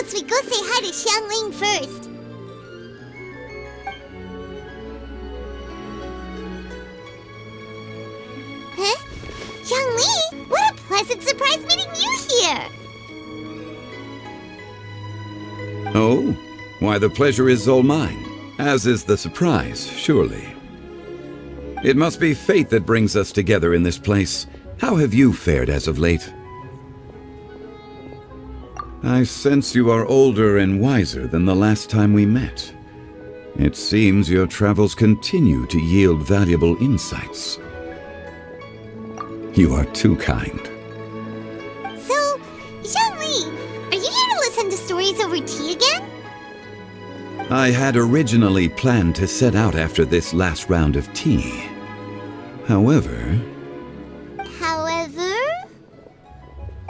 suggests we go say hi to Xiangling first. Huh? Xiangling? What a pleasant surprise meeting you here! Oh? Why, the pleasure is all mine, as is the surprise, surely. It must be fate that brings us together in this place. How have you fared as of late? I sense you are older and wiser than the last time we met. It seems your travels continue to yield valuable insights. You are too kind. So, Zhongli, are you here to listen to stories over tea again? I had originally planned to set out after this last round of tea. However,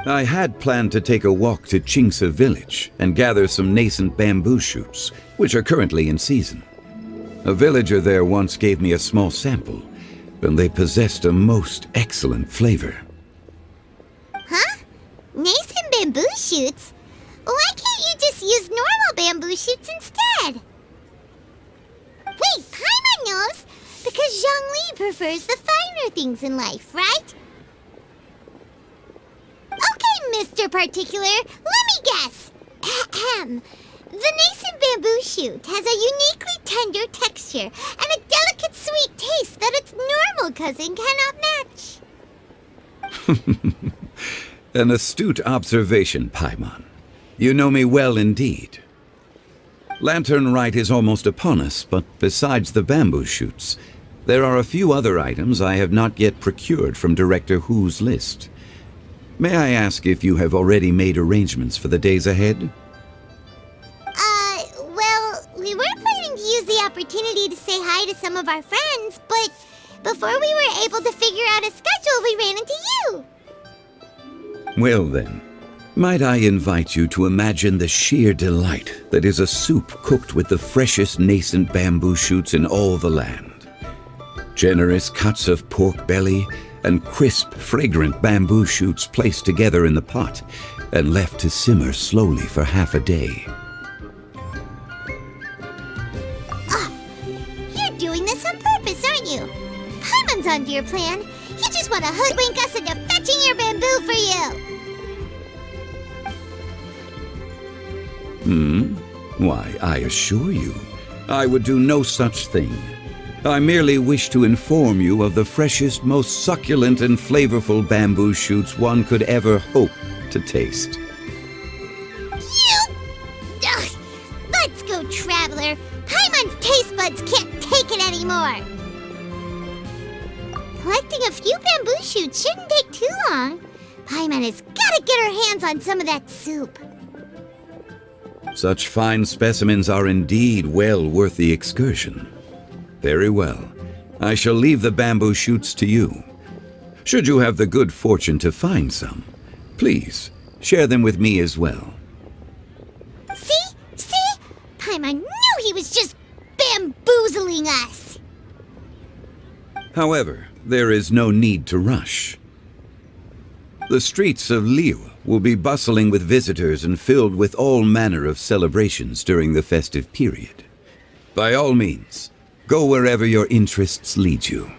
I had planned to take a walk to Qingce village and gather some nascent bamboo shoots, which are currently in season. A villager there once gave me a small sample, and they possessed a most excellent flavor. Huh? Nascent bamboo shoots? Why can't you just use normal bamboo shoots instead? Wait, Paimon knows! Because Zhongli prefers the finer things in life, right? Okay, Mr. Particular, let me guess. Ahem. The nascent bamboo shoot has a uniquely tender texture and a delicate sweet taste that its normal cousin cannot match. An astute observation, Paimon. You know me well indeed. Lantern Rite is almost upon us, but besides the bamboo shoots, there are a few other items I have not yet procured from Director Hu's list. May I ask if you have already made arrangements for the days ahead? Well, we were planning to use the opportunity to say hi to some of our friends, but before we were able to figure out a schedule, we ran into you. Well then, might I invite you to imagine the sheer delight that is a soup cooked with the freshest nascent bamboo shoots in all the land. Generous cuts of pork belly and crisp, fragrant bamboo shoots placed together in the pot and left to simmer slowly for half a day. You're doing this on purpose, aren't you? Paimon's onto your plan. You just want to hoodwink us into fetching your bamboo for you. Why, I assure you, I would do no such thing. I merely wish to inform you of the freshest, most succulent and flavorful bamboo shoots one could ever hope to taste. You! Ugh. Let's go, Traveler. Paimon's taste buds can't take it anymore. Collecting a few bamboo shoots shouldn't take too long. Paimon has got to get her hands on some of that soup. Such fine specimens are indeed well worth the excursion. Very well. I shall leave the bamboo shoots to you. Should you have the good fortune to find some, please share them with me as well. See? Paimon knew he was just bamboozling us. However, there is no need to rush. The streets of Liyue will be bustling with visitors and filled with all manner of celebrations during the festive period. By all means, go wherever your interests lead you.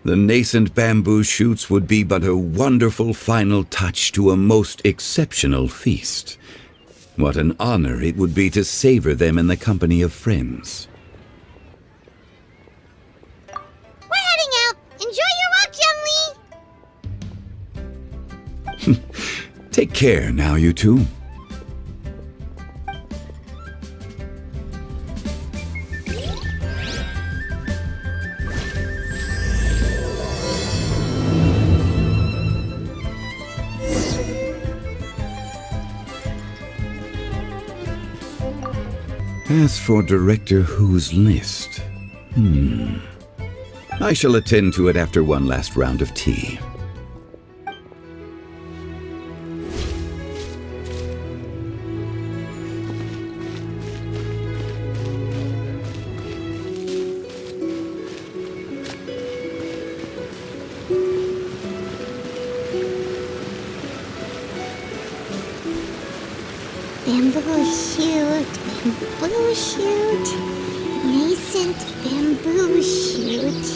The nascent bamboo shoots would be but a wonderful final touch to a most exceptional feast. What an honor it would be to savor them in the company of friends. We're heading out. Enjoy your walk, Zhongli. Take care now, you two. As for Director Hu's list, I shall attend to it after one last round of tea. Bamboo shoot, bamboo shoot, nascent bamboo shoot.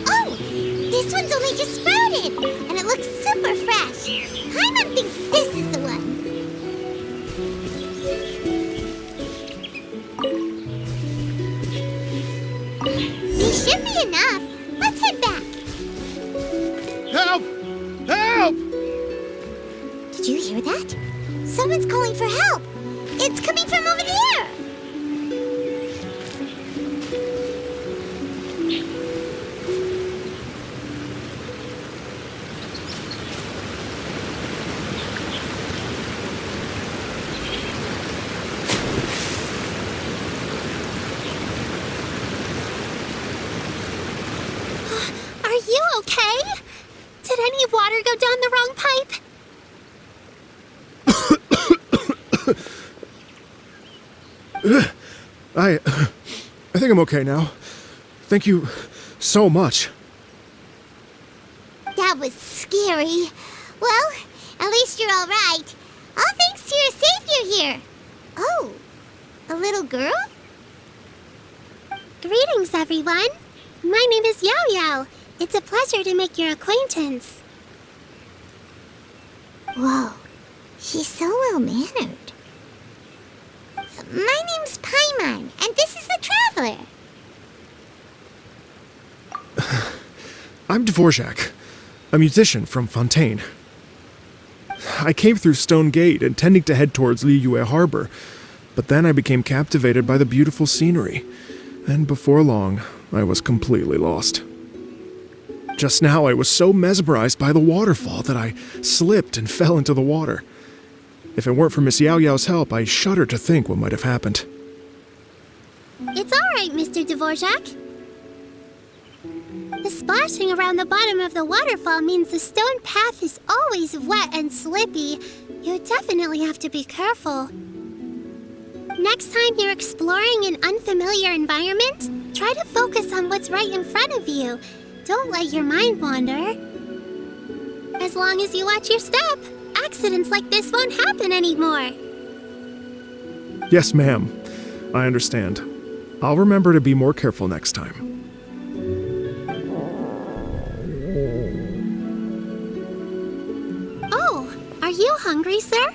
Oh, this one's only just sprouted, and it looks super fresh. Paimon thinks this is the one. These should be enough. Let's head back. Help! Help! Did you hear that? Someone's calling for help. It's coming from over there. Are you okay? Did any water go down the wrong pipe? I think I'm okay now. Thank you so much. That was scary. Well, at least you're all right. All thanks to your savior here. Oh, a little girl? Greetings, everyone. My name is YaoYao. It's a pleasure to make your acquaintance. Whoa, she's so well-mannered. My name's Paimon, and this is the Traveler. I'm Dvorak, a musician from Fontaine. I came through Stone Gate intending to head towards Liyue Harbor, but then I became captivated by the beautiful scenery, and before long, I was completely lost. Just now, I was so mesmerized by the waterfall that I slipped and fell into the water. If it weren't for Miss YaoYao's help, I shudder to think what might have happened. It's all right, Mr. Dvorak. The splashing around the bottom of the waterfall means the stone path is always wet and slippy. You definitely have to be careful. Next time you're exploring an unfamiliar environment, try to focus on what's right in front of you. Don't let your mind wander. As long as you watch your step, accidents like this won't happen anymore. Yes, ma'am. I understand. I'll remember to be more careful next time. Oh, are you hungry, sir?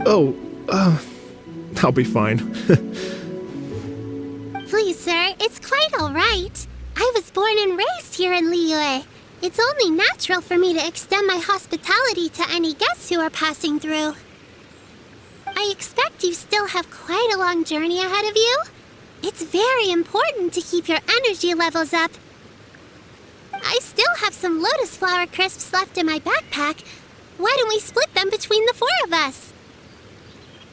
Oh, I'll be fine. Please, sir, it's quite all right. I was born and raised here in Liyue. It's only natural for me to extend my hospitality to any guests who are passing through. I expect you still have quite a long journey ahead of you. It's very important to keep your energy levels up. I still have some lotus flower crisps left in my backpack. Why don't we split them between the four of us?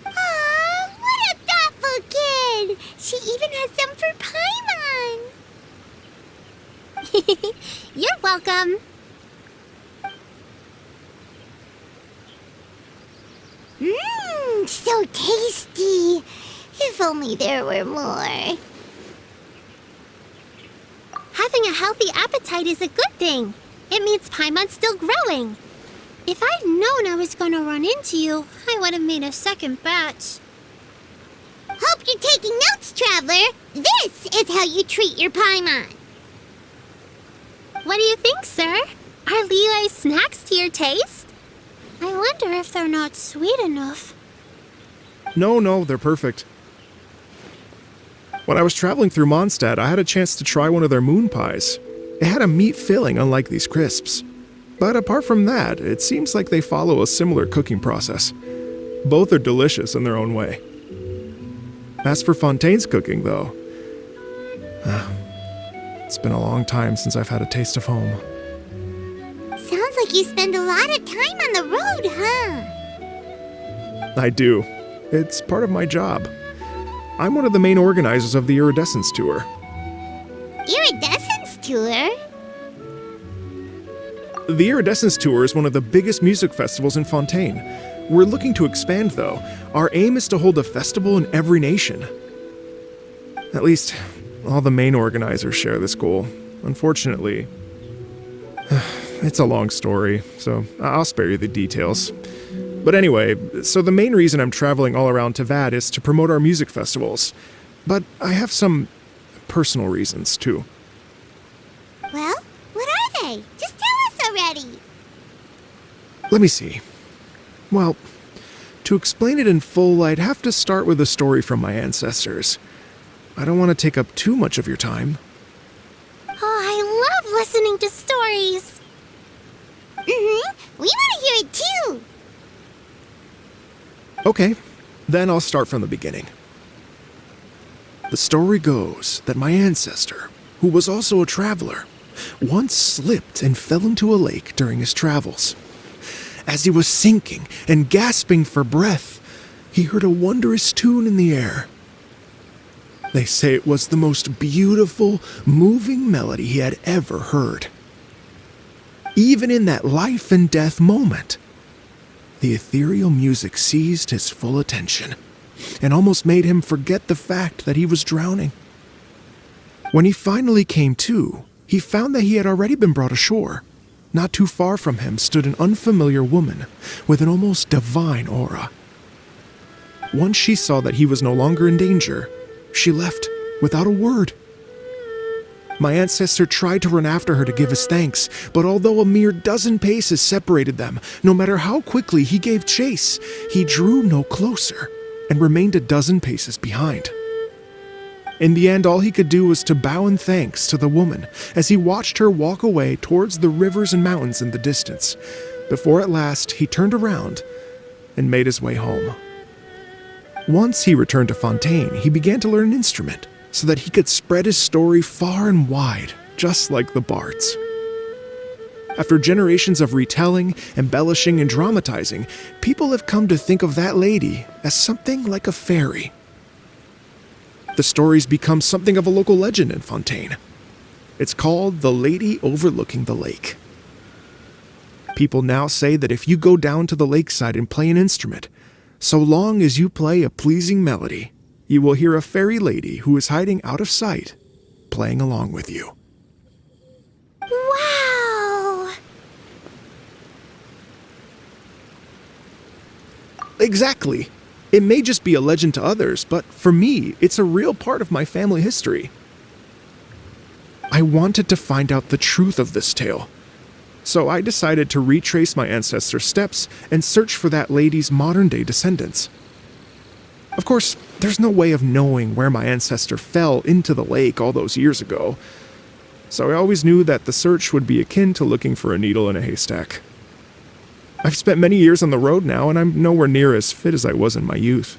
Aw, what a thoughtful kid! She even has some for Paimon! You're welcome. Mmm, so tasty. If only there were more. Having a healthy appetite is a good thing. It means Paimon's still growing. If I'd known I was going to run into you, I would have made a second batch. Hope you're taking notes, Traveler. This is how you treat your Paimon. What do you think, sir? Are Liyue's snacks to your taste? I wonder if they're not sweet enough. No, they're perfect. When I was traveling through Mondstadt, I had a chance to try one of their moon pies. It had a meat filling, unlike these crisps. But apart from that, it seems like they follow a similar cooking process. Both are delicious in their own way. As for Fontaine's cooking, though, it's been a long time since I've had a taste of home. Sounds like you spend a lot of time on the road, huh? I do. It's part of my job. I'm one of the main organizers of the Iridescence Tour. Iridescence Tour? The Iridescence Tour is one of the biggest music festivals in Fontaine. We're looking to expand, though. Our aim is to hold a festival in every nation. At least, all the main organizers share this goal. Unfortunately, It's a long story, so I'll spare you the details. But anyway, so the main reason I'm traveling all around Tavad is to promote our music festivals. But I have some personal reasons, too. Well, what are they? Just tell us already. Let me see. Well, to explain it in full, I'd have to start with a story from my ancestors. I don't want to take up too much of your time. Oh, I love listening to stories. We want to hear it too. Okay, then I'll start from the beginning. The story goes that my ancestor, who was also a traveler, once slipped and fell into a lake during his travels. As he was sinking and gasping for breath, he heard a wondrous tune in the air. They say it was the most beautiful, moving melody he had ever heard. Even in that life and death moment, the ethereal music seized his full attention and almost made him forget the fact that he was drowning. When he finally came to, he found that he had already been brought ashore. Not too far from him stood an unfamiliar woman with an almost divine aura. Once she saw that he was no longer in danger, she left without a word. My ancestor tried to run after her to give his thanks, but although a mere dozen paces separated them, no matter how quickly he gave chase, he drew no closer and remained a dozen paces behind. In the end, all he could do was to bow in thanks to the woman as he watched her walk away towards the rivers and mountains in the distance, before at last he turned around and made his way home. Once he returned to Fontaine, he began to learn an instrument so that he could spread his story far and wide, just like the bards. After generations of retelling, embellishing, and dramatizing, people have come to think of that lady as something like a fairy. The story's become something of a local legend in Fontaine. It's called the Lady Overlooking the Lake. People now say that if you go down to the lakeside and play an instrument, so long as you play a pleasing melody, you will hear a fairy lady who is hiding out of sight, playing along with you. Wow! Exactly. It may just be a legend to others, but for me, it's a real part of my family history. I wanted to find out the truth of this tale, so I decided to retrace my ancestors' steps and search for that lady's modern-day descendants. Of course, there's no way of knowing where my ancestor fell into the lake all those years ago, so I always knew that the search would be akin to looking for a needle in a haystack. I've spent many years on the road now, and I'm nowhere near as fit as I was in my youth.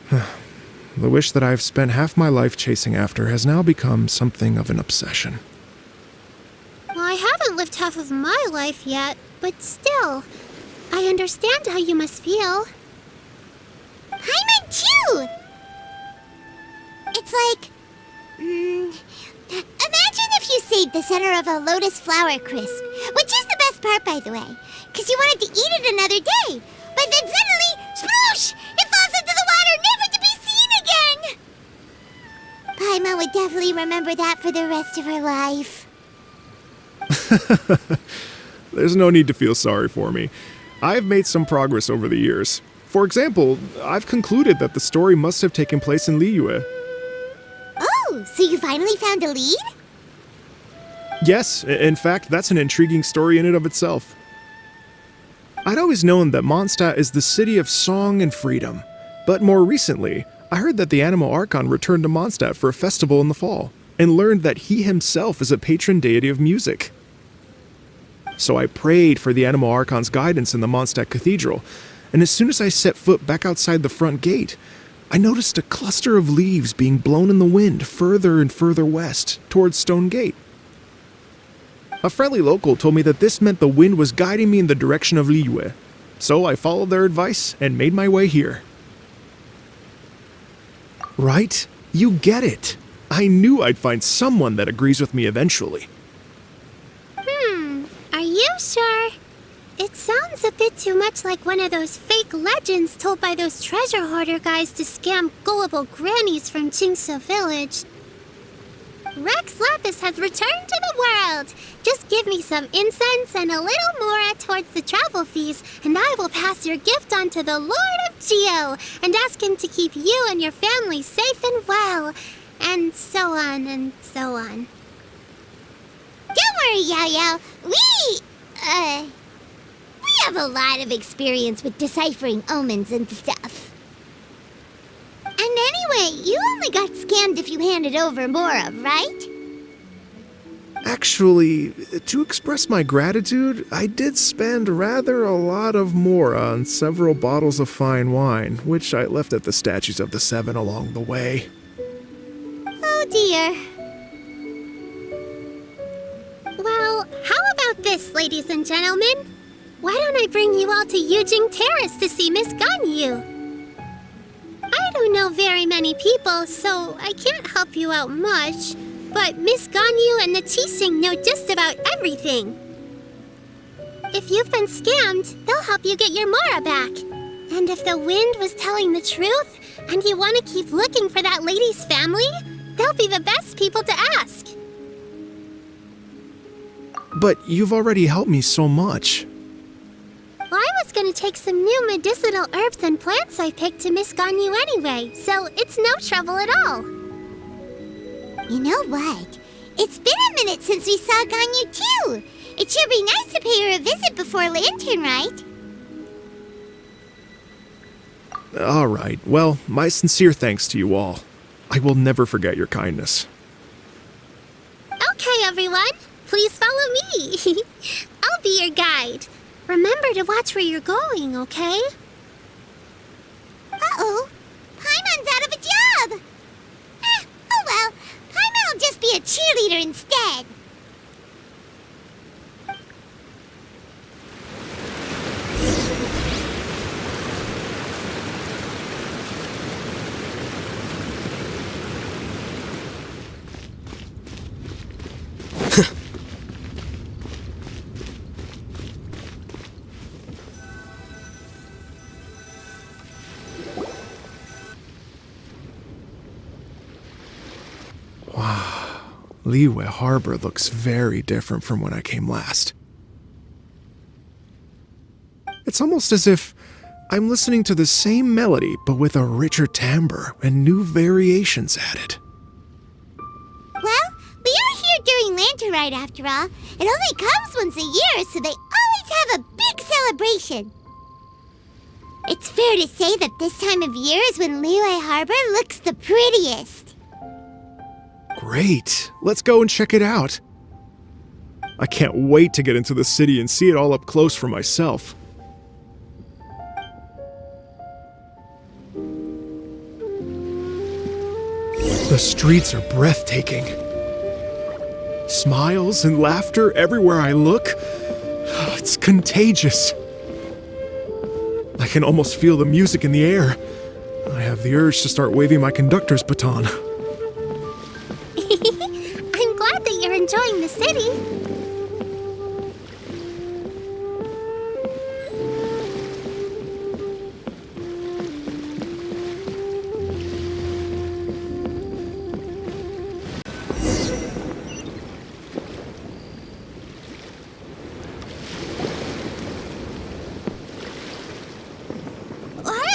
The wish that I've spent half my life chasing after has now become something of an obsession. Well, I haven't lived half of my life yet, but still, I understand how you must feel. Paimon too! It's like... imagine if you saved the center of a lotus flower crisp, which is the best part, by the way, because you wanted to eat it another day, but then suddenly, sploosh! It falls into the water, never to be seen again! Paimon would definitely remember that for the rest of her life. There's no need to feel sorry for me. I've made some progress over the years. For example, I've concluded that the story must have taken place in Liyue. Oh, so you finally found a lead? Yes, in fact, that's an intriguing story in and of itself. I'd always known that Mondstadt is the city of song and freedom, but more recently, I heard that the Anemo Archon returned to Mondstadt for a festival in the fall, and learned that he himself is a patron deity of music. So I prayed for the Anemo Archon's guidance in the Mondstadt Cathedral, and as soon as I set foot back outside the front gate, I noticed a cluster of leaves being blown in the wind further and further west, towards Stone Gate. A friendly local told me that this meant the wind was guiding me in the direction of Liyue, so I followed their advice and made my way here. Right? You get it. I knew I'd find someone that agrees with me eventually. Are you sure? It sounds a bit too much like one of those fake legends told by those treasure hoarder guys to scam gullible grannies from Qingce Village. Rex Lapis has returned to the world. Just give me some incense and a little more towards the travel fees, and I will pass your gift on to the Lord of Geo and ask him to keep you and your family safe and well. And so on and so on. Don't worry, YaoYao. We have a lot of experience with deciphering omens and stuff. And anyway, you only got scammed if you handed over Mora, right? Actually, to express my gratitude, I did spend rather a lot of Mora on several bottles of fine wine, which I left at the Statues of the Seven along the way. Oh dear. Well, how about this, ladies and gentlemen? Why don't I bring you all to Yujing Terrace to see Miss Ganyu? I don't know very many people, so I can't help you out much, but Miss Ganyu and the Keqing know just about everything. If you've been scammed, they'll help you get your Mora back. And if the wind was telling the truth, and you want to keep looking for that lady's family, they'll be the best people to ask. But you've already helped me so much. Well, I was gonna take some new medicinal herbs and plants I picked to Miss Ganyu anyway, so it's no trouble at all. You know what? It's been a minute since we saw Ganyu too. It should be nice to pay her a visit before Lantern, right? All right. Well, my sincere thanks to you all. I will never forget your kindness. Okay, everyone. Please follow me. I'll be your guide. Remember to watch where you're going, okay? Uh-oh. Paimon's out of a job. Oh well. Paimon will just be a cheerleader instead. Liyue Harbor looks very different from when I came last. It's almost as if I'm listening to the same melody, but with a richer timbre and new variations added. Well, we are here during Lantern Rite after all. It only comes once a year, so they always have a big celebration. It's fair to say that this time of year is when Liyue Harbor looks the prettiest. Great! Let's go and check it out. I can't wait to get into the city and see it all up close for myself. The streets are breathtaking. Smiles and laughter everywhere I look. It's contagious. I can almost feel the music in the air. I have the urge to start waving my conductor's baton. I'm glad that you're enjoying the city.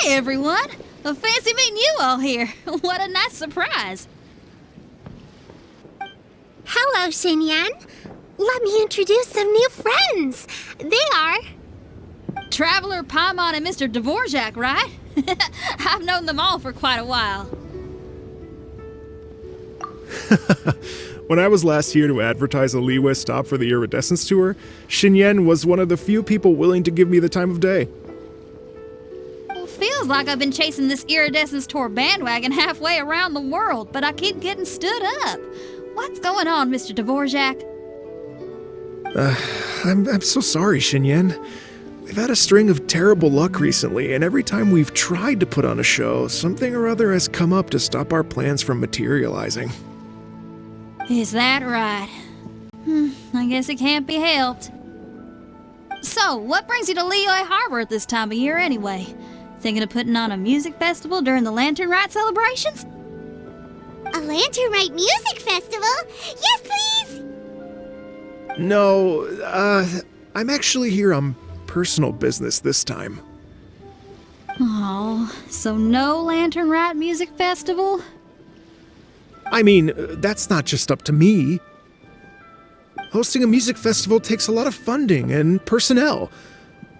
Hey everyone! Fancy meeting you all here. What a nice surprise. Hello, Shenyan. Let me introduce some new friends. They are... Traveler, Paimon, and Mr. Dvorak, right? I've known them all for quite a while. When I was last here to advertise a Liyue stop for the Iridescence Tour, Shenyan was one of the few people willing to give me the time of day. Well, feels like I've been chasing this Iridescence Tour bandwagon halfway around the world, but I keep getting stood up. What's going on, Mr. Dvorak? I'm so sorry, Shenyan. We've had a string of terrible luck recently, and every time we've tried to put on a show, something or other has come up to stop our plans from materializing. Is that right? I guess it can't be helped. So, what brings you to Liyue Harbor at this time of year anyway? Thinking of putting on a music festival during the Lantern Rite celebrations? A Lantern Rite music festival? Yes, please! No, I'm actually here on personal business this time. Oh, so no Lantern Rite Music Festival? I mean, that's not just up to me. Hosting a music festival takes a lot of funding and personnel.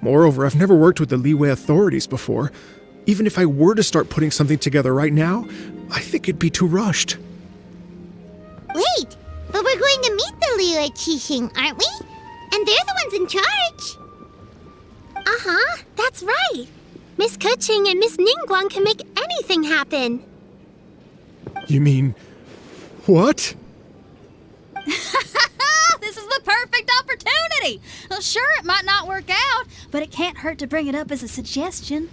Moreover, I've never worked with the Liyue authorities before. Even if I were to start putting something together right now, I think it'd be too rushed. Wait, but we're going to meet the Liyue Keqing, aren't we? And they're the ones in charge. Uh-huh, that's right. Miss Keqing and Miss Ningguang can make anything happen. You mean... what? This is the perfect opportunity! Well, sure, it might not work out, but it can't hurt to bring it up as a suggestion.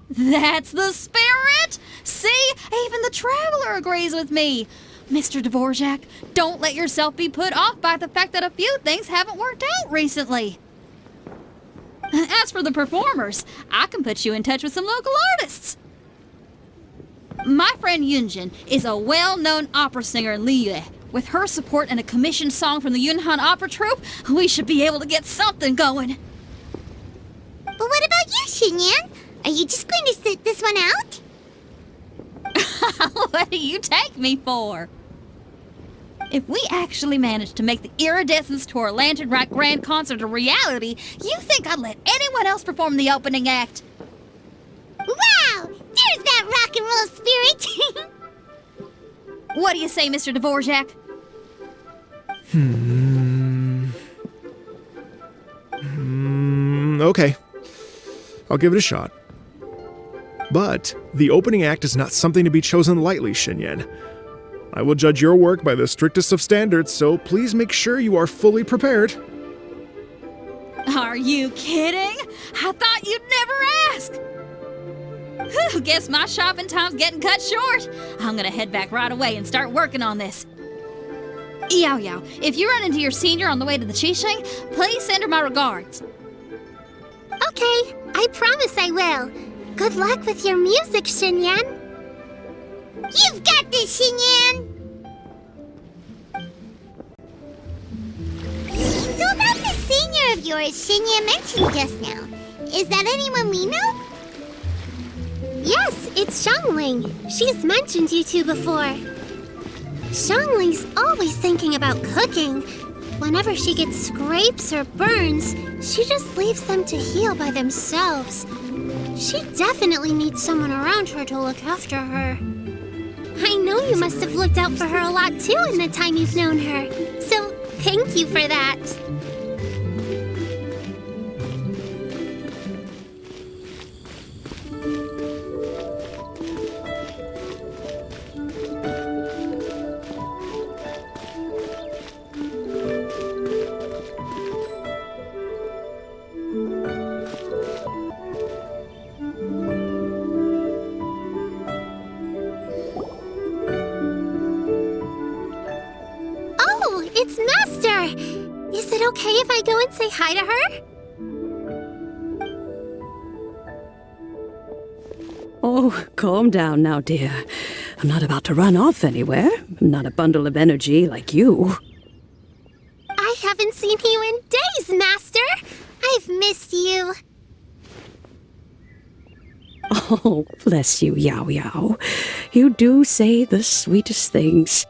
That's the spirit! See, even the Traveler agrees with me. Mr. Dvorak, don't let yourself be put off by the fact that a few things haven't worked out recently. As for the performers, I can put you in touch with some local artists. My friend Yunjin is a well-known opera singer in Liyue. With her support and a commissioned song from the Yunhan Opera Troupe, we should be able to get something going. But what about you, Xinyan? Are you just going to sit this one out? What do you take me for? If we actually manage to make the Iridescence Tour Lantern Rite Grand Concert a reality, you think I'd let anyone else perform the opening act? Wow! There's that rock and roll spirit! What do you say, Mr. Dvorak? Okay. I'll give it a shot. But the opening act is not something to be chosen lightly, Xinyan. I will judge your work by the strictest of standards, so please make sure you are fully prepared. Are you kidding? I thought you'd never ask. Whew, guess my shopping time's getting cut short. I'm gonna head back right away and start working on this. YaoYao, if you run into your senior on the way to the Qiqi, please send her my regards. Okay, I promise I will. Good luck with your music, Xinyan. You've got this, Xinyan! So about the senior of yours Xinyan mentioned just now, is that anyone we know? Yes, it's Xiangling. She's mentioned you two before. Xiangling's always thinking about cooking. Whenever she gets scrapes or burns, she just leaves them to heal by themselves. She definitely needs someone around her to look after her. I know you must have looked out for her a lot too in the time you've known her, so thank you for that. It's Master! Is it okay if I go and say hi to her? Oh, calm down now, dear. I'm not about to run off anywhere. I'm not a bundle of energy like you. I haven't seen you in days, Master! I've missed you. Oh, bless you, YaoYao. You do say the sweetest things.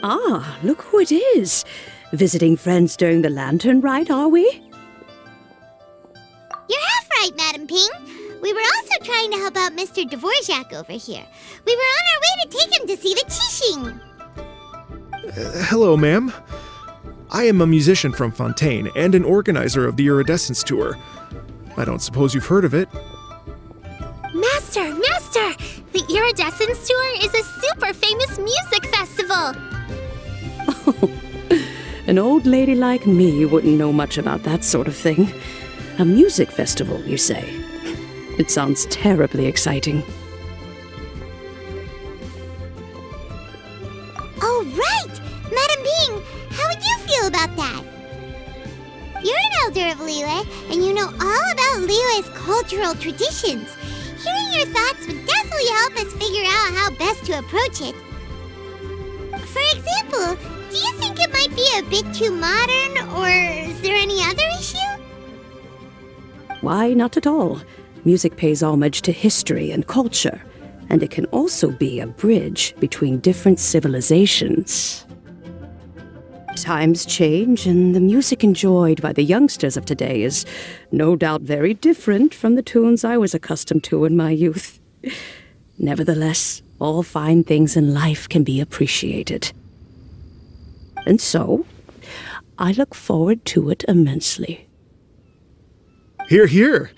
Ah, look who it is. Visiting friends during the Lantern Rite, are we? You're half right, Madam Ping. We were also trying to help out Mr. Dvorak over here. We were on our way to take him to see the Keqing. Hello, ma'am. I am a musician from Fontaine and an organizer of the Iridescence Tour. I don't suppose you've heard of it. Master! The Iridescence Tour is a super famous music festival! Oh, an old lady like me wouldn't know much about that sort of thing. A music festival, you say? It sounds terribly exciting. Oh, right! Madam Ping, how would you feel about that? You're an elder of Liyue, and you know all about Liyue's cultural traditions. Hearing your thoughts would definitely really help us figure out how best to approach it. For example, do you think it might be a bit too modern, or is there any other issue? Why, not at all. Music pays homage to history and culture, and it can also be a bridge between different civilizations. Times change, and the music enjoyed by the youngsters of today is no doubt very different from the tunes I was accustomed to in my youth. Nevertheless, all fine things in life can be appreciated. And so, I look forward to it immensely. Hear, hear.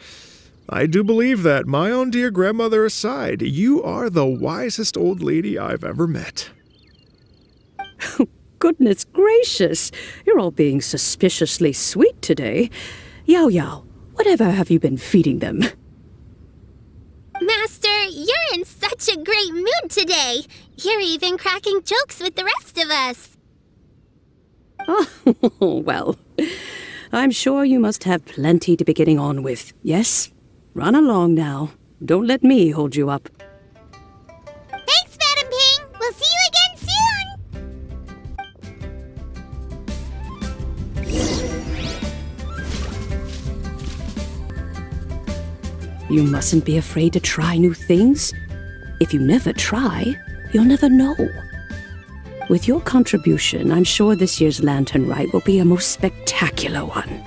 I do believe that, my own dear grandmother aside, you are the wisest old lady I've ever met. Goodness gracious, you're all being suspiciously sweet today. YaoYao, whatever have you been feeding them? Master, you're in such a great mood today. You're even cracking jokes with the rest of us. Oh, well, I'm sure you must have plenty to be getting on with. Yes? Run along now. Don't let me hold you up. Thanks, Madam Ping. We'll see you again soon. You mustn't be afraid to try new things. If you never try, you'll never know. With your contribution, I'm sure this year's Lantern Rite will be a most spectacular one.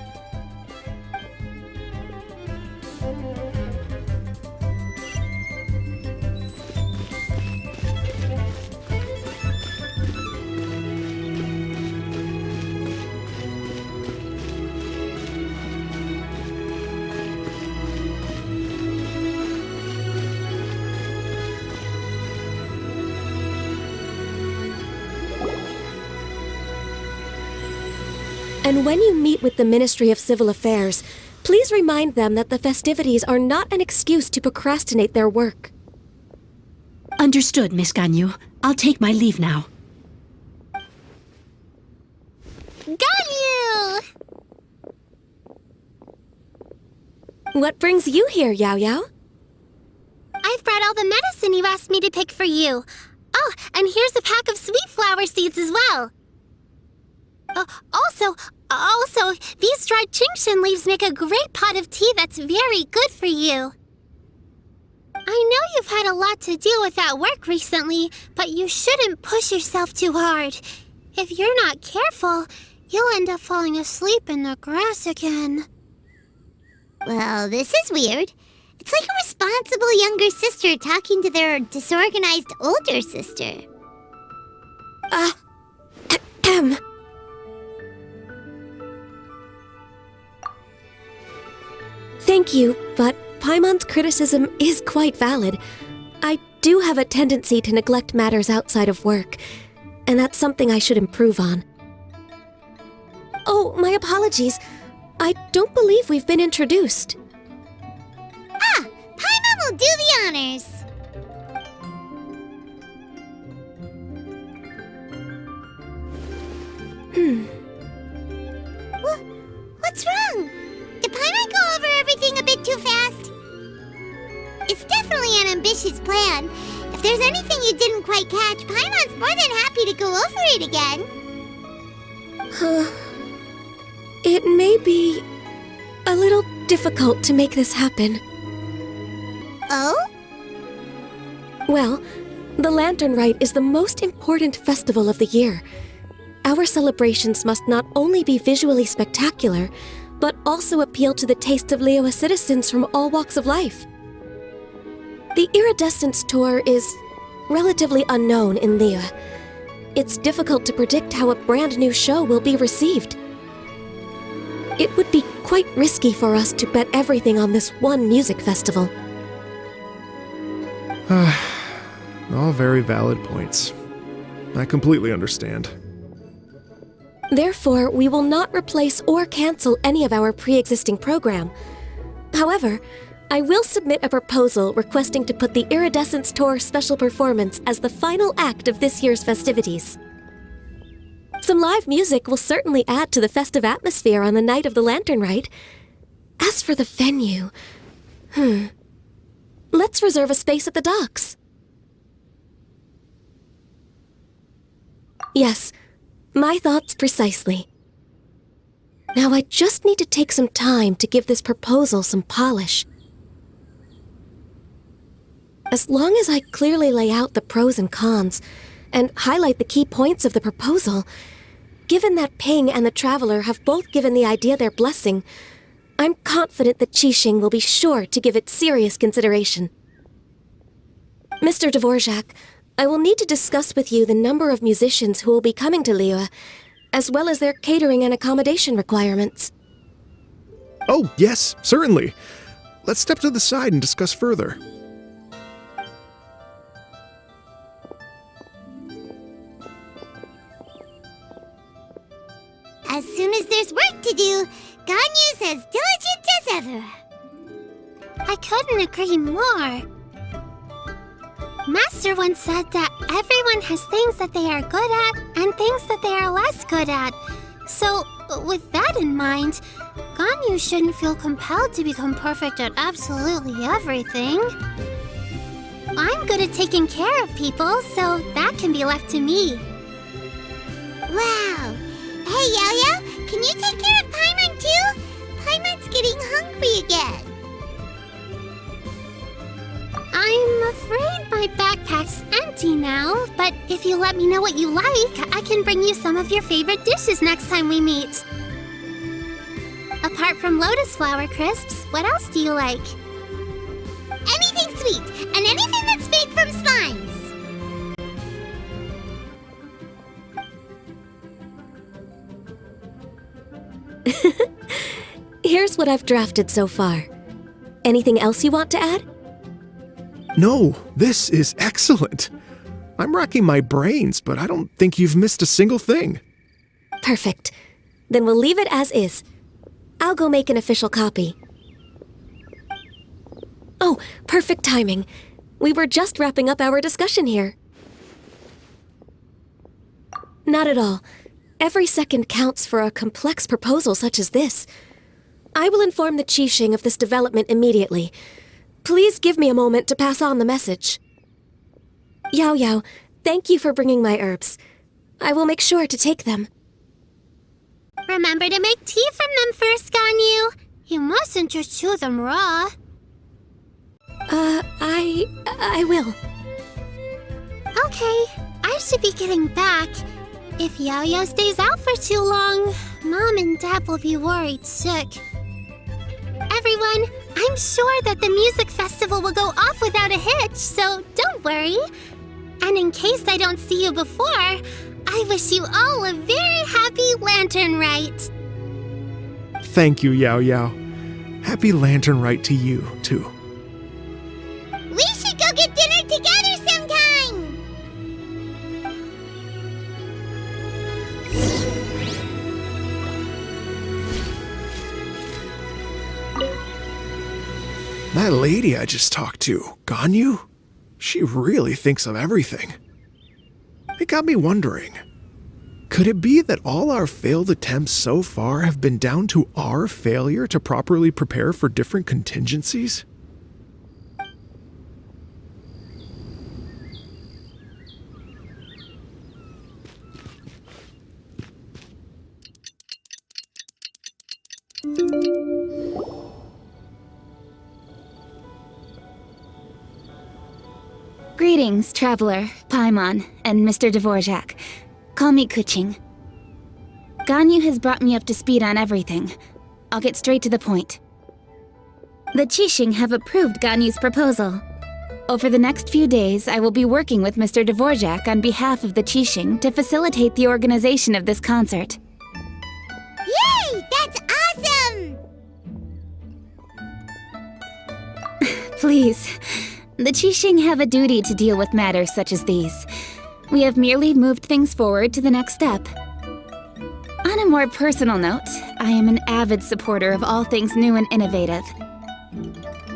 And when you meet with the Ministry of Civil Affairs, please remind them that the festivities are not an excuse to procrastinate their work. Understood, Miss Ganyu. I'll take my leave now. Ganyu! What brings you here, YaoYao? I've brought all the medicine you asked me to pick for you. Oh, and here's a pack of sweet flower seeds as well. Also, these dried Genshin leaves make a great pot of tea that's very good for you. I know you've had a lot to deal with at work recently, but you shouldn't push yourself too hard. If you're not careful, you'll end up falling asleep in the grass again. Well, this is weird. It's like a responsible younger sister talking to their disorganized older sister. Thank you, but Paimon's criticism is quite valid. I do have a tendency to neglect matters outside of work, and that's something I should improve on. Oh, my apologies. I don't believe we've been introduced. Ah, Paimon will do the honors. What's wrong? Did Paimon go over everything a bit too fast? It's definitely an ambitious plan. If there's anything you didn't quite catch, Paimon's more than happy to go over it again. It may be a little difficult to make this happen. Oh? Well, the Lantern Rite is the most important festival of the year. Our celebrations must not only be visually spectacular, but also appeal to the tastes of Liyue citizens from all walks of life. The Iridescence Tour is relatively unknown in Liyue. It's difficult to predict how a brand new show will be received. It would be quite risky for us to bet everything on this one music festival. All very valid points. I completely understand. Therefore, we will not replace or cancel any of our pre-existing program. However, I will submit a proposal requesting to put the Iridescence Tour special performance as the final act of this year's festivities. Some live music will certainly add to the festive atmosphere on the night of the Lantern Rite. As for the venue, Let's reserve a space at the docks. Yes, my thoughts precisely. Now I just need to take some time to give this proposal some polish. As long as I clearly lay out the pros and cons, and highlight the key points of the proposal, given that Ping and the Traveler have both given the idea their blessing, I'm confident that Qixing will be sure to give it serious consideration. Mr. Dvorak, I will need to discuss with you the number of musicians who will be coming to Liyue, as well as their catering and accommodation requirements. Oh, yes, certainly. Let's step to the side and discuss further. As soon as there's work to do, Ganyu's as diligent as ever. I couldn't agree more. Master once said that everyone has things that they are good at and things that they are less good at. So, with that in mind, Ganyu shouldn't feel compelled to become perfect at absolutely everything. I'm good at taking care of people, so that can be left to me. Wow. Hey, YaoYao, can you take care of Paimon too? Paimon's getting hungry again. I'm afraid my backpack's empty now, but if you let me know what you like, I can bring you some of your favorite dishes next time we meet. Apart from lotus flower crisps, what else do you like? Anything sweet, and anything that's made from slimes. Here's what I've drafted so far. Anything else you want to add? No, this is excellent. I'm racking my brains, but I don't think you've missed a single thing. Perfect. Then we'll leave it as is. I'll go make an official copy. Oh, perfect timing. We were just wrapping up our discussion here. Not at all. Every second counts for a complex proposal such as this. I will inform the Qixing of this development immediately. Please give me a moment to pass on the message. YaoYao, thank you for bringing my herbs. I will make sure to take them. Remember to make tea from them first, Ganyu. You mustn't just chew them raw. I will. Okay, I should be getting back. If YaoYao stays out for too long, Mom and Dad will be worried sick. Everyone, I'm sure that the music festival will go off without a hitch, so don't worry. And in case I don't see you before, I wish you all a very happy Lantern Rite. Thank you, YaoYao. Happy Lantern Rite to you, too. We should go get dinner together sometime! That lady I just talked to, Ganyu, she really thinks of everything. It got me wondering, could it be that all our failed attempts so far have been down to our failure to properly prepare for different contingencies? Greetings, Traveler, Paimon, and Mr. Dvorak. Call me Keqing. Ganyu has brought me up to speed on everything. I'll get straight to the point. The Qixing have approved Ganyu's proposal. Over the next few days, I will be working with Mr. Dvorak on behalf of the Qixing to facilitate the organization of this concert. Yay! That's awesome! Please. The Qixing have a duty to deal with matters such as these. We have merely moved things forward to the next step. On a more personal note, I am an avid supporter of all things new and innovative.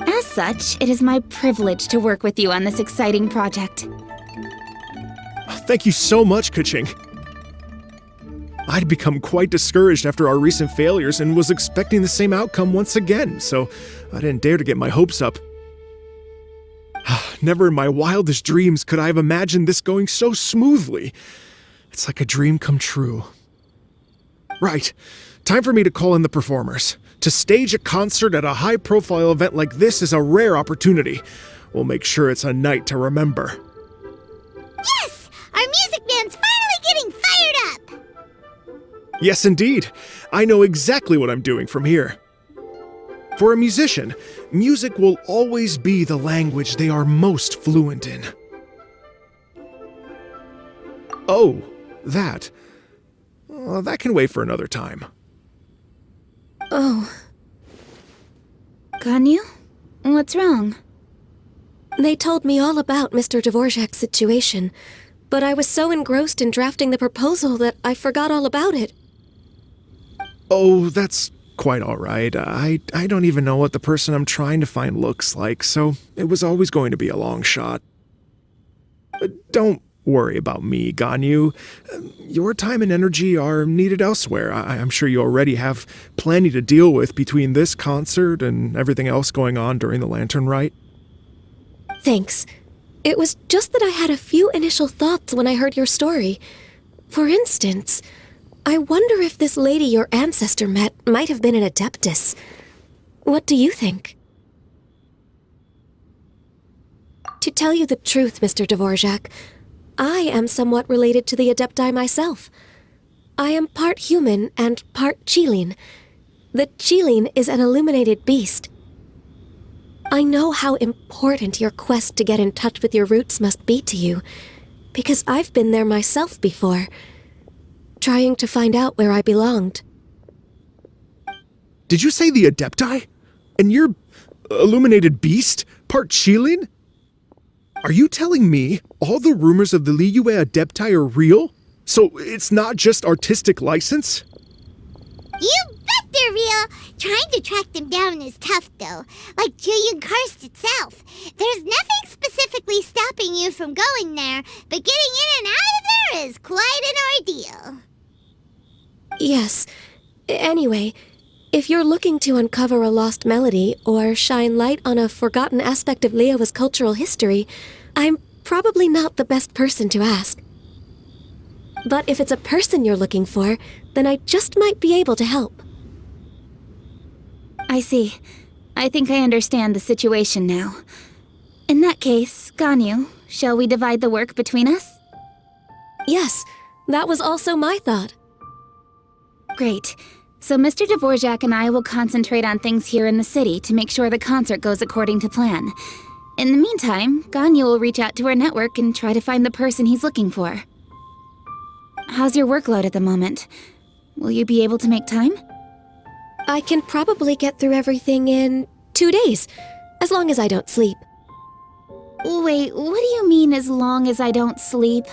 As such, it is my privilege to work with you on this exciting project. Thank you so much, Keqing. I'd become quite discouraged after our recent failures and was expecting the same outcome once again, so I didn't dare to get my hopes up. Never in my wildest dreams could I have imagined this going so smoothly. It's like a dream come true. Right. Time for me to call in the performers. To stage a concert at a high-profile event like this is a rare opportunity. We'll make sure it's a night to remember. Yes! Our music band's finally getting fired up! Yes, indeed. I know exactly what I'm doing from here. For a musician, music will always be the language they are most fluent in. Oh, that. That can wait for another time. Oh, Ganyu? What's wrong? they told me all about Mr. Dvorak's situation, but I was so engrossed in drafting the proposal that I forgot all about it. Oh, that's quite all right. I don't even know what the person I'm trying to find looks like, so it was always going to be a long shot. Don't worry about me, Ganyu. Your time and energy are needed elsewhere. I'm sure you already have plenty to deal with between this concert and everything else going on during the Lantern Rite. Thanks. It was just that I had a few initial thoughts when I heard your story. For instance, I wonder if this lady your ancestor met might have been an Adeptus. What do you think? To tell you the truth, Mr. Dvorak, I am somewhat related to the Adepti myself. I am part human and part Qiqi. The Qiqi is an illuminated beast. I know how important your quest to get in touch with your roots must be to you, because I've been there myself before, trying to find out where I belonged. Did you say the Adepti? And you're illuminated beast? Part Qiqi? Are you telling me all the rumors of the Liyue Adepti are real? So it's not just artistic license? You bet they're real! Trying to track them down is tough, though. Like Chongyun cursed itself. There's nothing specifically stopping you from going there, but getting in and out of there is quite an ordeal. Yes. Anyway, if you're looking to uncover a lost melody or shine light on a forgotten aspect of Liyue's cultural history, I'm probably not the best person to ask. But if it's a person you're looking for, then I just might be able to help. I see. I think I understand the situation now. In that case, Ganyu, shall we divide the work between us? Yes, that was also my thought. Great. So Mr. Dvorak and I will concentrate on things here in the city to make sure the concert goes according to plan. In the meantime, Ganyu will reach out to our network and try to find the person he's looking for. How's your workload at the moment? Will you be able to make time? I can probably get through everything in 2 days, as long as I don't sleep. Wait, what do you mean as long as I don't sleep?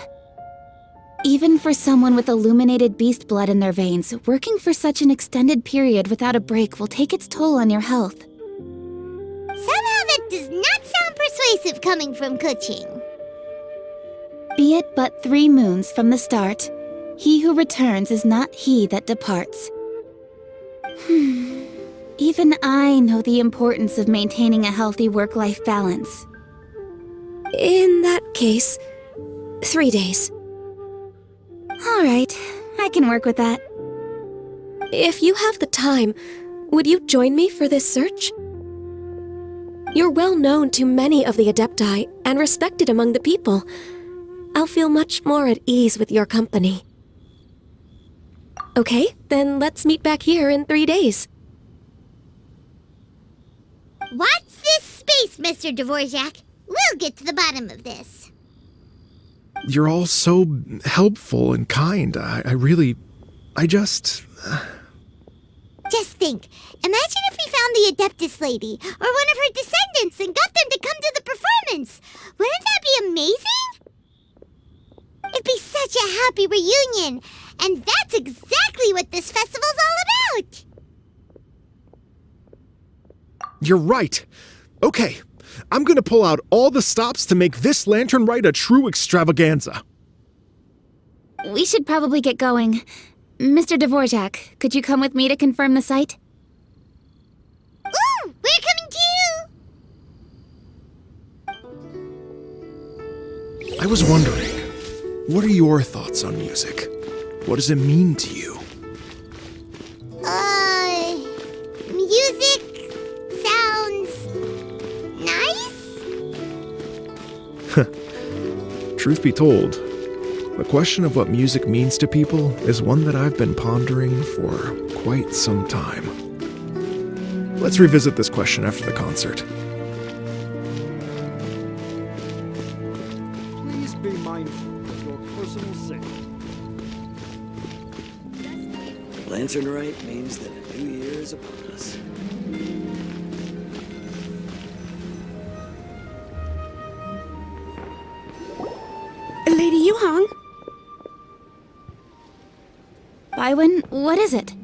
Even for someone with illuminated beast blood in their veins, working for such an extended period without a break will take its toll on your health. Somehow that does not sound persuasive coming from Keqing. Be it but 3 moons from the start, he who returns is not he that departs. Even I know the importance of maintaining a healthy work-life balance. In that case, 3 days. All right, I can work with that. If you have the time, would you join me for this search? You're well known to many of the Adepti and respected among the people. I'll feel much more at ease with your company. Okay, then let's meet back here in 3 days. Watch this space, Mr. Dvorak. We'll get to the bottom of this. You're all so helpful and kind. I just... Just think, imagine if we found the Adeptus lady, or one of her descendants, and got them to come to the performance. Wouldn't that be amazing? It'd be such a happy reunion, and that's exactly what this festival's all about. You're right. Okay, I'm gonna pull out all the stops to make this Lantern Rite a true extravaganza. We should probably get going. Mr. Dvorak, could you come with me to confirm the site? Ooh, we're coming too! I was wondering, what are your thoughts on music? What does it mean to you? Music sounds nice? Truth be told, the question of what music means to people is one that I've been pondering for quite some time. Let's revisit this question after the concert. Please be mindful of your personal safety. Lantern Rite means that a new year is upon us. Lady Yuhang? Baiwen, what is it?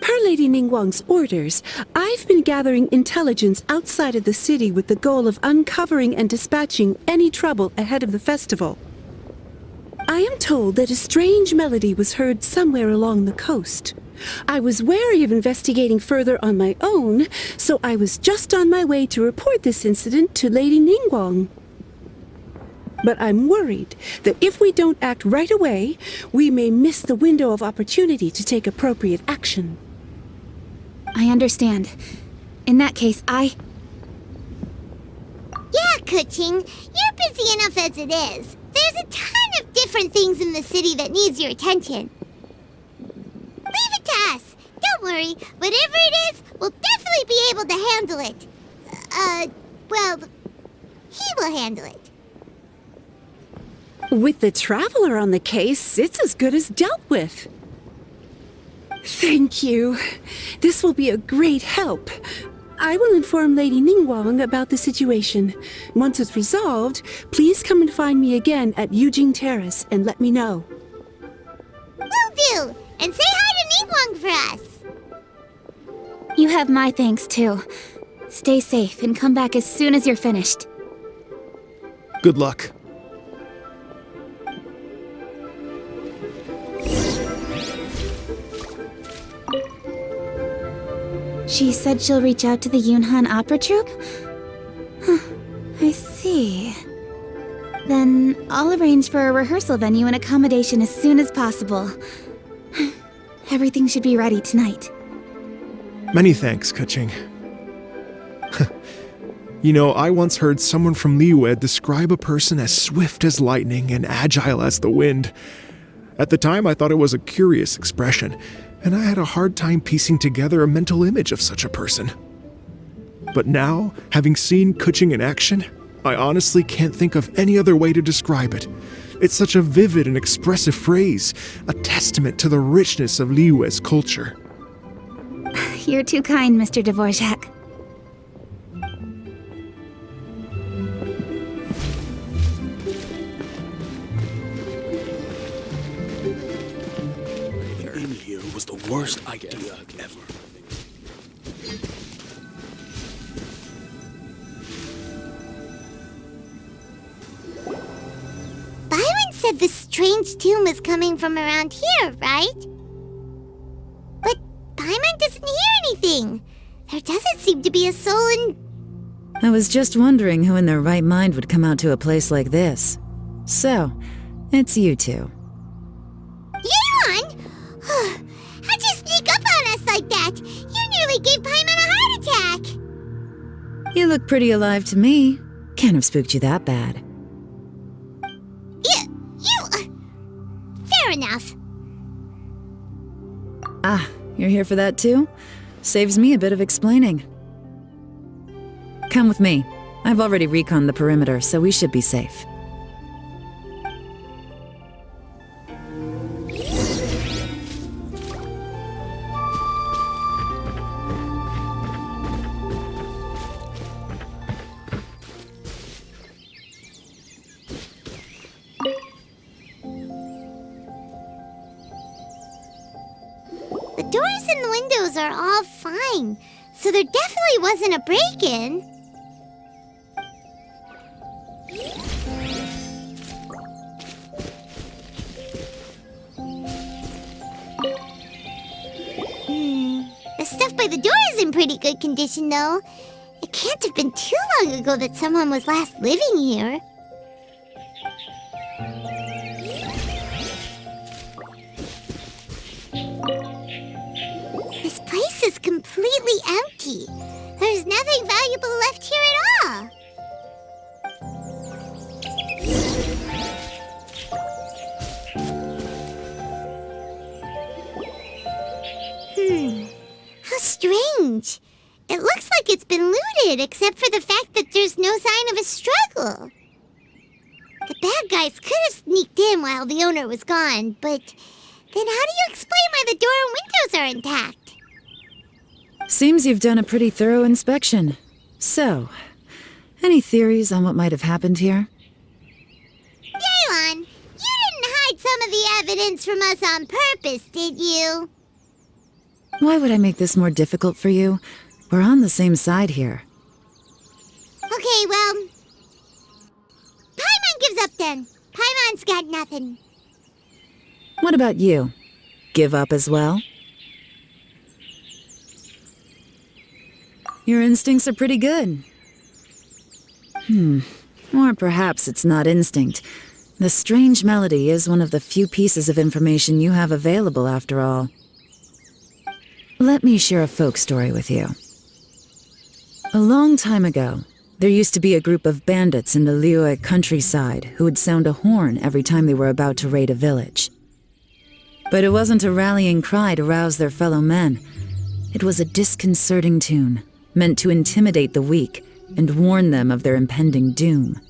Per Lady Ningguang's orders, I've been gathering intelligence outside of the city with the goal of uncovering and dispatching any trouble ahead of the festival. I am told that a strange melody was heard somewhere along the coast. I was wary of investigating further on my own, so I was just on my way to report this incident to Lady Ningguang. But I'm worried that if we don't act right away, we may miss the window of opportunity to take appropriate action. I understand. In that case, Yeah, Keqing, you're busy enough as it is. There's a ton of different things in the city that needs your attention. Leave it to us. Don't worry. Whatever it is, we'll definitely be able to handle it. Well, he will handle it. With the Traveler on the case, it's as good as dealt with. Thank you. This will be a great help. I will inform Lady Ningguang about the situation. Once it's resolved, please come and find me again at Yujing Terrace and let me know. Will do. And say hi to Ningguang for us. you have my thanks too. Stay safe and come back as soon as you're finished. Good luck. She said she'll reach out to the Yunhan Opera Troupe? Huh, I see. Then I'll arrange for a rehearsal venue and accommodation as soon as possible. Everything should be ready tonight. Many thanks, Keqing. You know, I once heard someone from Liyue describe a person as swift as lightning and agile as the wind. At the time, I thought it was a curious expression, and I had a hard time piecing together a mental image of such a person. But now, having seen Keqing in action, I honestly can't think of any other way to describe it. It's such a vivid and expressive phrase, a testament to the richness of Liyue's culture. You're too kind, Mr. Dvorak. In here was the worst idea ever. Byron said the strange tune was coming from around here, right? But Paimon doesn't hear anything. There doesn't seem to be a soul in... I was just wondering who in their right mind would come out to a place like this. So, it's you two. Yelan! How'd you sneak up on us like that? You nearly gave Paimon a heart attack! You look pretty alive to me. Can't have spooked you that bad. Fair enough. Ah, you're here for that too? Saves me a bit of explaining. Come with me. I've already reconned the perimeter, so we should be safe. The doors and the windows are all fine, so there definitely wasn't a break-in. The stuff by the door is in pretty good condition, though. It can't have been too long ago that someone was last living here. This place is completely empty. There's nothing valuable left here at all. How strange. It looks like it's been looted, except for the fact that there's no sign of a struggle. The bad guys could have sneaked in while the owner was gone, but then how do you explain why the door and windows are intact? Seems you've done a pretty thorough inspection. So, any theories on what might have happened here? Yelan, you didn't hide some of the evidence from us on purpose, did you? Why would I make this more difficult for you? We're on the same side here. Okay, well... Paimon gives up then. Paimon's got nothing. What about you? Give up as well? Your instincts are pretty good. Or perhaps it's not instinct. The strange melody is one of the few pieces of information you have available after all. Let me share a folk story with you. A long time ago, there used to be a group of bandits in the Liyue countryside who would sound a horn every time they were about to raid a village. But it wasn't a rallying cry to rouse their fellow men. It was a disconcerting tune, meant to intimidate the weak and warn them of their impending doom.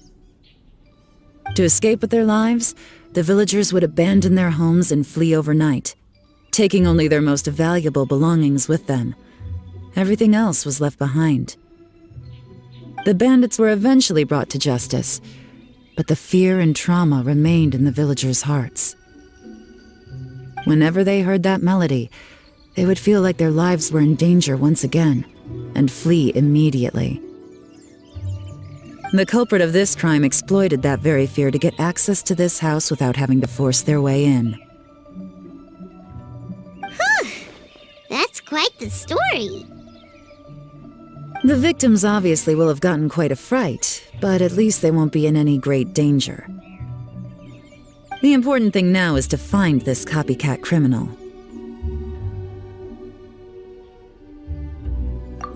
To escape with their lives, the villagers would abandon their homes and flee overnight, taking only their most valuable belongings with them. Everything else was left behind. The bandits were eventually brought to justice, but the fear and trauma remained in the villagers' hearts. Whenever they heard that melody, they would feel like their lives were in danger once again, and flee immediately. The culprit of this crime exploited that very fear to get access to this house without having to force their way in. That's quite the story. The victims obviously will have gotten quite a fright, but at least they won't be in any great danger. The important thing now is to find this copycat criminal.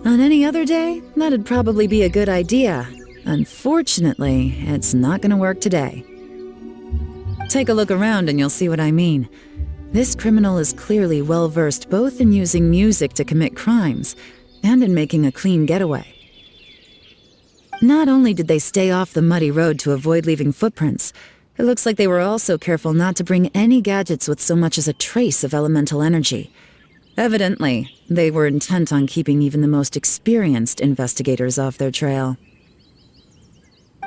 On any other day, that'd probably be a good idea. Unfortunately, it's not gonna work today. Take a look around and you'll see what I mean. This criminal is clearly well-versed both in using music to commit crimes and in making a clean getaway. Not only did they stay off the muddy road to avoid leaving footprints, it looks like they were also careful not to bring any gadgets with so much as a trace of elemental energy. Evidently, they were intent on keeping even the most experienced investigators off their trail.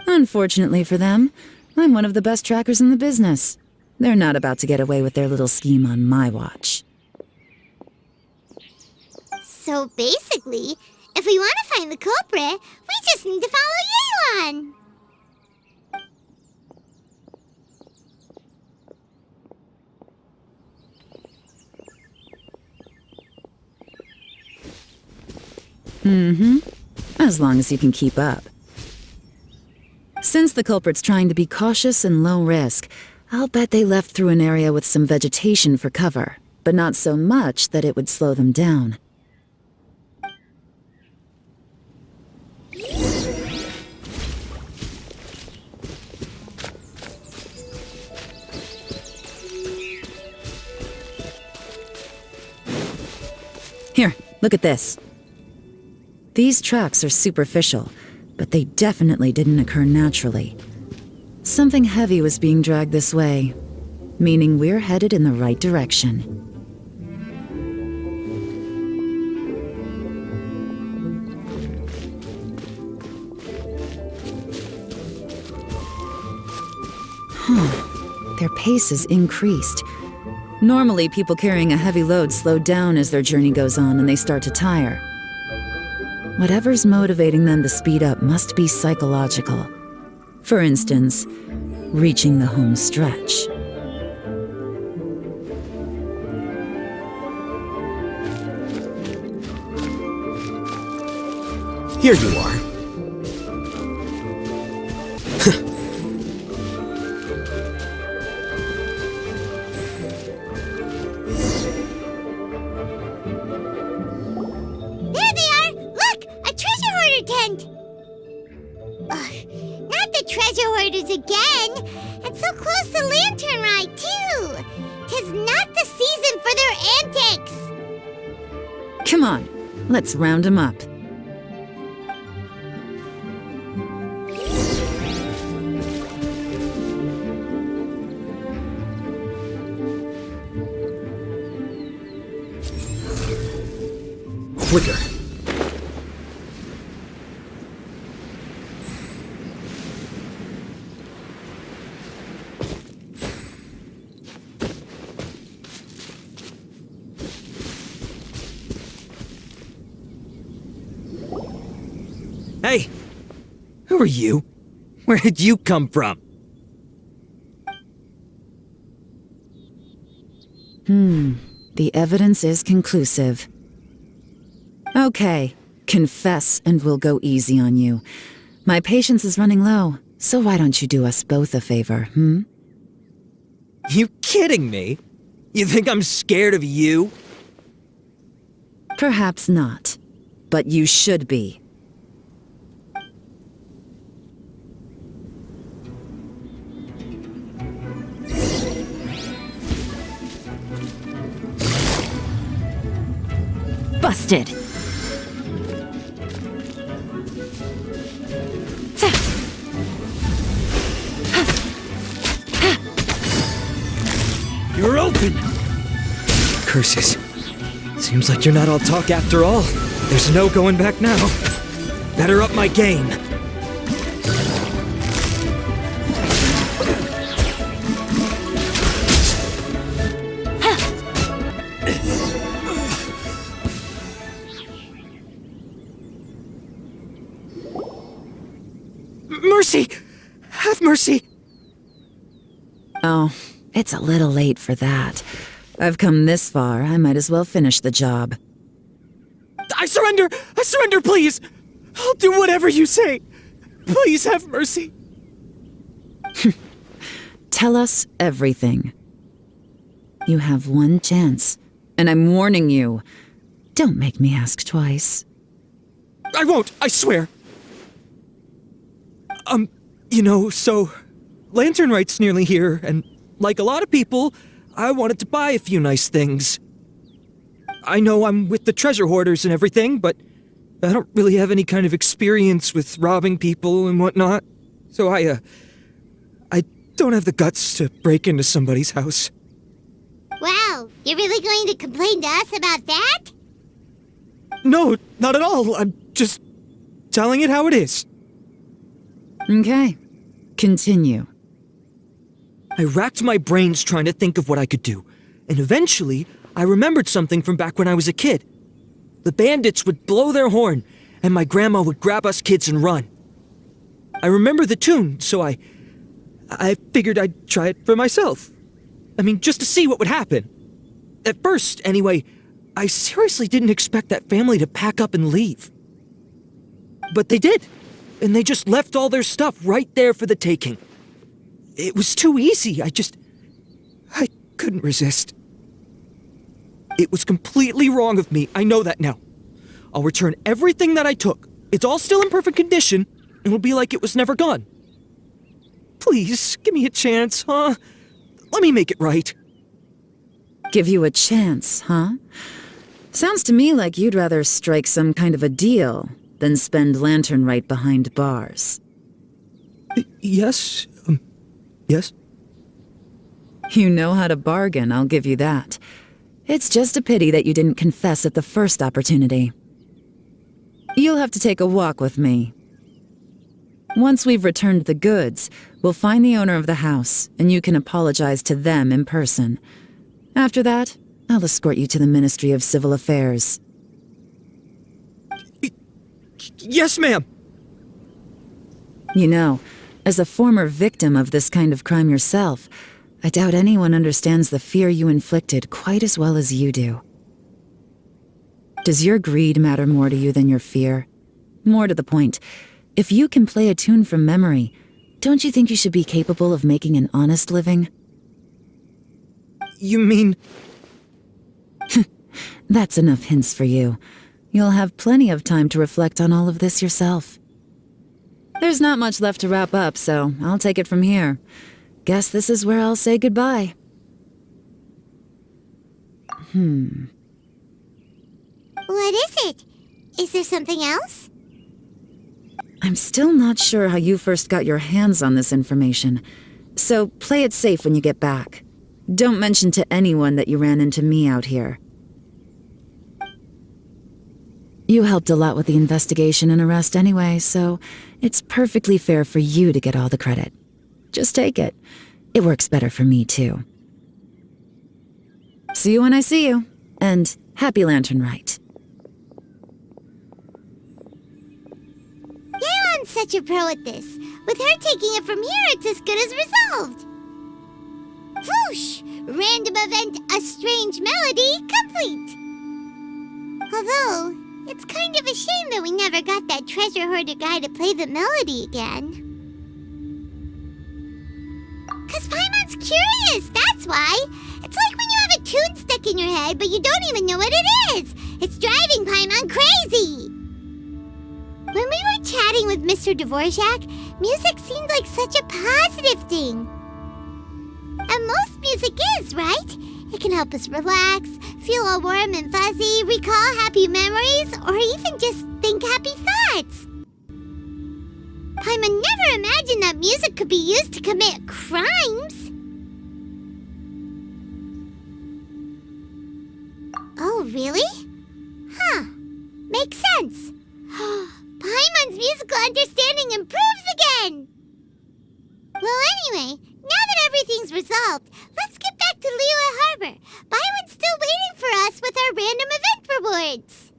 Unfortunately for them, I'm one of the best trackers in the business. They're not about to get away with their little scheme on my watch. So basically, if we want to find the culprit, we just need to follow Yelan. As long as you can keep up. Since the culprit's trying to be cautious and low risk, I'll bet they left through an area with some vegetation for cover, but not so much that it would slow them down. Here, look at this. These tracks are superficial, but they definitely didn't occur naturally. Something heavy was being dragged this way, meaning we're headed in the right direction. Their pace has increased. Normally, people carrying a heavy load slow down as their journey goes on and they start to tire. Whatever's motivating them to speed up must be psychological. For instance, reaching the home stretch. Here you are. riders again, and so close to Lantern Rite, too. 'Tis not the season for their antics. Come on, let's round them up. Quicker. Hey! Who are you? Where did you come from? The evidence is conclusive. Okay, confess and we'll go easy on you. My patience is running low, so why don't you do us both a favor, You kidding me? You think I'm scared of you? Perhaps not, but you should be. Busted. You're open! Curses. Seems like you're not all talk after all. There's no going back now. Better up my game. Mercy! Have mercy! Oh, it's a little late for that. I've come this far, I might as well finish the job. I surrender! I surrender, please! I'll do whatever you say! Please have mercy! Tell us everything. You have one chance, and I'm warning you. Don't make me ask twice. I won't, I swear! So, Lantern Rite's nearly here, and like a lot of people, I wanted to buy a few nice things. I know I'm with the treasure hoarders and everything, but I don't really have any kind of experience with robbing people and whatnot. So I don't have the guts to break into somebody's house. Wow, you're really going to complain to us about that? No, not at all. I'm just telling it how it is. Okay, continue. I racked my brains trying to think of what I could do, and eventually, I remembered something from back when I was a kid. The bandits would blow their horn, and my grandma would grab us kids and run. I remember the tune, so I figured I'd try it for myself. I mean, just to see what would happen. At first, anyway, I seriously didn't expect that family to pack up and leave. But they did, and they just left all their stuff right there for the taking. It was too easy, I couldn't resist. It was completely wrong of me, I know that now. I'll return everything that I took. It's all still in perfect condition, and it'll be like it was never gone. Please, give me a chance, huh? Let me make it right. Give you a chance, huh? Sounds to me like you'd rather strike some kind of a deal than spend Lantern Rite behind bars. Yes? Yes? You know how to bargain, I'll give you that. It's just a pity that you didn't confess at the first opportunity. You'll have to take a walk with me. Once we've returned the goods, we'll find the owner of the house, and you can apologize to them in person. After that, I'll escort you to the Ministry of Civil Affairs. Yes, ma'am! You know, as a former victim of this kind of crime yourself, I doubt anyone understands the fear you inflicted quite as well as you do. Does your greed matter more to you than your fear? More to the point, if you can play a tune from memory, don't you think you should be capable of making an honest living? You mean... That's enough hints for you. You'll have plenty of time to reflect on all of this yourself. There's not much left to wrap up, so I'll take it from here. Guess this is where I'll say goodbye. What is it? Is there something else? I'm still not sure how you first got your hands on this information, so play it safe when you get back. Don't mention to anyone that you ran into me out here. You helped a lot with the investigation and arrest anyway, so it's perfectly fair for you to get all the credit. Just take it. It works better for me, too. See you when I see you, and happy Lantern Rite. Yelan's such a pro at this. With her taking it from here, it's as good as resolved. Whoosh! Random event, a strange melody, complete! Although, it's kind of a shame that we never got that treasure hoarder guy to play the melody again. 'Cause Paimon's curious, that's why! It's like when you have a tune stuck in your head, but you don't even know what it is! It's driving Paimon crazy! When we were chatting with Mr. Dvorak, music seemed like such a positive thing. And most music is, right? It can help us relax, feel all warm and fuzzy, recall happy memories, or even just think happy thoughts. Paimon never imagined that music could be used to commit crimes. Oh, really? Huh. Makes sense. Paimon's musical understanding improves again! Well, anyway, now that everything's resolved, let's get back to Liyue Harbor. Byron's still waiting for us with our random event rewards.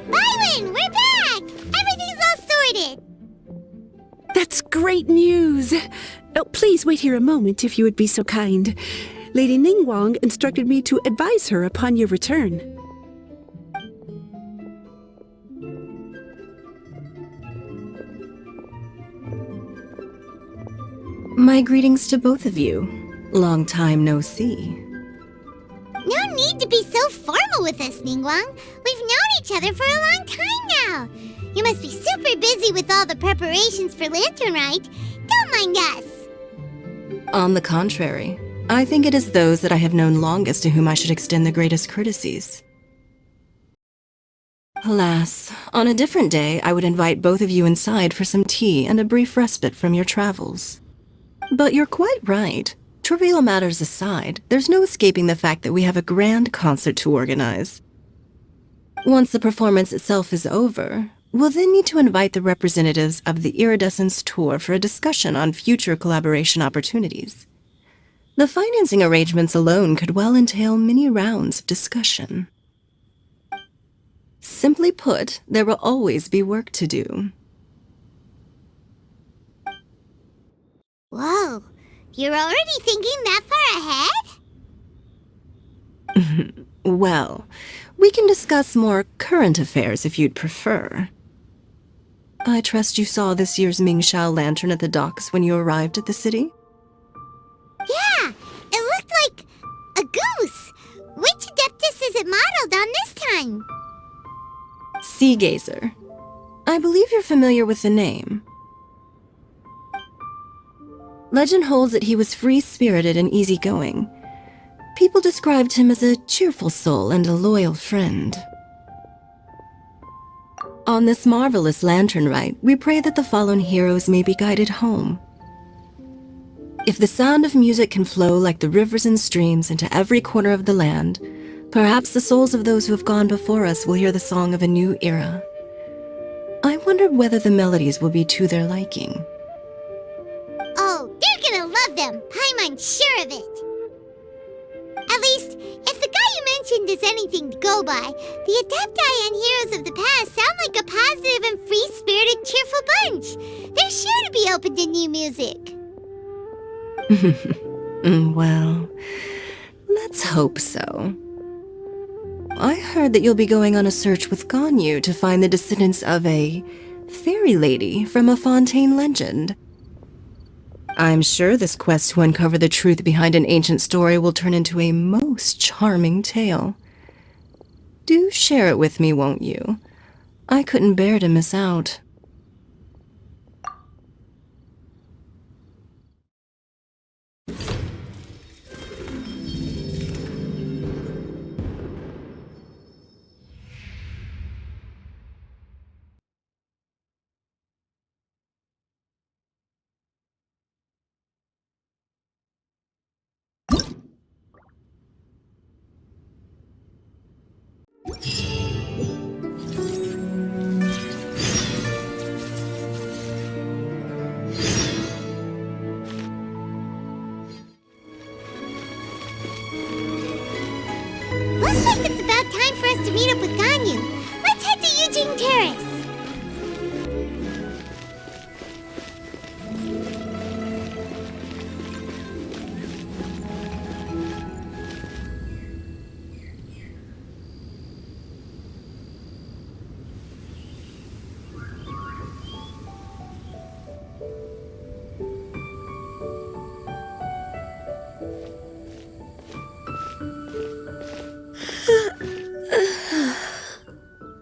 Byron, we're back! Everything's all sorted! That's great news! Oh, please wait here a moment if you would be so kind. Lady Ningguang instructed me to advise her upon your return. My greetings to both of you. Long time no see. No need to be so formal with us, Ningguang. We've known each other for a long time now. You must be super busy with all the preparations for Lantern Rite. Don't mind us. On the contrary, I think it is those that I have known longest to whom I should extend the greatest courtesies. Alas, on a different day, I would invite both of you inside for some tea and a brief respite from your travels. But you're quite right. Trivial matters aside, there's no escaping the fact that we have a grand concert to organize. Once the performance itself is over, we'll then need to invite the representatives of the Iridescence Tour for a discussion on future collaboration opportunities. The financing arrangements alone could well entail many rounds of discussion. Simply put, there will always be work to do. Whoa, you're already thinking that far ahead? Well, we can discuss more current affairs if you'd prefer. I trust you saw this year's Mingxiao lantern at the docks when you arrived at the city? Yeah, it looked like a goose. Which Adeptus is it modeled on this time? Sea Gazer. I believe you're familiar with the name. Legend holds that he was free-spirited and easygoing. People described him as a cheerful soul and a loyal friend. On this marvelous lantern rite, we pray that the fallen heroes may be guided home. If the sound of music can flow like the rivers and streams into every corner of the land, perhaps the souls of those who have gone before us will hear the song of a new era. I wonder whether the melodies will be to their liking. Oh, they're gonna love them. Paimon's sure of it. At least, if the guy you legend is anything to go by, the Adepti and Heroes of the Past sound like a positive and free-spirited, cheerful bunch. They're sure to be open to new music. Well, let's hope so. I heard that you'll be going on a search with Ganyu to find the descendants of a fairy lady from a Fontaine legend. I'm sure this quest to uncover the truth behind an ancient story will turn into a most charming tale. Do share it with me, won't you? I couldn't bear to miss out. Looks like it's about time for us to meet up with Ganyu. Let's head to Eugene Terrace.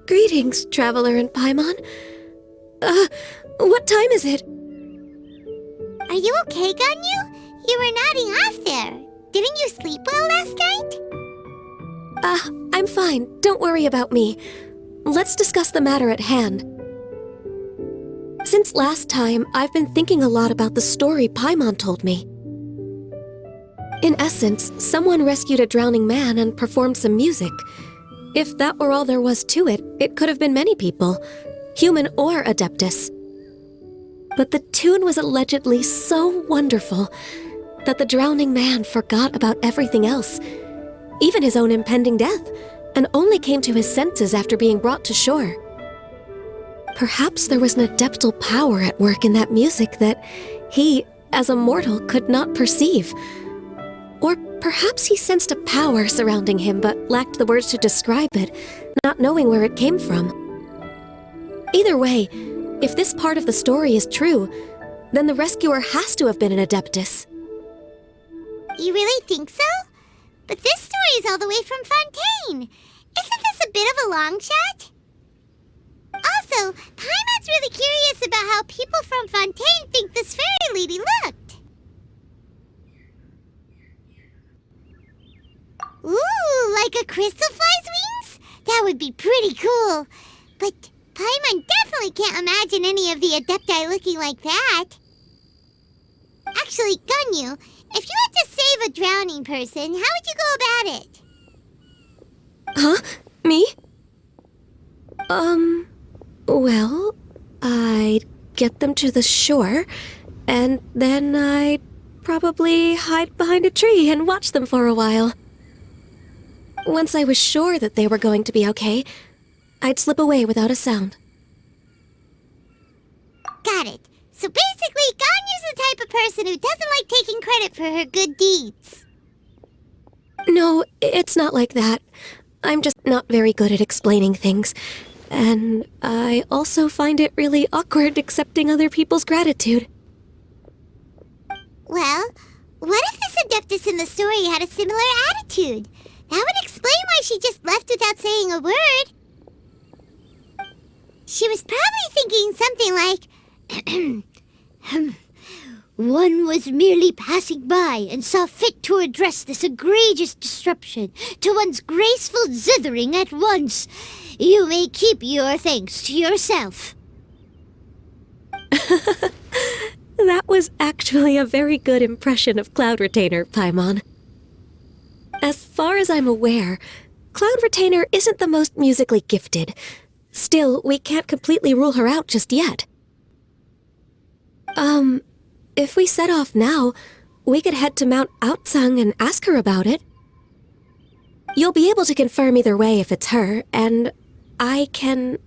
Greetings, Traveler and Paimon. What time is it? Are you okay, Ganyu? You were nodding off there. Didn't you sleep well last night? I'm fine. Don't worry about me. Let's discuss the matter at hand. Since last time, I've been thinking a lot about the story Paimon told me. In essence, someone rescued a drowning man and performed some music. If that were all there was to it, it could have been many people, human or Adeptus. But the tune was allegedly so wonderful that the drowning man forgot about everything else, even his own impending death, and only came to his senses after being brought to shore. Perhaps there was an adeptal power at work in that music that he, as a mortal, could not perceive. Or perhaps he sensed a power surrounding him but lacked the words to describe it, not knowing where it came from. Either way, if this part of the story is true, then the rescuer has to have been an Adeptus. You really think so? But this story is all the way from Fontaine. Isn't this a bit of a long shot? Also, Paimon's really curious about how people from Fontaine think this fairy lady looked. Ooh, like a crystal fly's wings? That would be pretty cool. But Paimon definitely can't imagine any of the Adepti looking like that. Actually, Ganyu, if you had to save a drowning person, how would you go about it? Huh? Me? Well, I'd get them to the shore, and then I'd probably hide behind a tree and watch them for a while. Once I was sure that they were going to be okay, I'd slip away without a sound. Got it. So basically, Ganyu's the type of person who doesn't like taking credit for her good deeds. No, it's not like that. I'm just not very good at explaining things. And I also find it really awkward accepting other people's gratitude. Well, what if this Adeptus in the story had a similar attitude? That would explain why she just left without saying a word. She was probably thinking something like, one was merely passing by and saw fit to address this egregious disruption to one's graceful zithering at once. You may keep your thanks to yourself. That was actually a very good impression of Cloud Retainer, Paimon. As far as I'm aware, Cloud Retainer isn't the most musically gifted. Still, we can't completely rule her out just yet. If we set off now, we could head to Mount Outsung and ask her about it. You'll be able to confirm either way if it's her, and I can,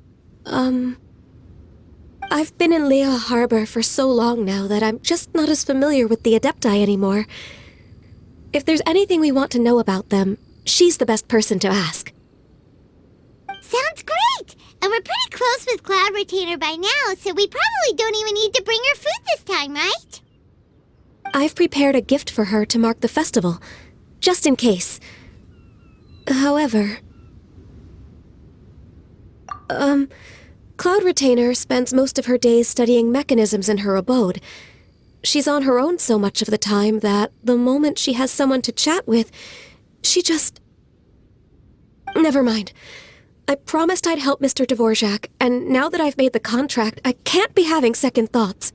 I've been in Liyue Harbor for so long now that I'm just not as familiar with the Adepti anymore. If there's anything we want to know about them, she's the best person to ask. Sounds great! And we're pretty close with Cloud Retainer by now, so we probably don't even need to bring her food this time, right? I've prepared a gift for her to mark the festival, just in case. However... Cloud Retainer spends most of her days studying mechanisms in her abode. She's on her own so much of the time that the moment she has someone to chat with, she just... Never mind. I promised I'd help Mr. Dvorak, and now that I've made the contract, I can't be having second thoughts.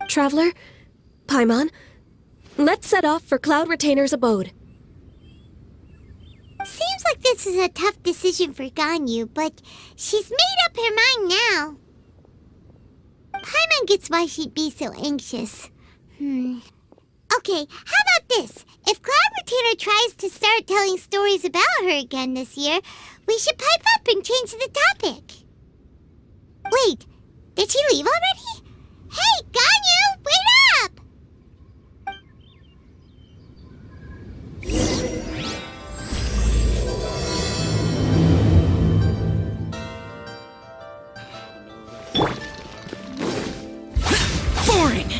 Traveler, Paimon, let's set off for Cloud Retainer's abode. Seems like this is a tough decision for Ganyu, but she's made up her mind now. Paimon gets why she'd be so anxious. Okay, how about this? If Cloud Retainer tries to start telling stories about her again this year, we should pipe up and change the topic. Wait, did she leave already? Hey, Ganyu, wait up! Boring!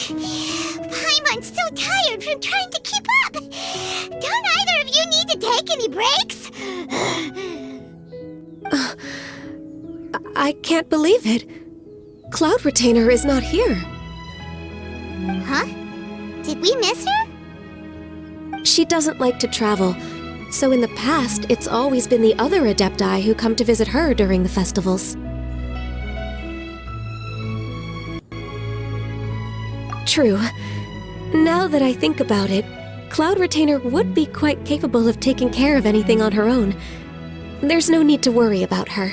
Paimon's so tired from trying to keep up. Don't either of you need to take any breaks? I can't believe it. Cloud Retainer is not here. Huh? Did we miss her? She doesn't like to travel, so in the past, it's always been the other Adepti who come to visit her during the festivals. True. Now that I think about it, Cloud Retainer would be quite capable of taking care of anything on her own. There's no need to worry about her.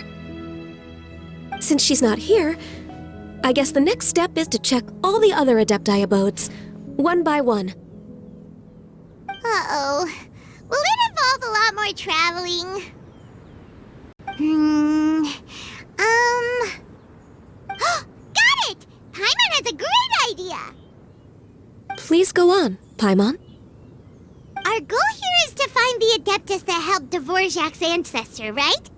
Since she's not here, I guess the next step is to check all the other Adepti abodes, one by one. Uh-oh. Will it involve a lot more traveling? Got it! Paimon has a great idea! Please go on, Paimon. Our goal here is to find the Adeptus that helped Dvorak's ancestor, right?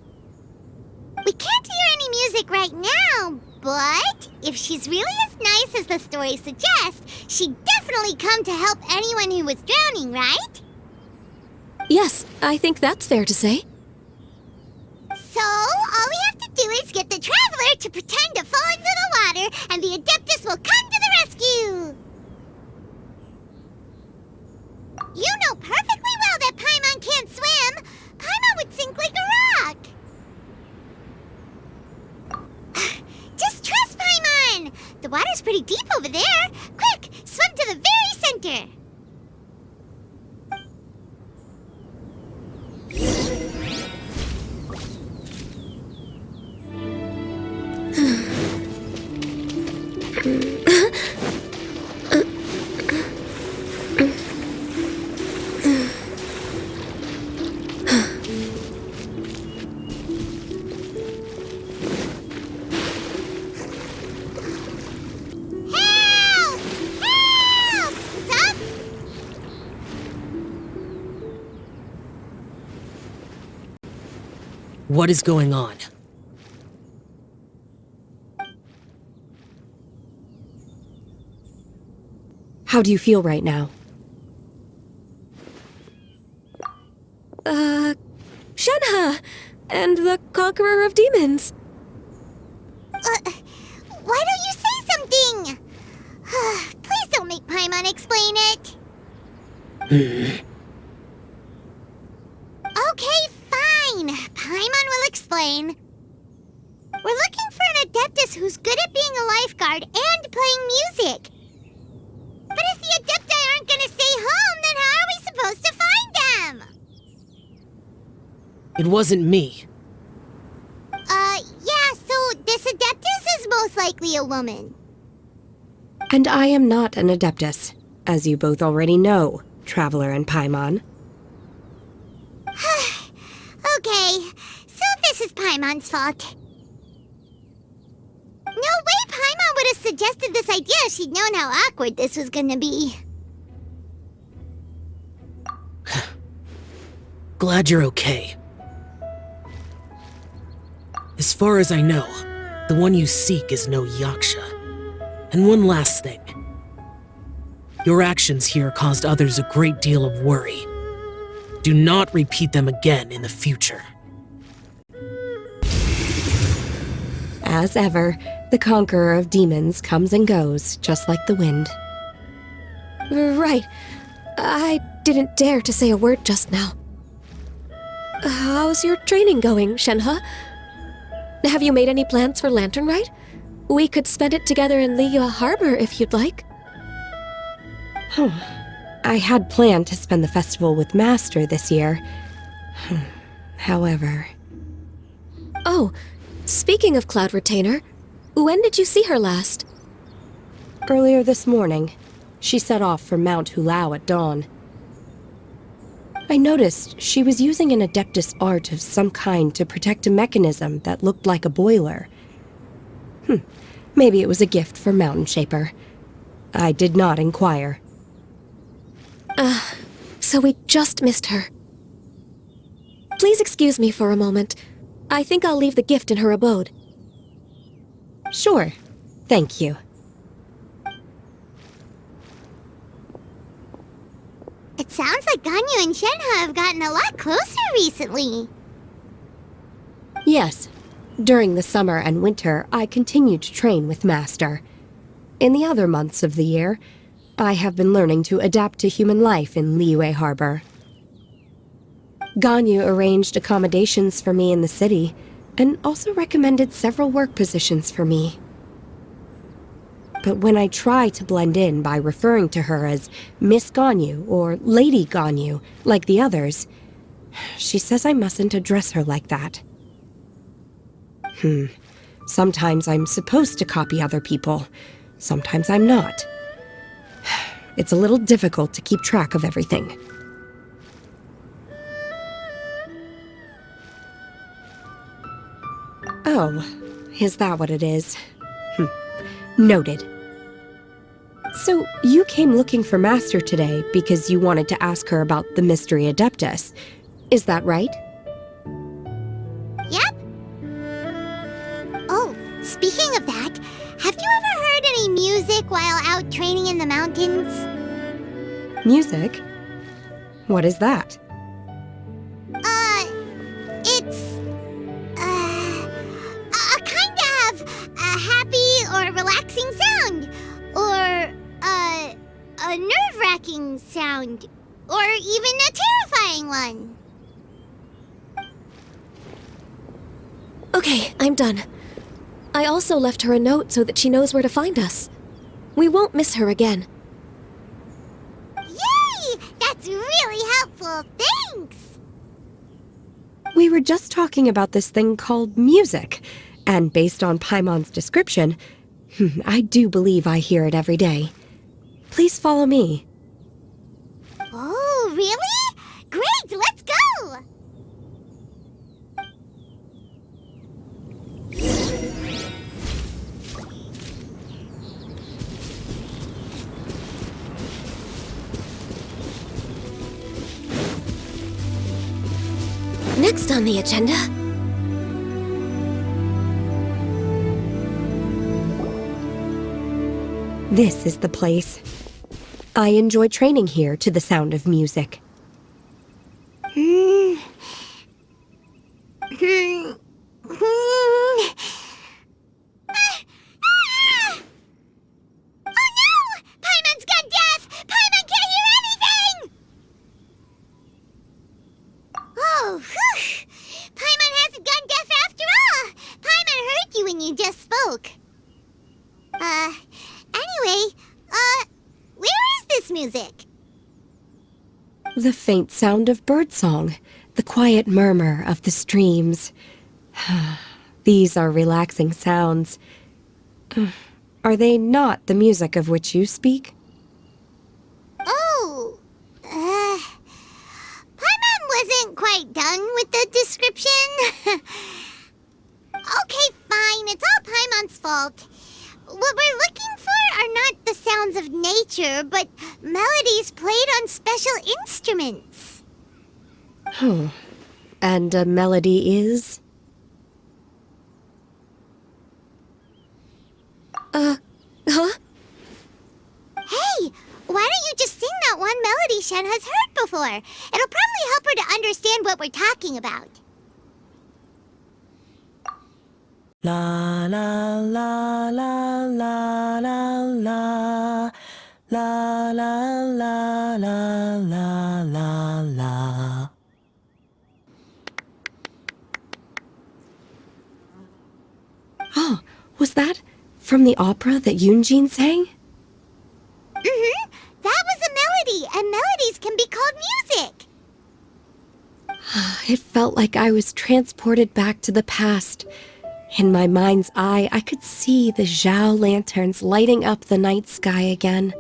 We can't hear any music right now, but if she's really as nice as the story suggests, she'd definitely come to help anyone who was drowning, right? Yes, I think that's fair to say. So, all we have to do is get the Traveler to pretend to fall into the water, and the Adeptus will come to the rescue! You know perfectly well that Paimon can't swim! Paimon would sink like a rock! Just trust Paimon! The water's pretty deep over there! Quick, swim to the very center! What is going on? How do you feel right now? Shenhe! And the Conqueror of Demons! Why don't you say something? Please don't make Paimon explain it. Okay, fine. Paimon will explain. We're looking for an Adeptus who's good at being a lifeguard and playing music. But if the Adepti aren't gonna stay home, then how are we supposed to find them? It wasn't me. Yeah, so this Adeptus is most likely a woman. And I am not an Adeptus, as you both already know, Traveler and Paimon. Okay, so this is Paimon's fault. No way Paimon would have suggested this idea if she'd known how awkward this was gonna be. Glad you're okay. As far as I know, the one you seek is no Yaksha. And one last thing. Your actions here caused others a great deal of worry. Do not repeat them again in the future. As ever, the conqueror of demons comes and goes, just like the wind. Right. I didn't dare to say a word just now. How's your training going, Shenhe? Have you made any plans for Lantern Rite? We could spend it together in Liyue Harbor if you'd like. I had planned to spend the festival with Master this year. However... Oh, speaking of Cloud Retainer, when did you see her last? Earlier this morning, she set off for Mount Hulao at dawn. I noticed she was using an Adeptus art of some kind to protect a mechanism that looked like a boiler. Maybe it was a gift for Mountain Shaper. I did not inquire. So we just missed her. Please excuse me for a moment. I think I'll leave the gift in her abode. Sure. Thank you. It sounds like Ganyu and Shenhe have gotten a lot closer recently. Yes. During the summer and winter, I continued to train with Master. In the other months of the year, I have been learning to adapt to human life in Liyue Harbor. Ganyu arranged accommodations for me in the city, and also recommended several work positions for me. But when I try to blend in by referring to her as Miss Ganyu or Lady Ganyu, like the others, she says I mustn't address her like that. Sometimes I'm supposed to copy other people, sometimes I'm not. It's a little difficult to keep track of everything. Oh, is that what it is? Noted. So, you came looking for Master today because you wanted to ask her about the Mystery Adeptus. Is that right? Yep. Oh, speaking of that, have you ever heard any music while out training in the mountains? Music? What is that? It's... a kind of a happy or relaxing sound. Or, a nerve-wracking sound. Or even a terrifying one. Okay, I'm done. I also left her a note so that she knows where to find us. We won't miss her again. Yay! That's really helpful. Thanks! We were just talking about this thing called music, and based on Paimon's description, I do believe I hear it every day. Please follow me. Oh, really? Great, let's go! Next on the agenda... This is the place. I enjoy training here to the sound of music. Oh no! Paimon's gone deaf! Paimon can't hear anything! Oh, whew! Paimon hasn't gone deaf after all! Paimon heard you when you just spoke. Anyway, where is this music? The faint sound of birdsong, the quiet murmur of the streams. These are relaxing sounds. Are they not the music of which you speak? Oh, Paimon wasn't quite done with the description. Okay, fine, it's all Paimon's fault. What we're looking for are not the sounds of nature, but melodies played on special instruments. And a melody is? Huh? Hey, why don't you just sing that one melody Shen has heard before? It'll probably help her to understand what we're talking about. La la la la la la la la la la la la la la. Oh, was that from the opera that Yunjin sang? Mm-hmm. That was a melody, and melodies can be called music. It felt like I was transported back to the past. In my mind's eye, I could see the Xiao lanterns lighting up the night sky again.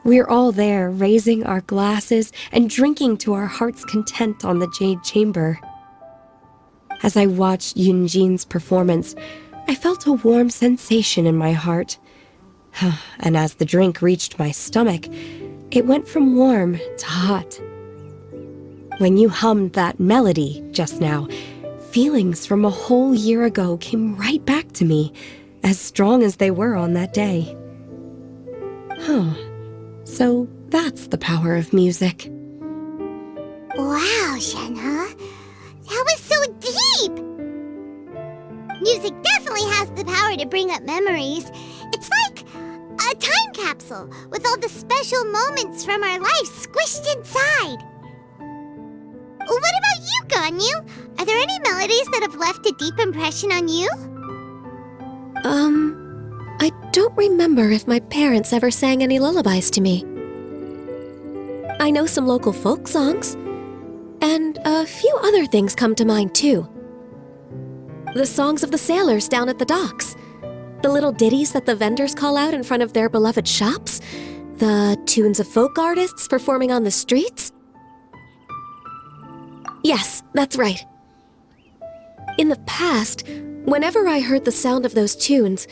We're all there, raising our glasses and drinking to our heart's content on the Jade Chamber. As I watched Yunjin's performance, I felt a warm sensation in my heart. And as the drink reached my stomach, it went from warm to hot. When you hummed that melody just now, feelings from a whole year ago came right back to me, as strong as they were on that day. So that's the power of music. Wow, Shenhe. That was so deep! Music definitely has the power to bring up memories. It's like a time capsule with all the special moments from our lives squished inside. What about you, Ganyu? Are there any melodies that have left a deep impression on you? I don't remember if my parents ever sang any lullabies to me. I know some local folk songs, and a few other things come to mind too. The songs of the sailors down at the docks, the little ditties that the vendors call out in front of their beloved shops, the tunes of folk artists performing on the streets. Yes, that's right. In the past, whenever I heard the sound of those tunes,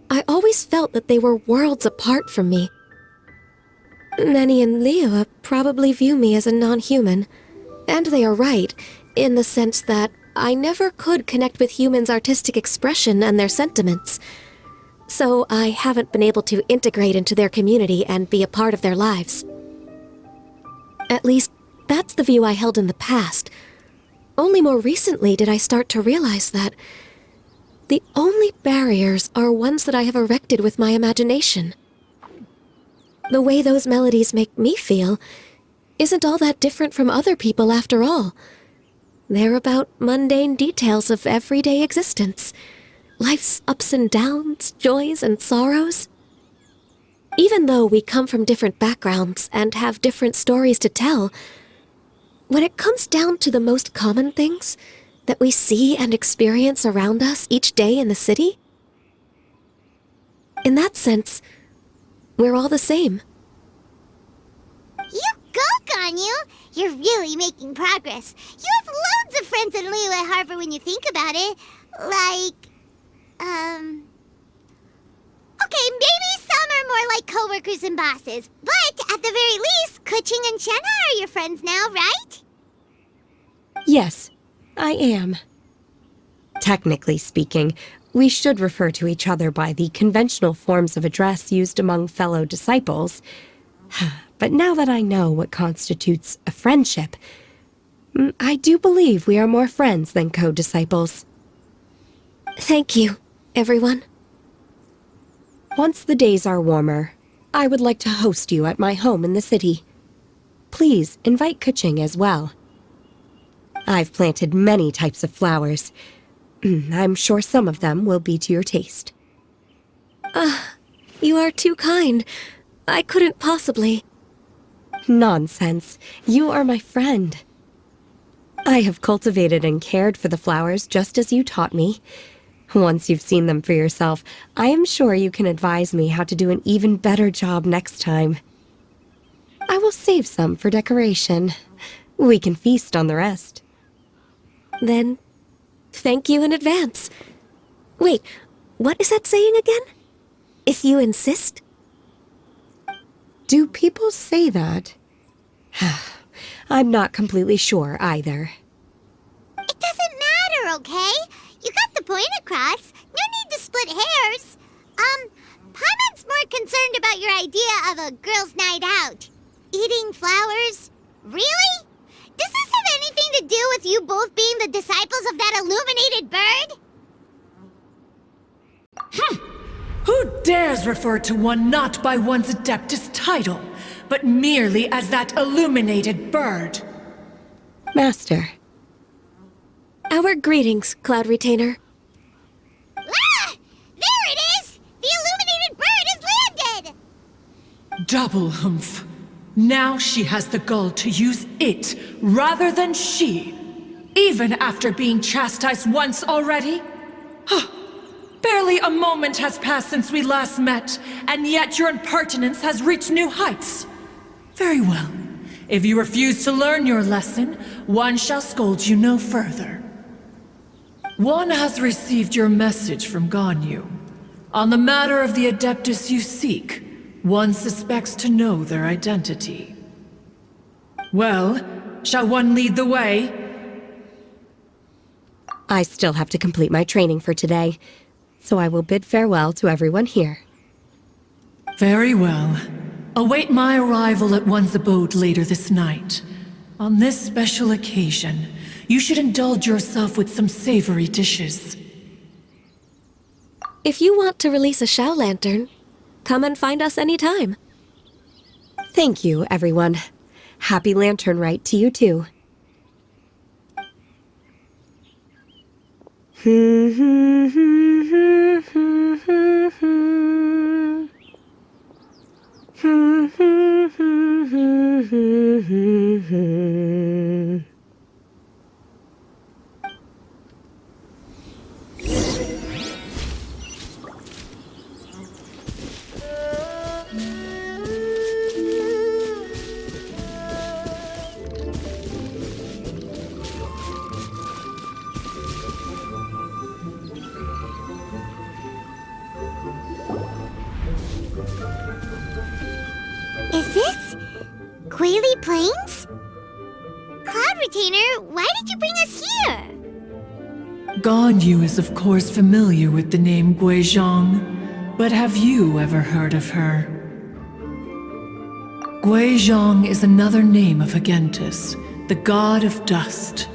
I always felt that they were worlds apart from me. Nanny and Liyue probably view me as a non-human, and they are right, in the sense that I never could connect with humans' artistic expression and their sentiments. So I haven't been able to integrate into their community and be a part of their lives. At least, that's the view I held in the past. Only more recently did I start to realize that the only barriers are ones that I have erected with my imagination. The way those melodies make me feel isn't all that different from other people after all. They're about mundane details of everyday existence, life's ups and downs, joys and sorrows. Even though we come from different backgrounds and have different stories to tell, when it comes down to the most common things that we see and experience around us each day in the city, in that sense, we're all the same. You go, Ganyu! You're really making progress. You have loads of friends in Liyue Harbor when you think about it. Like, okay, maybe some are more like coworkers and bosses, but at the very least, Keqing and Shenhe are your friends now, right? Yes, I am. Technically speaking, we should refer to each other by the conventional forms of address used among fellow disciples. But now that I know what constitutes a friendship, I do believe we are more friends than co-disciples. Thank you, everyone. Once the days are warmer, I would like to host you at my home in the city. please invite Keqing as well. I've planted many types of flowers. I'm sure some of them will be to your taste. You are too kind. I couldn't possibly. Nonsense. You are my friend. I have cultivated and cared for the flowers just as you taught me. Once you've seen them for yourself, I am sure you can advise me how to do an even better job next time. I will save some for decoration. We can feast on the rest. Then, thank you in advance. Wait, what is that saying again? If you insist? Do people say that? I'm not completely sure either. It doesn't matter, okay? You got the point across. No need to split hairs. Paimon's more concerned about your idea of a girls' night out. Eating flowers? Really? Does this have anything to do with you both being the disciples of that illuminated bird? Who dares refer to one not by one's Adeptus title, but merely as that illuminated bird? Master. Our greetings, Cloud Retainer. Ah! There it is! The illuminated bird has landed! Double humph. Now she has the gall to use it rather than she, even after being chastised once already? Barely a moment has passed since we last met, and yet your impertinence has reached new heights. Very well. If you refuse to learn your lesson, one shall scold you no further. One has received your message from Ganyu. On the matter of the Adeptus you seek, one suspects to know their identity. Well, shall one lead the way? I still have to complete my training for today, so I will bid farewell to everyone here. Very well. Await my arrival at one's abode later this night. On this special occasion, you should indulge yourself with some savory dishes. If you want to release a Xiao lantern, come and find us anytime. Thank you, everyone. Happy Lantern Rite to you too. Is this Quaily Plains? Cloud Retainer, why did you bring us here? Ganyu is of course familiar with the name Guizhong, but have you ever heard of her? Guizhong is another name of Agentis, the god of dust.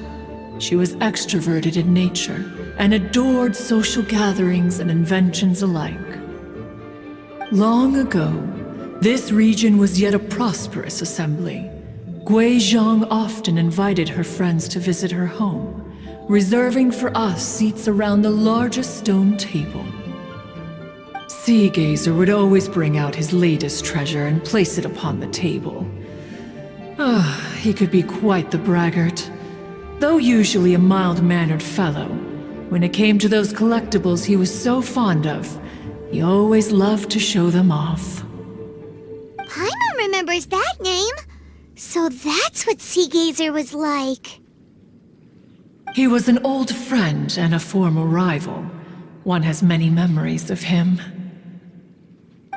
She was extroverted in nature and adored social gatherings and inventions alike. Long ago, this region was yet a prosperous assembly. Guizhong often invited her friends to visit her home, reserving for us seats around the largest stone table. Sea Gazer would always bring out his latest treasure and place it upon the table. He could be quite the braggart. Though usually a mild-mannered fellow, when it came to those collectibles he was so fond of, he always loved to show them off. Paimon remembers that name. So that's what Sea Gazer was like. He was an old friend and a former rival. One has many memories of him.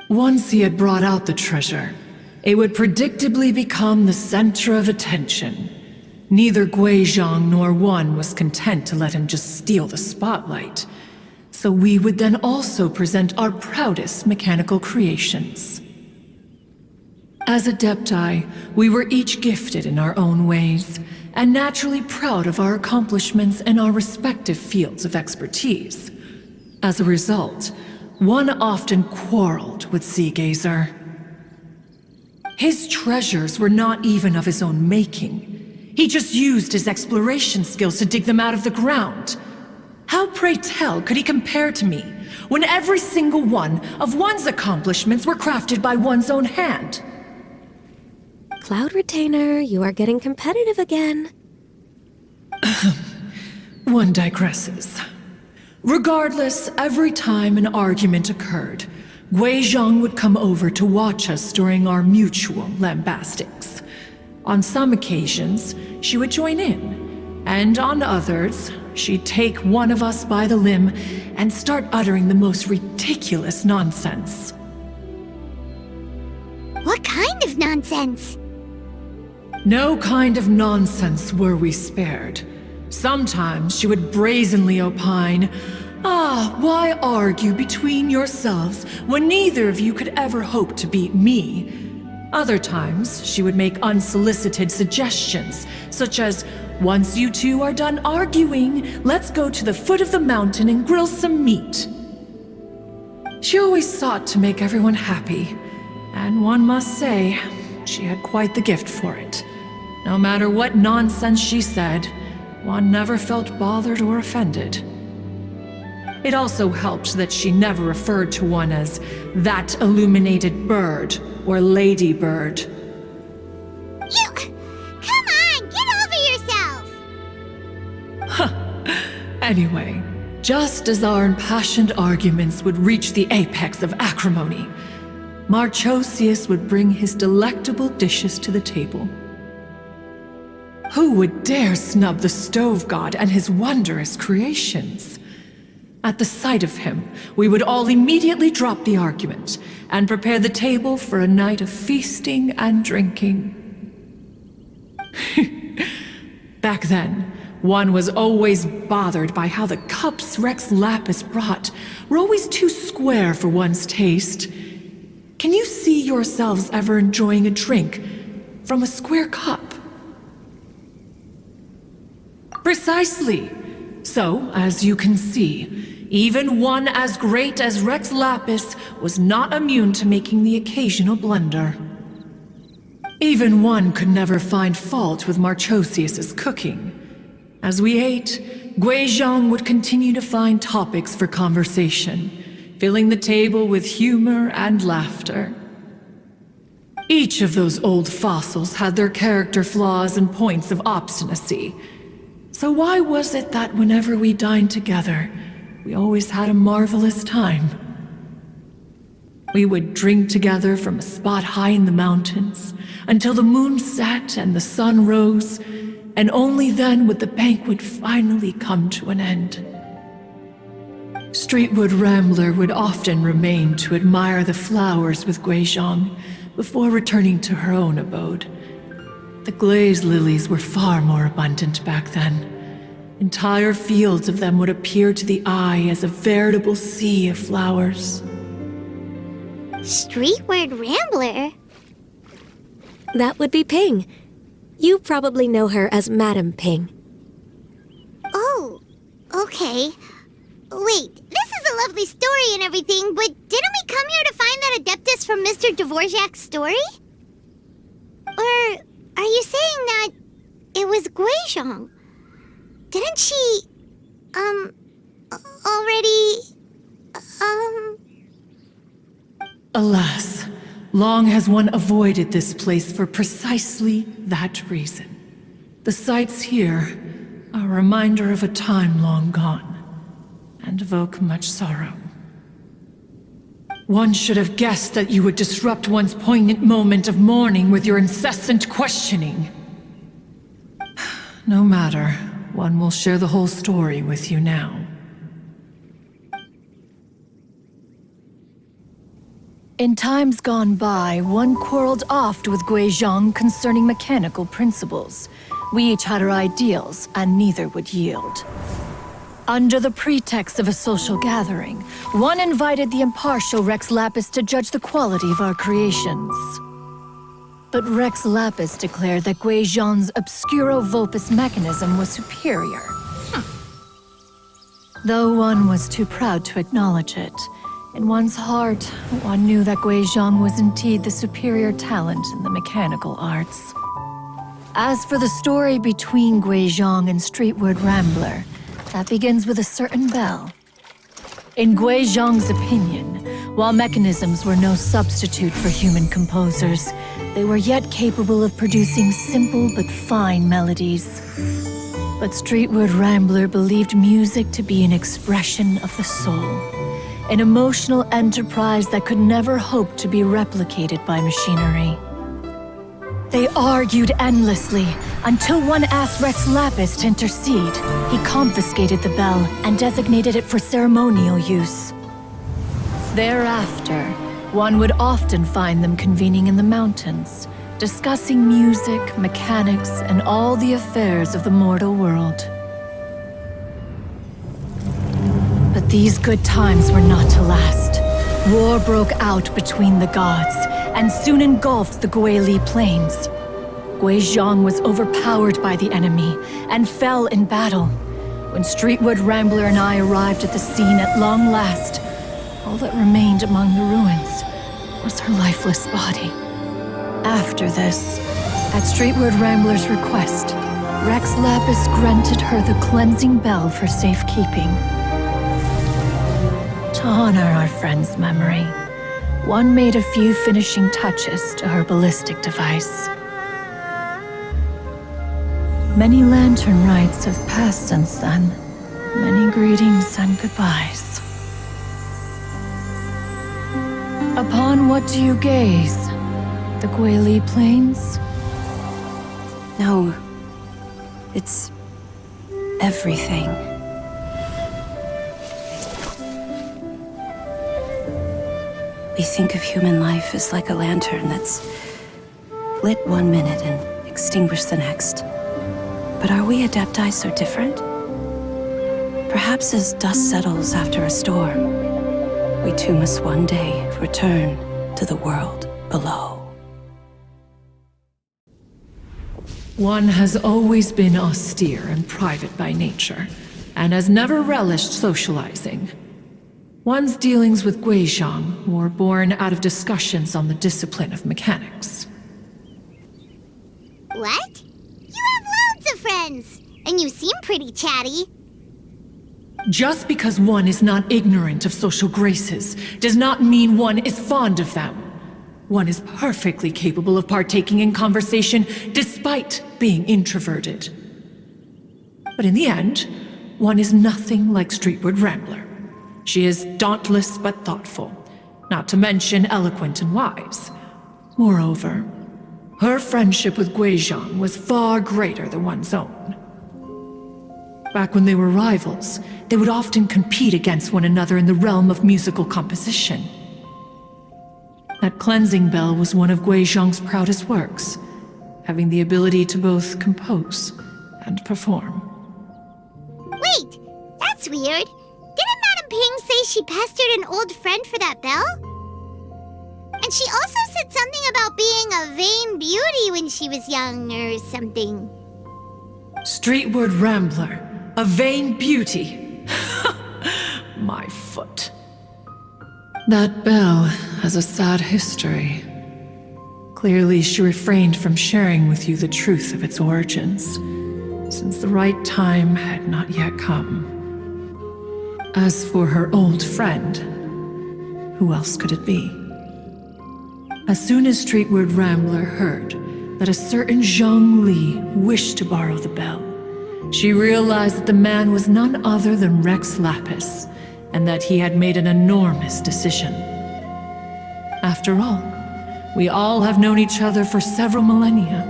Once he had brought out the treasure, it would predictably become the center of attention. Neither Guizhong nor one was content to let him just steal the spotlight. So we would then also present our proudest mechanical creations. As Adepti, we were each gifted in our own ways, and naturally proud of our accomplishments in our respective fields of expertise. As a result, one often quarreled with Sea Gazer. His treasures were not even of his own making. He just used his exploration skills to dig them out of the ground. How, pray tell, could he compare to me, when every single one of one's accomplishments were crafted by one's own hand? Cloud Retainer, you are getting competitive again. One digresses. Regardless, every time an argument occurred, Guizhong would come over to watch us during our mutual lambastics. On some occasions, she would join in, and on others, she'd take one of us by the limb and start uttering the most ridiculous nonsense. What kind of nonsense? No kind of nonsense were we spared. Sometimes she would brazenly opine, why argue between yourselves when neither of you could ever hope to beat me? Other times, she would make unsolicited suggestions, such as, once you two are done arguing, let's go to the foot of the mountain and grill some meat. She always sought to make everyone happy, and one must say, she had quite the gift for it. No matter what nonsense she said, one never felt bothered or offended. It also helped that she never referred to one as that illuminated bird or ladybird. You... come on, get over yourself! Anyway, just as our impassioned arguments would reach the apex of acrimony, Marchosius would bring his delectable dishes to the table. Who would dare snub the stove god and his wondrous creations? At the sight of him, we would all immediately drop the argument and prepare the table for a night of feasting and drinking. Back then, one was always bothered by how the cups Rex Lapis brought were always too square for one's taste. Can you see yourselves ever enjoying a drink from a square cup? Precisely. So, as you can see, even one as great as Rex Lapis was not immune to making the occasional blunder. Even one could never find fault with Marchosius's cooking. As we ate, Guizhong would continue to find topics for conversation, filling the table with humor and laughter. Each of those old fossils had their character flaws and points of obstinacy. So why was it that whenever we dined together, we always had a marvelous time? We would drink together from a spot high in the mountains until the moon set and the sun rose, and only then would the banquet finally come to an end. Streetwood Rambler would often remain to admire the flowers with Guizhong before returning to her own abode. The glaze lilies were far more abundant back then. Entire fields of them would appear to the eye as a veritable sea of flowers. Streetward Rambler? That would be Ping. You probably know her as Madam Ping. Oh, okay. Wait, this is a lovely story and everything, but didn't we come here to find that Adeptus from Mr. Dvorak's story? Or are you saying that it was Guizhong? Didn't she, already, Alas, long has one avoided this place for precisely that reason. The sights here are a reminder of a time long gone, and evoke much sorrow. One should have guessed that you would disrupt one's poignant moment of mourning with your incessant questioning. No matter, one will share the whole story with you now. In times gone by, one quarreled oft with Guizhong concerning mechanical principles. We each had our ideals, and neither would yield. Under the pretext of a social gathering, one invited the impartial Rex Lapis to judge the quality of our creations. But Rex Lapis declared that Guizhong's Obscuro Vulpus mechanism was superior. Though one was too proud to acknowledge it, In one's heart, one knew that Guizhong was indeed the superior talent in the mechanical arts. As for the story between Guizhong and Streetward Rambler, that begins with a certain bell. In Guizhong's opinion, while mechanisms were no substitute for human composers, they were yet capable of producing simple but fine melodies. But Streetward Rambler believed music to be an expression of the soul, an emotional enterprise that could never hope to be replicated by machinery. They argued endlessly, until one asked Rex Lapis to intercede. He confiscated the bell and designated it for ceremonial use. Thereafter, one would often find them convening in the mountains, discussing music, mechanics, and all the affairs of the mortal world. But these good times were not to last. War broke out between the gods, and soon engulfed the Guili Plains. Guizhong was overpowered by the enemy, and fell in battle. When Streetward Rambler and I arrived at the scene at long last, all that remained among the ruins was her lifeless body. After this, at Streetward Rambler's request, Rex Lapis granted her the cleansing bell for safekeeping. To honor our friend's memory, one made a few finishing touches to her ballistic device. Many lantern rites have passed since then. Many greetings and goodbyes. Upon what do you gaze? The Guili Plains? No. It's everything. We think of human life as like a lantern that's lit one minute and extinguished the next. But are we Adepti so different? Perhaps as dust settles after a storm, we too must one day return to the world below. One has always been austere and private by nature, and has never relished socializing. One's dealings with Guizhong were born out of discussions on the discipline of mechanics. What? You have loads of friends, and you seem pretty chatty. Just because one is not ignorant of social graces does not mean one is fond of them. One is perfectly capable of partaking in conversation despite being introverted. But in the end, one is nothing like Streetward Rambler. She is dauntless but thoughtful, not to mention eloquent and wise. Moreover, her friendship with Guizhong was far greater than one's own. Back when they were rivals, they would often compete against one another in the realm of musical composition. That cleansing bell was one of Guizhong's proudest works, having the ability to both compose and perform. Wait, that's weird. Didn't Madame Ping say she pestered an old friend for that bell? And she also said something about being a vain beauty when she was young or something. Streetward Rambler, a vain beauty. My foot. That bell has a sad history. Clearly, she refrained from sharing with you the truth of its origins, since the right time had not yet come. As for her old friend, who else could it be? As soon as Streetward Rambler heard that a certain Zhongli wished to borrow the bell, she realized that the man was none other than Rex Lapis, and that he had made an enormous decision. After all, we all have known each other for several millennia.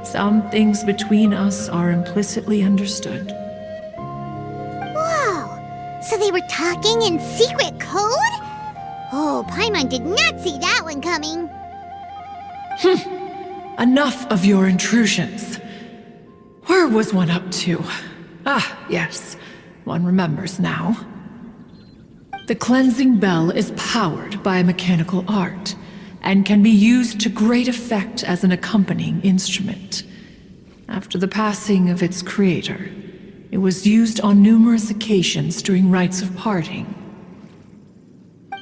Some things between us are implicitly understood. Whoa! So they were talking in secret code? Oh, Paimon did not see that one coming. Enough of your intrusions. Where was one up to? Ah, yes. One remembers now. The cleansing bell is powered by a mechanical art, and can be used to great effect as an accompanying instrument. After the passing of its creator, it was used on numerous occasions during rites of parting.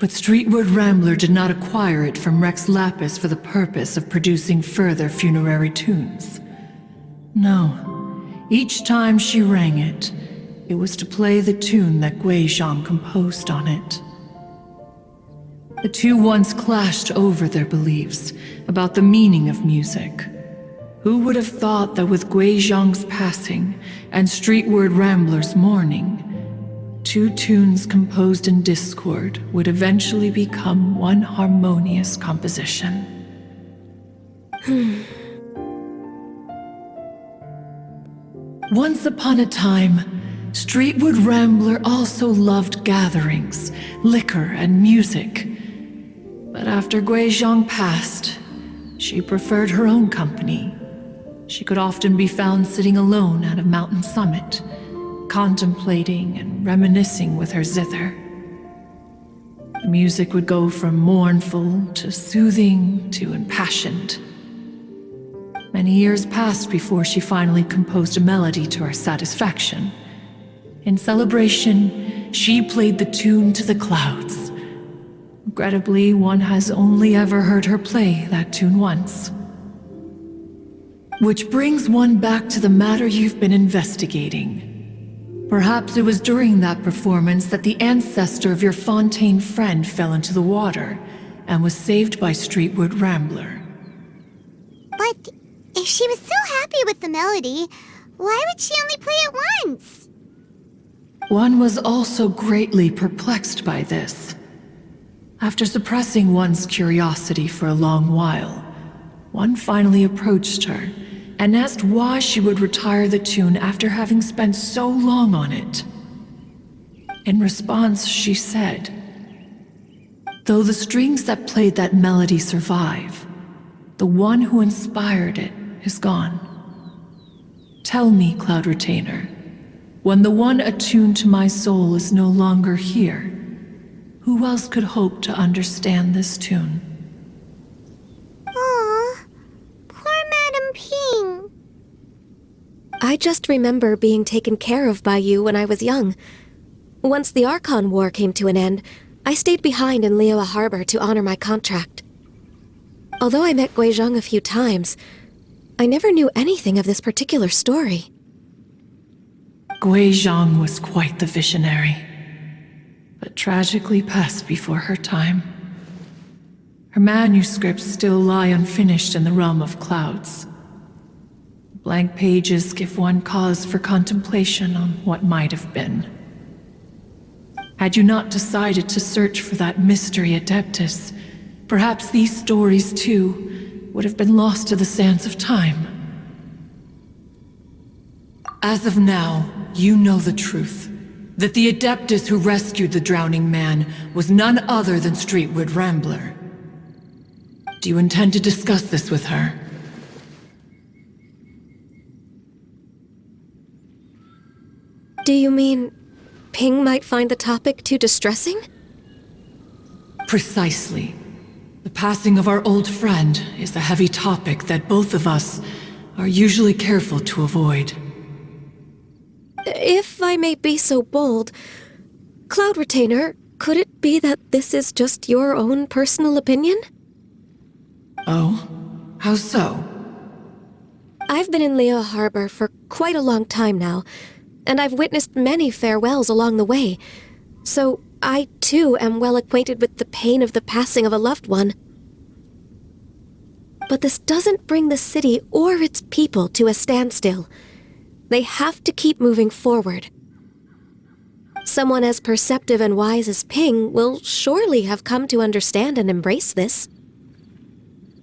But Streetward Rambler did not acquire it from Rex Lapis for the purpose of producing further funerary tunes. No, each time she rang it, it was to play the tune that Guizhong composed on it. The two once clashed over their beliefs about the meaning of music. Who would have thought that with Guizhong's passing and Streetward Rambler's mourning, two tunes composed in discord would eventually become one harmonious composition? Once upon a time, Streetward Rambler also loved gatherings, liquor, and music. But after Guizhong passed, she preferred her own company. She could often be found sitting alone at a mountain summit, contemplating and reminiscing with her zither. The music would go from mournful to soothing to impassioned. Many years passed before she finally composed a melody to her satisfaction. In celebration, she played the tune to the clouds. Regrettably, one has only ever heard her play that tune once. Which brings one back to the matter you've been investigating. Perhaps it was during that performance that the ancestor of your Fontaine friend fell into the water and was saved by Streetward Rambler. But if she was so happy with the melody, why would she only play it once? One was also greatly perplexed by this. After suppressing one's curiosity for a long while, one finally approached her and asked why she would retire the tune after having spent so long on it. In response, she said, "Though the strings that played that melody survive, the one who inspired it is gone. Tell me, Cloud Retainer, when the one attuned to my soul is no longer here, who else could hope to understand this tune?" Aw, poor Madame Ping. I just remember being taken care of by you when I was young. Once the Archon War came to an end, I stayed behind in Liyue Harbor to honor my contract. Although I met Guizhong a few times, I never knew anything of this particular story. Guizhong was quite the visionary, but tragically passed before her time. Her manuscripts still lie unfinished in the realm of clouds. Blank pages give one cause for contemplation on what might have been. Had you not decided to search for that mystery Adeptus, perhaps these stories, too, would have been lost to the sands of time. As of now, you know the truth. That the Adeptus who rescued the drowning man was none other than Streetward Rambler. Do you intend to discuss this with her? Do you mean Ping might find the topic too distressing? Precisely. The passing of our old friend is a heavy topic that both of us are usually careful to avoid. If I may be so bold, Cloud Retainer, could it be that this is just your own personal opinion? Oh? How so? I've been in Liyue Harbor for quite a long time now, and I've witnessed many farewells along the way, so I too am well acquainted with the pain of the passing of a loved one. But this doesn't bring the city or its people to a standstill. They have to keep moving forward. Someone as perceptive and wise as Ping will surely have come to understand and embrace this.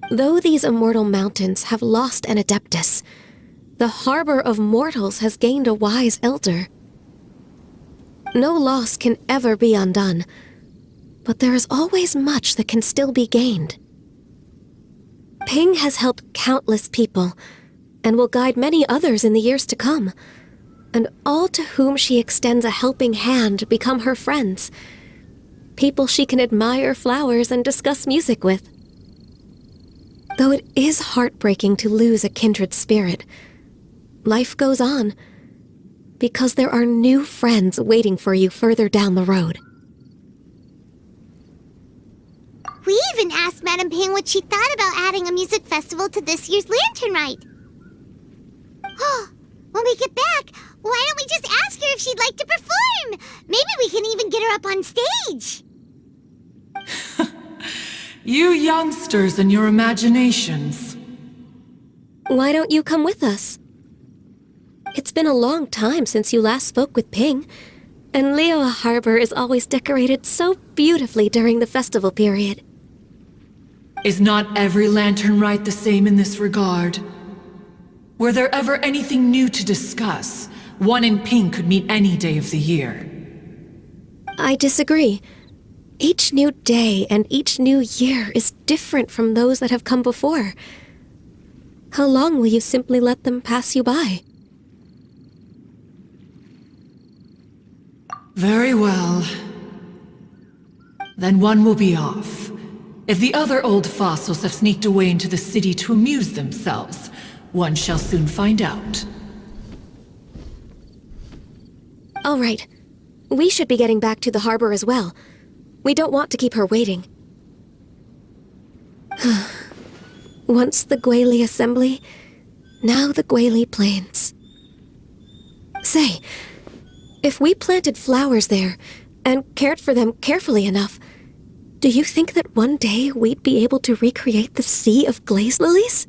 Though these immortal mountains have lost an Adeptus, the harbor of mortals has gained a wise elder. No loss can ever be undone, but there is always much that can still be gained. Ping has helped countless people, and will guide many others in the years to come, and all to whom she extends a helping hand become her friends, people she can admire flowers and discuss music with. Though it is heartbreaking to lose a kindred spirit, life goes on, because there are new friends waiting for you further down the road. We even asked Madame Ping what she thought about adding a music festival to this year's Lantern Rite. Oh, when we get back, why don't we just ask her if she'd like to perform? Maybe we can even get her up on stage. You youngsters and your imaginations. Why don't you come with us? It's been a long time since you last spoke with Ping, and Liyue Harbor is always decorated so beautifully during the festival period. Is not every Lantern Rite the same in this regard? Were there ever anything new to discuss? One in Ping could meet any day of the year. I disagree. Each new day and each new year is different from those that have come before. How long will you simply let them pass you by? Very well. Then one will be off. If the other old fossils have sneaked away into the city to amuse themselves, one shall soon find out. All right. We should be getting back to the harbor as well. We don't want to keep her waiting. Once the Guili Assembly, now the Guili Plains. Say, if we planted flowers there and cared for them carefully enough, do you think that one day we'd be able to recreate the sea of glaze lilies?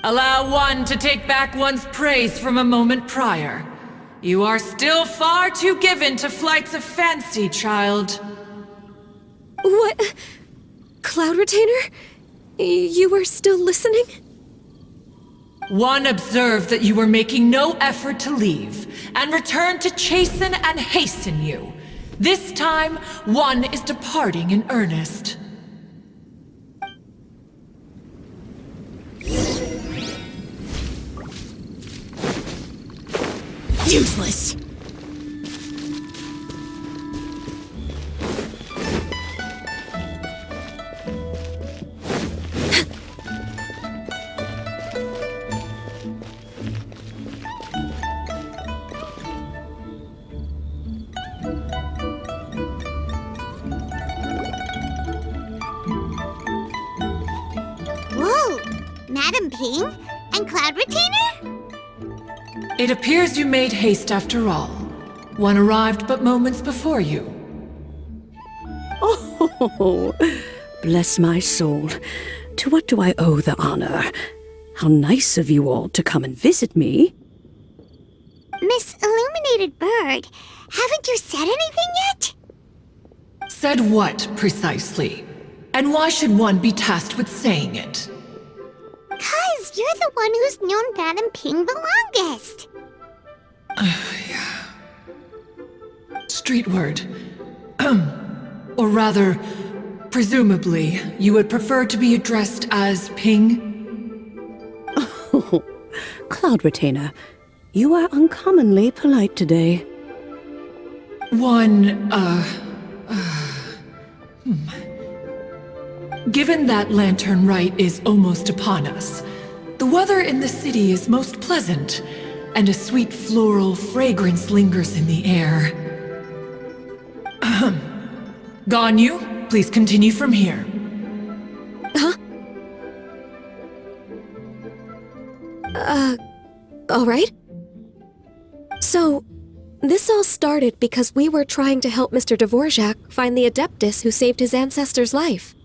Allow one to take back one's praise from a moment prior. You are still far too given to flights of fancy, child. What? Cloud Retainer? You were still listening? One observed that you were making no effort to leave, and returned to chasten and hasten you. This time, one is departing in earnest. Useless. Whoa! Madame Ping and Cloud Retainer? It appears you made haste after all. One arrived but moments before you. Oh, bless my soul. To what do I owe the honor? How nice of you all to come and visit me. Miss Illuminated Bird, haven't you said anything yet? Said what, precisely? And why should one be tasked with saying it? 'Cause you're the one who's known Madame Ping the longest. Street word. Or rather, presumably, you would prefer to be addressed as Ping? Oh, Cloud Retainer, you are uncommonly polite today. Given that Lantern Rite is almost upon us, the weather in the city is most pleasant, and a sweet floral fragrance lingers in the air. Ganyu, please continue from here. Huh? All right. So, this all started because we were trying to help Mr. Dvorak find the Adeptus who saved his ancestor's life.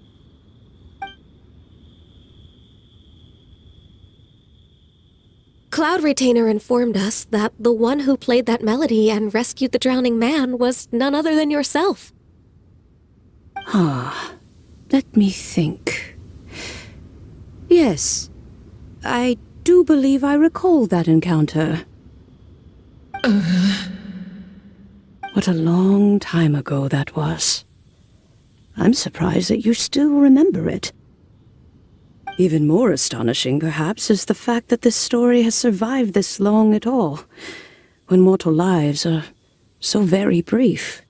Cloud Retainer informed us that the one who played that melody and rescued the drowning man was none other than yourself. Let me think. Yes, I do believe I recall that encounter. What a long time ago that was. I'm surprised that you still remember it. Even more astonishing, perhaps, is the fact that this story has survived this long at all, when mortal lives are so very brief.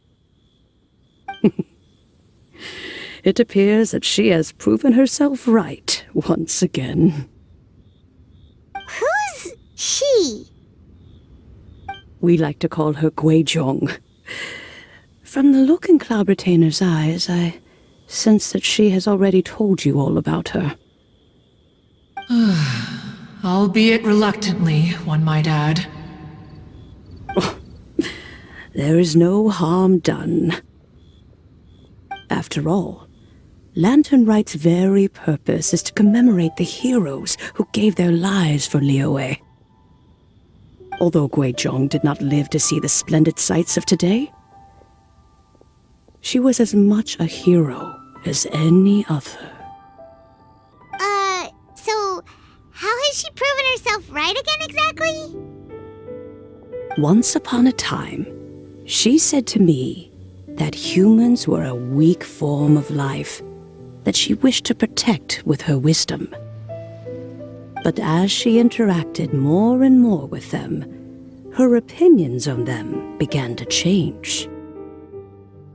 It appears that she has proven herself right once again. Who's she? We like to call her Guizhong. From the look in Cloud Retainer's eyes, I sense that she has already told you all about her. Albeit reluctantly, one might add. There is no harm done. After all, Lantern Rite's very purpose is to commemorate the heroes who gave their lives for Liyue. Although Guizhong did not live to see the splendid sights of today, she was as much a hero as any other. So how has she proven herself right again exactly? Once upon a time, she said to me that humans were a weak form of life that she wished to protect with her wisdom. But as she interacted more and more with them, her opinions on them began to change.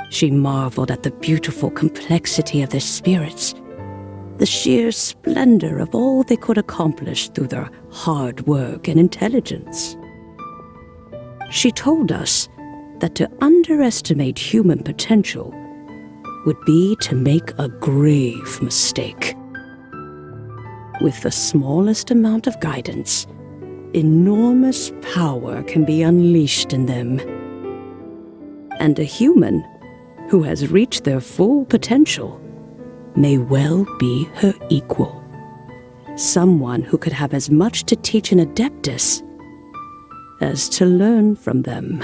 She marveled at the beautiful complexity of their spirits, the sheer splendor of all they could accomplish through their hard work and intelligence. She told us that to underestimate human potential would be to make a grave mistake. With the smallest amount of guidance, enormous power can be unleashed in them. And a human who has reached their full potential may well be her equal. Someone who could have as much to teach an adeptus as to learn from them.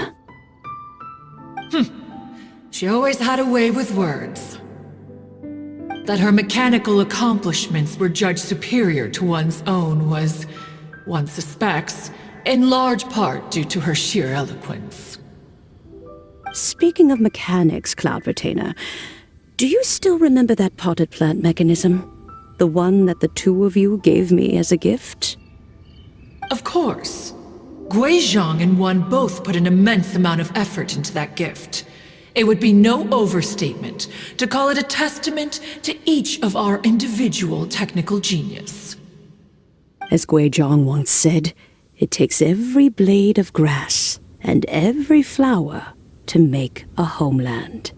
She always had a way with words. That her mechanical accomplishments were judged superior to one's own was, one suspects, in large part due to her sheer eloquence. Speaking of mechanics, Cloud Retainer, do you still remember that potted plant mechanism? The one that the two of you gave me as a gift? Of course. Guizhong and one both put an immense amount of effort into that gift. It would be no overstatement to call it a testament to each of our individual technical genius. As Guizhong once said, it takes every blade of grass and every flower to make a homeland.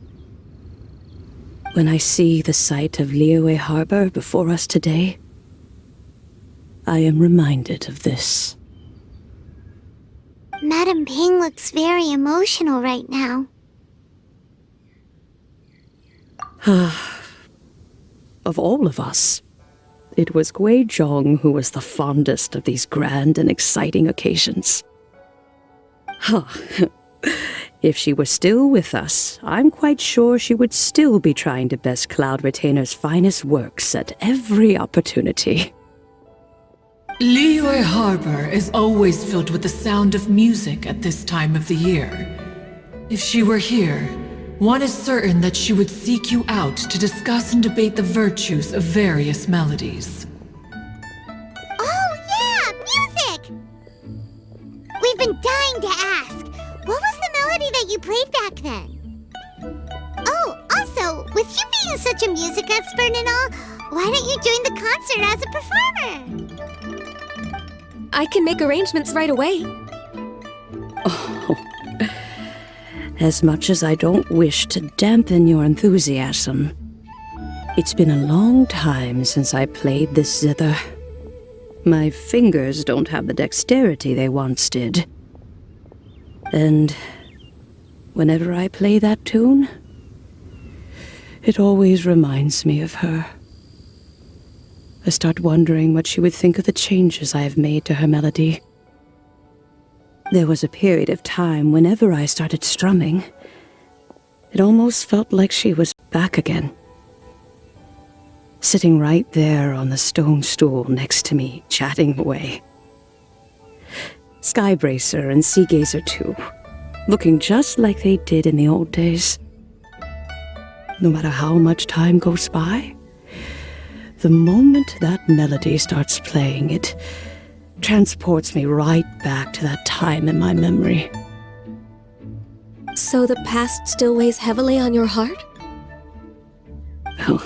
When I see the sight of Liyue Harbor before us today, I am reminded of this. Madame Ping looks very emotional right now. Of all of us, it was Guizhong who was the fondest of these grand and exciting occasions. If she were still with us, I'm quite sure she would still be trying to best Cloud Retainer's finest works at every opportunity. Liyue Harbor is always filled with the sound of music at this time of the year. If she were here, one is certain that she would seek you out to discuss and debate the virtues of various melodies. Oh yeah, music! We've been dying to ask. What was the melody that you played back then? Oh, also, with you being such a music expert and all, why don't you join the concert as a performer? I can make arrangements right away. Oh, as much as I don't wish to dampen your enthusiasm, it's been a long time since I played this zither. My fingers don't have the dexterity they once did. And whenever I play that tune, it always reminds me of her. I start wondering what she would think of the changes I have made to her melody. There was a period of time whenever I started strumming, it almost felt like she was back again. Sitting right there on the stone stool next to me, chatting away. Skybracer and Seagazer too, looking just like they did in the old days. No matter how much time goes by, the moment that melody starts playing, it transports me right back to that time in my memory. So the past still weighs heavily on your heart? Well,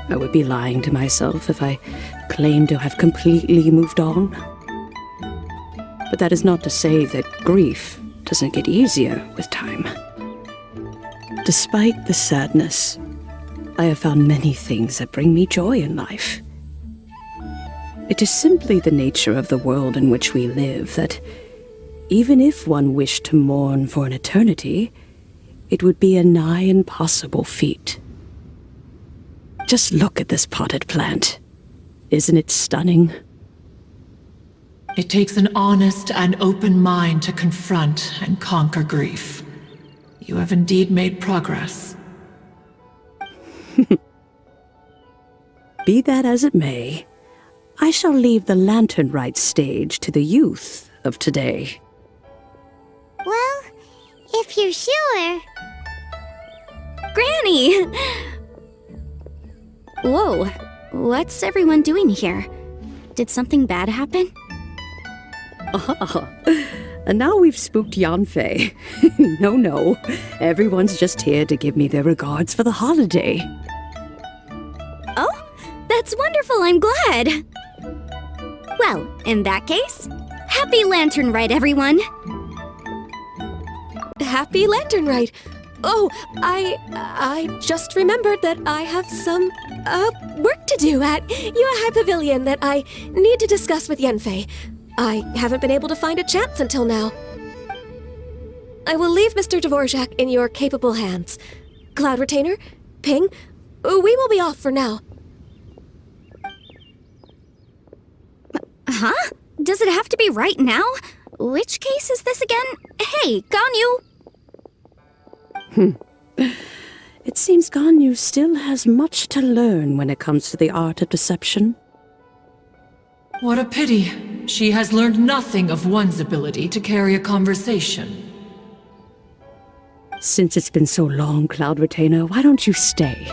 I would be lying to myself if I claimed to have completely moved on. But that is not to say that grief doesn't get easier with time. Despite the sadness, I have found many things that bring me joy in life. It is simply the nature of the world in which we live that, even if one wished to mourn for an eternity, it would be a nigh impossible feat. Just look at this potted plant. Isn't it stunning? It takes an honest and open mind to confront and conquer grief. You have indeed made progress. Be that as it may, I shall leave the Lantern Rite stage to the youth of today. Well, if you're sure. Granny! Whoa, what's everyone doing here? Did something bad happen? And now we've spooked Yanfei. No, everyone's just here to give me their regards for the holiday. Oh, that's wonderful, I'm glad. Well, in that case, happy Lantern Rite, everyone. Happy Lantern Rite. Oh, I just remembered that I have some, work to do at Yue Pavilion that I need to discuss with Yanfei. I haven't been able to find a chance until now. I will leave Mr. Dvorak in your capable hands. Cloud Retainer, Ping, we will be off for now. Huh? Does it have to be right now? Which case is this again? Hey, Ganyu! It seems Ganyu still has much to learn when it comes to the art of deception. What a pity. She has learned nothing of one's ability to carry a conversation. Since it's been so long, Cloud Retainer, why don't you stay?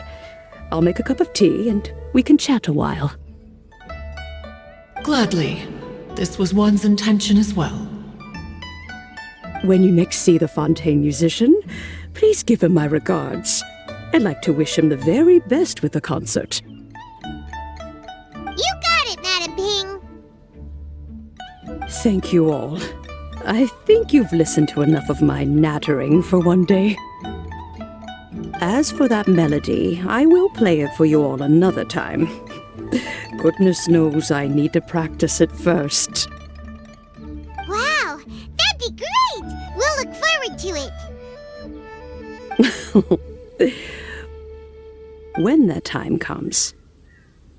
I'll make a cup of tea and we can chat a while. Gladly. This was one's intention as well. When you next see the Fontaine musician, please give him my regards. I'd like to wish him the very best with the concert. You got it, Madam Ping. Thank you all. I think you've listened to enough of my nattering for one day. As for that melody, I will play it for you all another time. Goodness knows I need to practice it first. Wow, that'd be great! We'll look forward to it. When that time comes,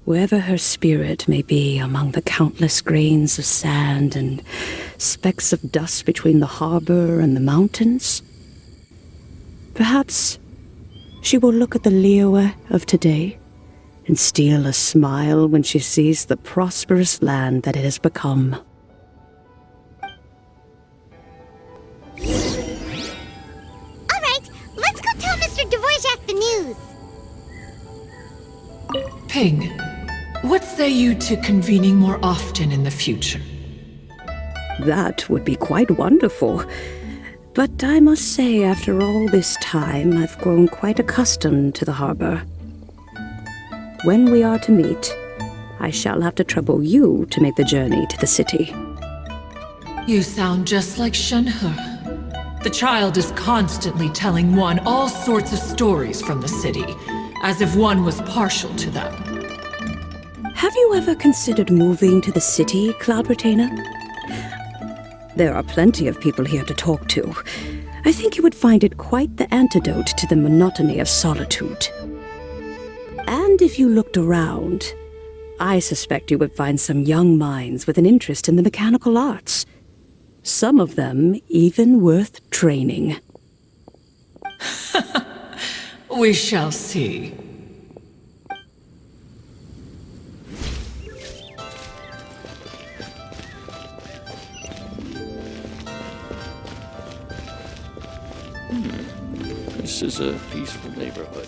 wherever her spirit may be among the countless grains of sand and specks of dust between the harbor and the mountains, perhaps she will look at the Liyue of today and steal a smile when she sees the prosperous land that it has become. All right, let's go tell Mr. Dvorak the news. Ping, what say you to convening more often in the future? That would be quite wonderful. But I must say, after all this time, I've grown quite accustomed to the harbor. When we are to meet, I shall have to trouble you to make the journey to the city. You sound just like Shenhe. The child is constantly telling one all sorts of stories from the city, as if one was partial to them. Have you ever considered moving to the city, Cloud Retainer? There are plenty of people here to talk to. I think you would find it quite the antidote to the monotony of solitude. And if you looked around, I suspect you would find some young minds with an interest in the mechanical arts. Some of them even worth training. We shall see. This is a peaceful neighborhood.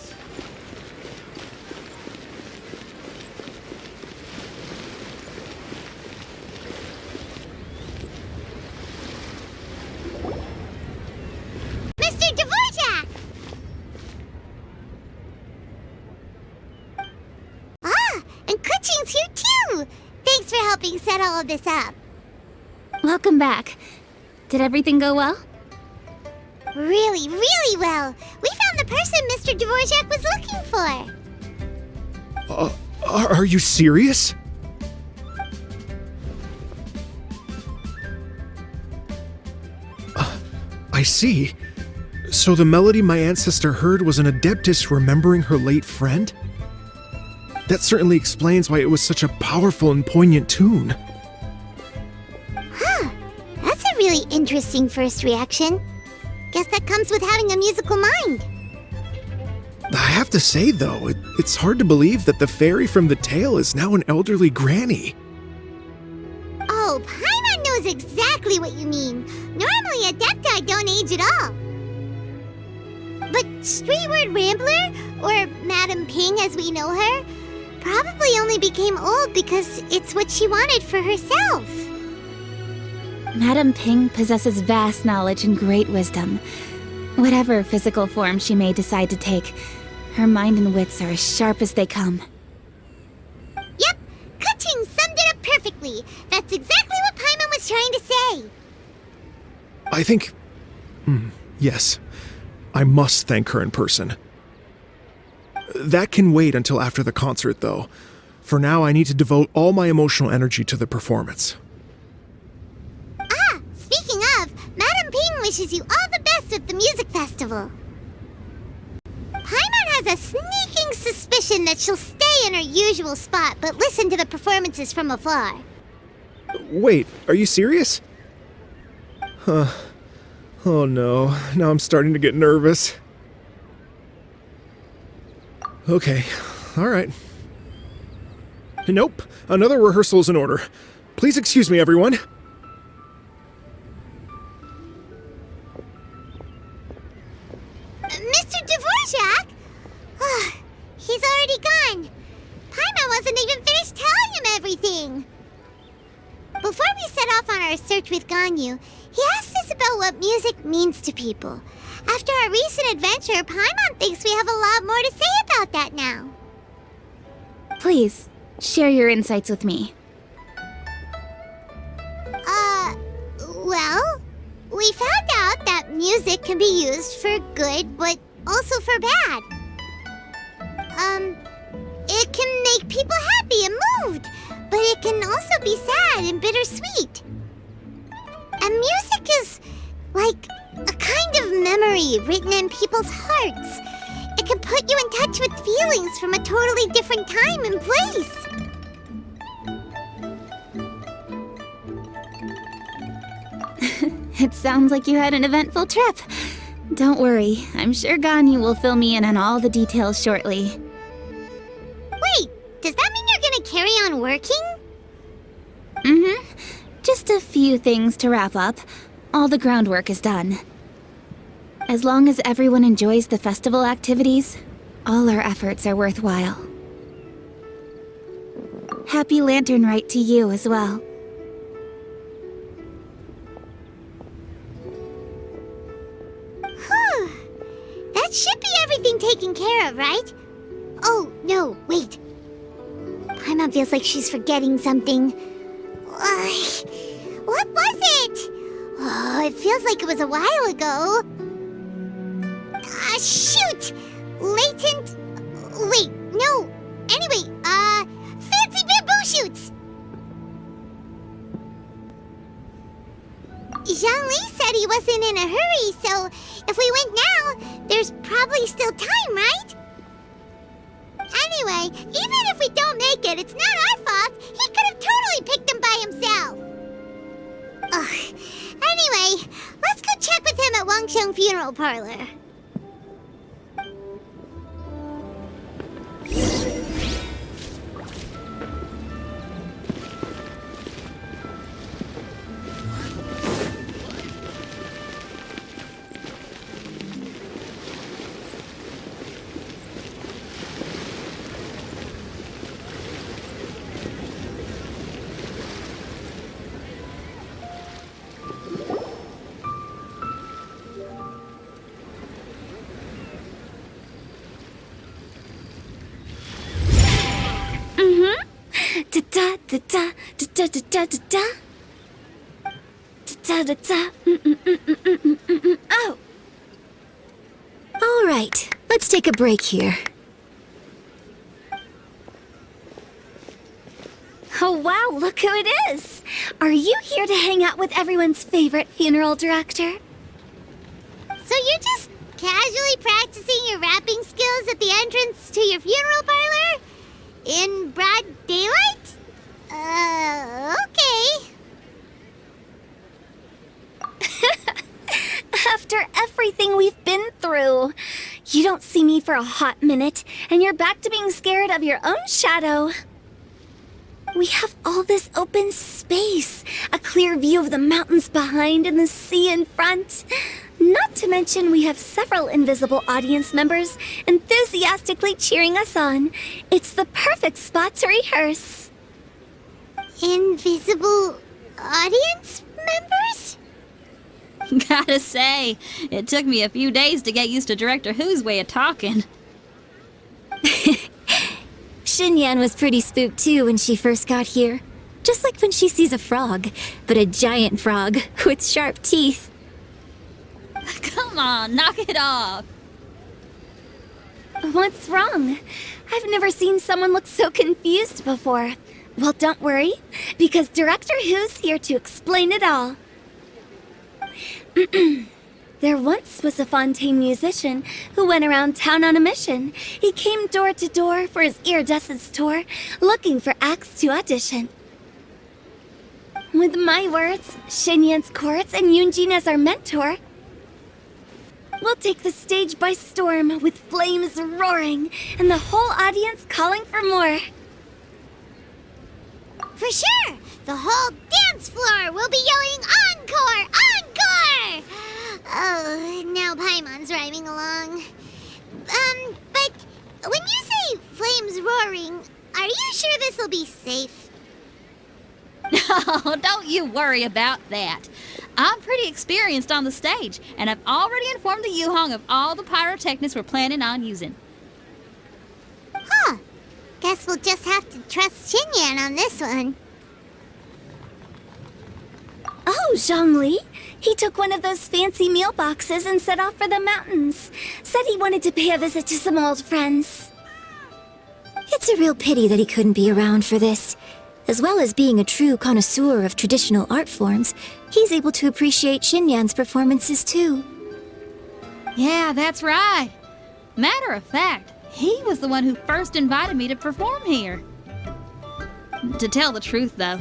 Mr. Dvorak! Ah, and Keqing's here too! Thanks for helping set all of this up. Welcome back. Did everything go well? Really, really well. We found the person Mr. Dvorak was looking for. Are you serious? I see. So the melody my ancestor heard was an adeptus remembering her late friend? That certainly explains why it was such a powerful and poignant tune. Huh. That's a really interesting first reaction. Guess that comes with having a musical mind. I have to say, though, it's hard to believe that the fairy from the tale is now an elderly granny. Oh, Paimon knows exactly what you mean. Normally, Adepti don't age at all. But Streetward Rambler, or Madame Ping as we know her, probably only became old because it's what she wanted for herself. Madame Ping possesses vast knowledge and great wisdom. Whatever physical form she may decide to take, her mind and wits are as sharp as they come. Yep, Keqing summed it up perfectly. That's exactly what Paimon was trying to say. I think... yes. I must thank her in person. That can wait until after the concert, though. For now, I need to devote all my emotional energy to the performance. Ah, speaking of, Madame Ping wishes you all the best at the music festival. Paimon has a sneaking suspicion that she'll stay in her usual spot, but listen to the performances from afar. Wait, are you serious? Huh. Oh no, now I'm starting to get nervous. Okay, alright. Nope, another rehearsal is in order. Please excuse me, everyone. Mr. Dvorak? He's already gone. Paimon wasn't even finished telling him everything. Before we set off on our search with Ganyu, he asked us about what music means to people. After our recent adventure, Paimon thinks we have a lot more to say about that now. Please, share your insights with me. Well, we found out that music can be used for good, but also for bad. It can make people happy and moved, but it can also be sad and bittersweet. And music is like a kind of memory written in people's hearts. It can put you in touch with feelings from a totally different time and place. It sounds like you had an eventful trip. Don't worry, I'm sure Ganyu will fill me in on all the details shortly. Wait, does that mean you're gonna carry on working? Mm-hmm. Just a few things to wrap up. All the groundwork is done. As long as everyone enjoys the festival activities, all our efforts are worthwhile. Happy Lantern Rite to you as well. Whew. That should be everything taken care of, right? Oh, no, wait. Paimon feels like she's forgetting something. What was it? Oh, it feels like it was a while ago. Shoot! Latent... Wait, no. Anyway, fancy bamboo shoots! Zhongli said he wasn't in a hurry, so if we went now, there's probably still time, right? Anyway, even if we don't make it, it's not our fault. He could have totally picked them by himself. Ugh. Anyway, let's go check with him at Wangsheng Funeral Parlor. Da da da da da da da da da da da. Oh. All right, let's take a break here. Are you here to hang out with everyone's favorite funeral director? So you're just casually practicing your rapping skills at the entrance to your funeral parlor? In broad daylight? Okay. After everything we've been through, you don't see me for a hot minute, and you're back to being scared of your own shadow. We have all this open space, a clear view of the mountains behind and the sea in front. Not to mention we have several invisible audience members enthusiastically cheering us on. It's the perfect spot to rehearse. Invisible audience members? Gotta say, it took me a few days to get used to Director Who's way of talking. Xinyan was pretty spooked too when she first got here. Just like when she sees a frog, but a giant frog with sharp teeth. Come on, knock it off. What's wrong? I've never seen someone look so confused before. Well, don't worry, because Director Who's here to explain it all. There once was a Fontaine musician who went around town on a mission. He came door to door for his iridescence tour, looking for acts to audition. With my words, Xinyan's courts, and Yunjin as our mentor, we'll take the stage by storm with flames roaring and the whole audience calling for more. For sure! The whole dance floor will be yelling encore! Encore! Oh, now Paimon's rhyming along. But when you say flames roaring, are you sure this will be safe? No, don't you worry about that. I'm pretty experienced on the stage, and I've already informed the Yuhong of all the pyrotechnics we're planning on using. Huh. Guess we'll just have to trust Xinyan on this one. Oh, Zhongli. He took one of those fancy meal boxes and set off for the mountains. Said he wanted to pay a visit to some old friends. It's a real pity that he couldn't be around for this. As well as being a true connoisseur of traditional art forms, he's able to appreciate Xinyan's performances too. Yeah, that's right. Matter of fact, he was the one who first invited me to perform here. To tell the truth, though,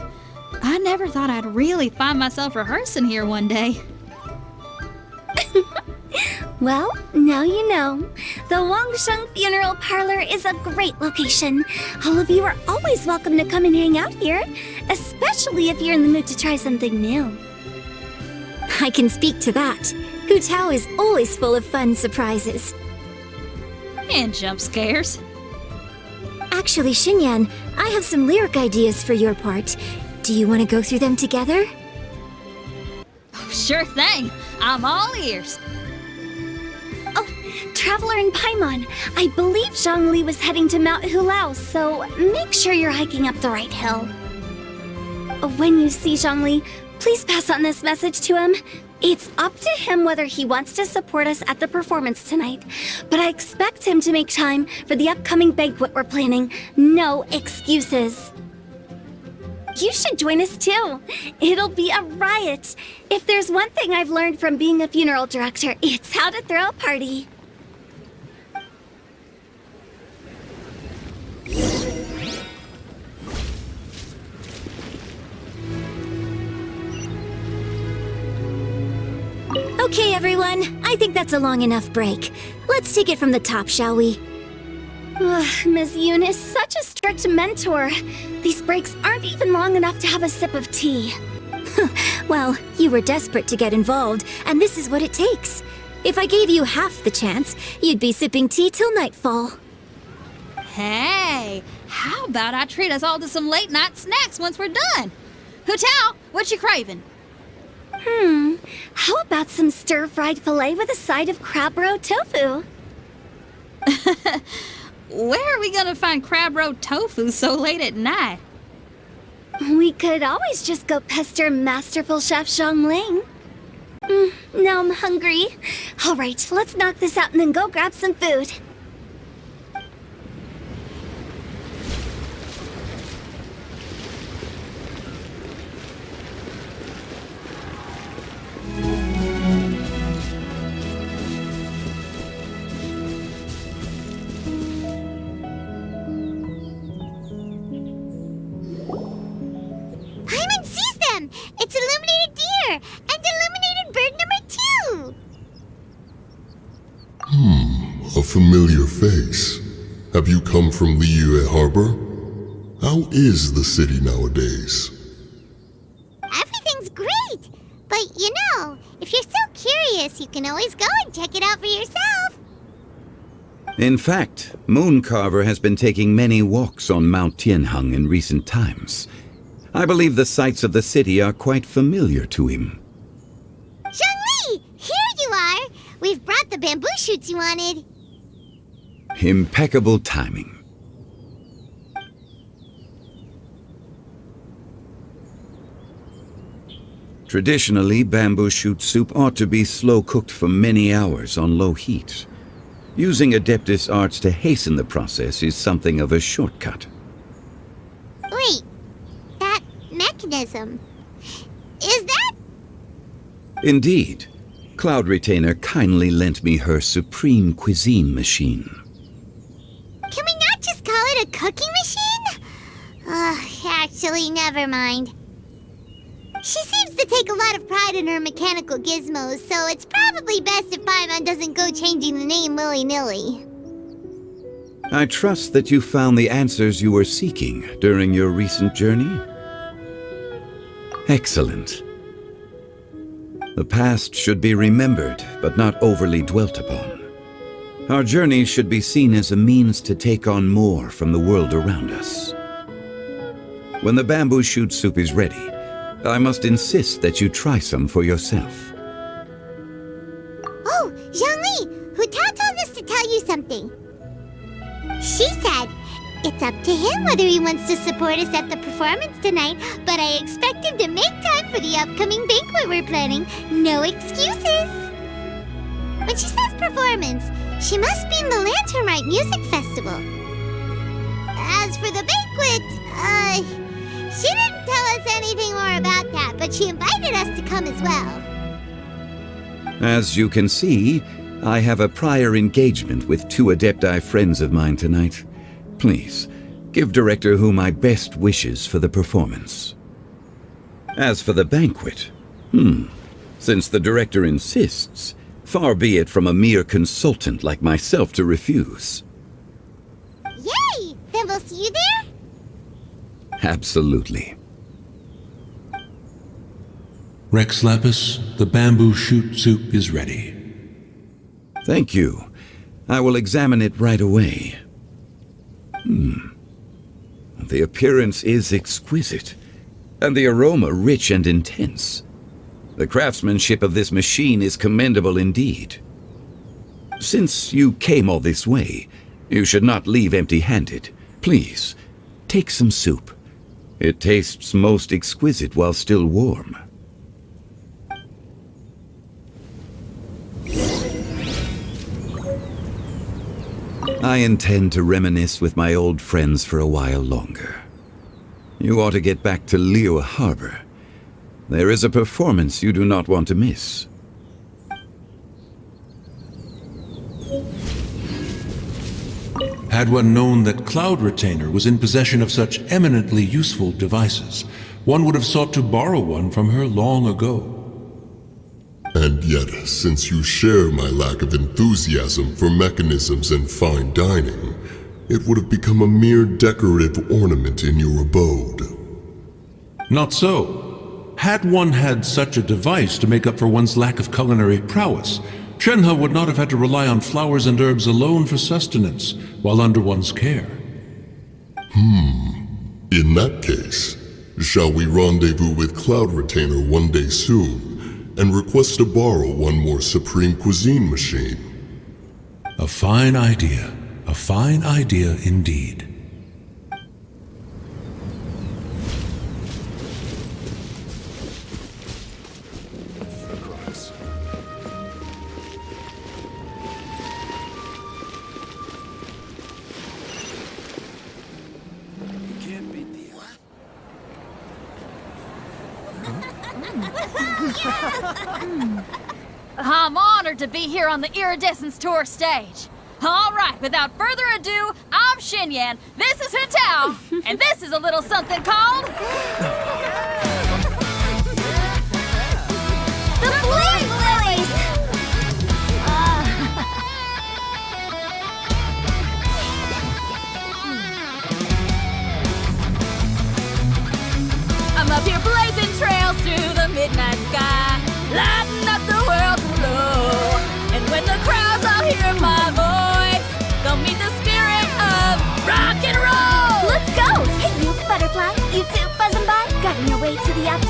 I never thought I'd really find myself rehearsing here one day. Well, now you know. The Wangsheng Funeral Parlor is a great location. All of you are always welcome to come and hang out here, especially if you're in the mood to try something new. I can speak to that. Hu Tao is always full of fun surprises. And jump scares. Actually, Xinyan, I have some lyric ideas for your part. Do you want to go through them together? Sure thing. I'm all ears. Oh, Traveler and Paimon, I believe Zhongli was heading to Mount Hulao, so make sure you're hiking up the right hill. When you see Zhongli, please pass on this message to him. It's up to him whether he wants to support us at the performance tonight, but I expect him to make time for the upcoming banquet we're planning. No excuses. You should join us too. It'll be a riot. If there's one thing I've learned from being a funeral director, it's how to throw a party. Okay, everyone. I think that's a long enough break. Let's take it from the top, shall we? Ms. Yoon is such a strict mentor. These breaks aren't even long enough to have a sip of tea. Well, you were desperate to get involved, and this is what it takes. If I gave you half the chance, you'd be sipping tea till nightfall. Hey, how about I treat us all to some late-night snacks once we're done? Hu Tao, what you craving? How about some stir-fried filet with a side of crab roe tofu? Where are we gonna find crab roe tofu so late at night? We could always just go pester Masterful Chef Xiangling. Now I'm hungry. All right, let's knock this out and then go grab some food. A familiar face. Have you come from Liyue Harbor? How is the city nowadays? Everything's great! But if you're so curious, you can always go and check it out for yourself. In fact, Mooncarver has been taking many walks on Mount Tianheng in recent times. I believe the sights of the city are quite familiar to him. Zhongli! Here you are! We've brought the bamboo shoots you wanted. Impeccable timing. Traditionally, bamboo shoot soup ought to be slow-cooked for many hours on low heat. Using Adeptus arts to hasten the process is something of a shortcut. Wait, that mechanism... is that... Indeed. Cloud Retainer kindly lent me her supreme cuisine machine. Can we not just call it a cooking machine? Actually, never mind. She seems to take a lot of pride in her mechanical gizmos, so it's probably best if Paimon doesn't go changing the name willy-nilly. I trust that you found the answers you were seeking during your recent journey? Excellent. The past should be remembered, but not overly dwelt upon. Our journey should be seen as a means to take on more from the world around us. When the bamboo shoot soup is ready, I must insist that you try some for yourself. Oh, Zhongli! Hutao told us to tell you something. She said, it's up to him whether he wants to support us at the performance tonight, but I expect him to make time for the upcoming banquet we're planning. No excuses! When she says performance, she must mean the Lantern Rite Music Festival. As for the banquet, she didn't tell us anything more about that, but she invited us to come as well. As you can see, I have a prior engagement with 2 Adepti friends of mine tonight. Please, give Director Hu my best wishes for the performance. As for the banquet, since the Director insists, far be it from a mere consultant like myself to refuse. Yay! Then we'll see you there? Absolutely. Rex Lapis, the bamboo shoot soup is ready. Thank you. I will examine it right away. The appearance is exquisite, and the aroma rich and intense. The craftsmanship of this machine is commendable indeed. Since you came all this way, you should not leave empty-handed. Please, take some soup. It tastes most exquisite while still warm. I intend to reminisce with my old friends for a while longer. You ought to get back to Liyue Harbor. There is a performance you do not want to miss. Had one known that Cloud Retainer was in possession of such eminently useful devices, one would have sought to borrow one from her long ago. And yet, since you share my lack of enthusiasm for mechanisms and fine dining, it would have become a mere decorative ornament in your abode. Not so. Had one had such a device to make up for one's lack of culinary prowess, Shenhe would not have had to rely on flowers and herbs alone for sustenance, while under one's care. In that case, shall we rendezvous with Cloud Retainer one day soon, and request to borrow one more supreme cuisine machine? A fine idea indeed. I'm honored to be here on the Iridescence Tour stage. All right, without further ado, I'm Shenyan, this is Hutao, and this is a little something called... The Blue Lilies!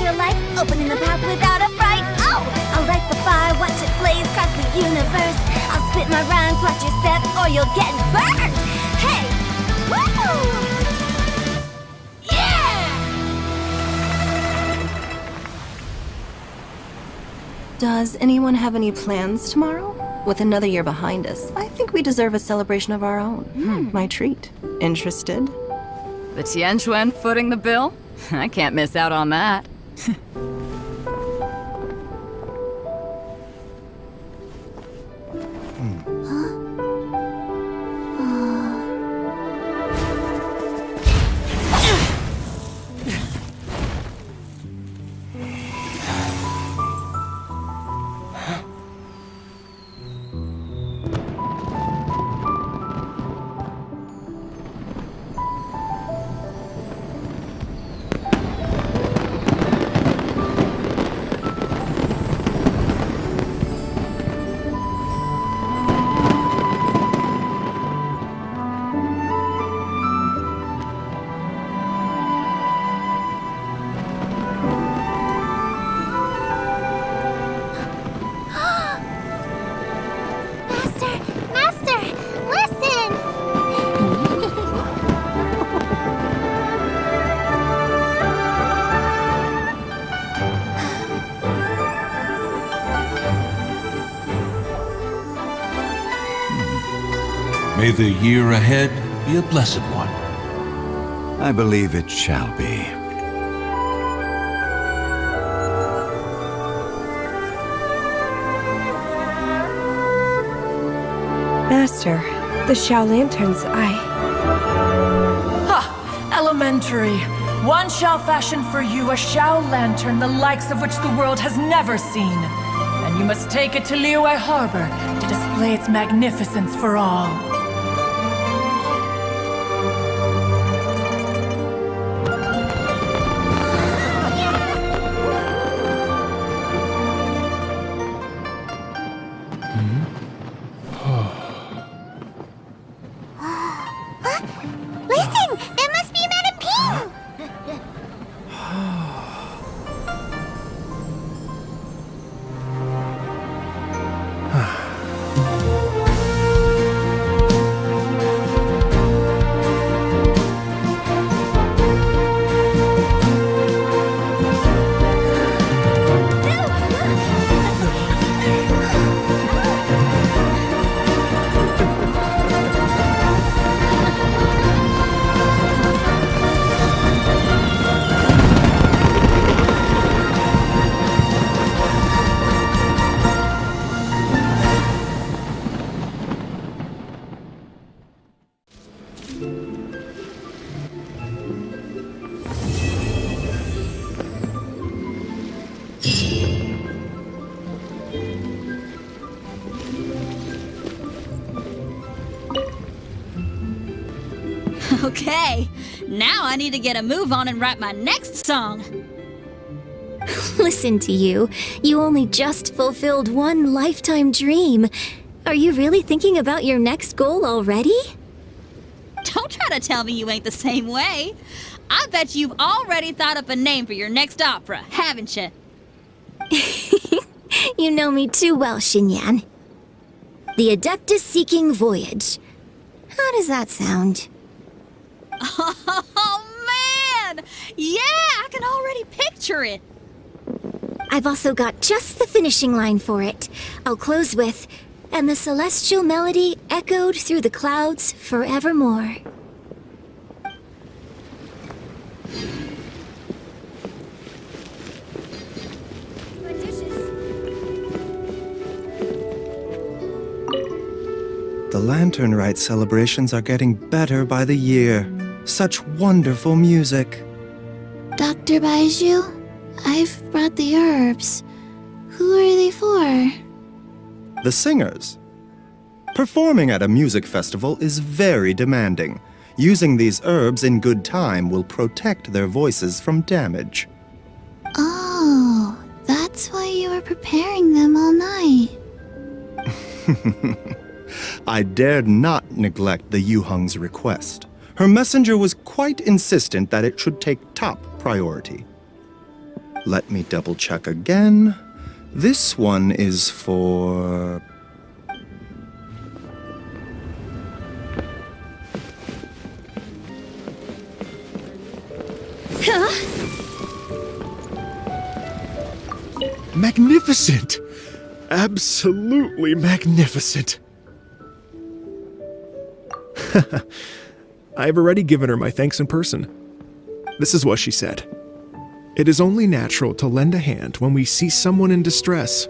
feel like opening the path without a fright. Oh, I'll light the fire, watch it blaze across the universe. I'll spit my rhymes, watch you step, or you'll get burned. Hey, woo! Yeah! Does anyone have any plans tomorrow? With another year behind us, I think we deserve a celebration of our own. My treat. Interested? The Tianquan footing the bill? I can't miss out on that. May the year ahead be a blessed one. I believe it shall be. Master, the Xiao lanterns, Ha! Elementary. One shall fashion for you a Xiao lantern the likes of which the world has never seen. And you must take it to Liyue Harbor to display its magnificence for all. Listen! That must be Madame Ping! Okay, now I need to get a move on and write my next song. Listen to you. You only just fulfilled one lifetime dream. Are you really thinking about your next goal already? Don't try to tell me you ain't the same way. I bet you've already thought up a name for your next opera, haven't you? You know me too well, Xinyan. The Adeptus Seeking Voyage. How does that sound? Oh, man! Yeah, I can already picture it. I've also got just the finishing line for it. I'll close with, "And the celestial melody echoed through the clouds forevermore." The Lantern Rite celebrations are getting better by the year. Such wonderful music. Dr. Baizhu, I've brought the herbs. Who are they for? The singers. Performing at a music festival is very demanding. Using these herbs in good time will protect their voices from damage. Oh, that's why you were preparing them all night. I dared not neglect the Yuheng's request. Her messenger was quite insistent that it should take top priority. Let me double check again. This one is for... Magnificent! Absolutely magnificent! I've already given her my thanks in person. This is what she said. It is only natural to lend a hand when we see someone in distress.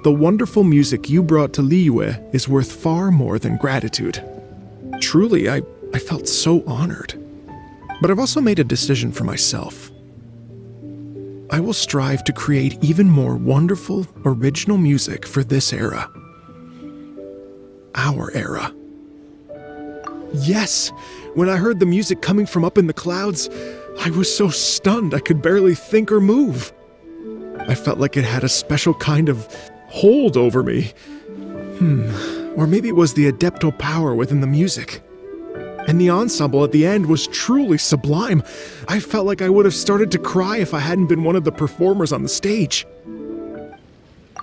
The wonderful music you brought to Liyue is worth far more than gratitude. Truly, I felt so honored. But I've also made a decision for myself. I will strive to create even more wonderful, original music for this era. Our era. Yes! When I heard the music coming from up in the clouds, I was so stunned I could barely think or move. I felt like it had a special kind of hold over me. Or maybe it was the adeptal power within the music. And the ensemble at the end was truly sublime. I felt like I would have started to cry if I hadn't been one of the performers on the stage.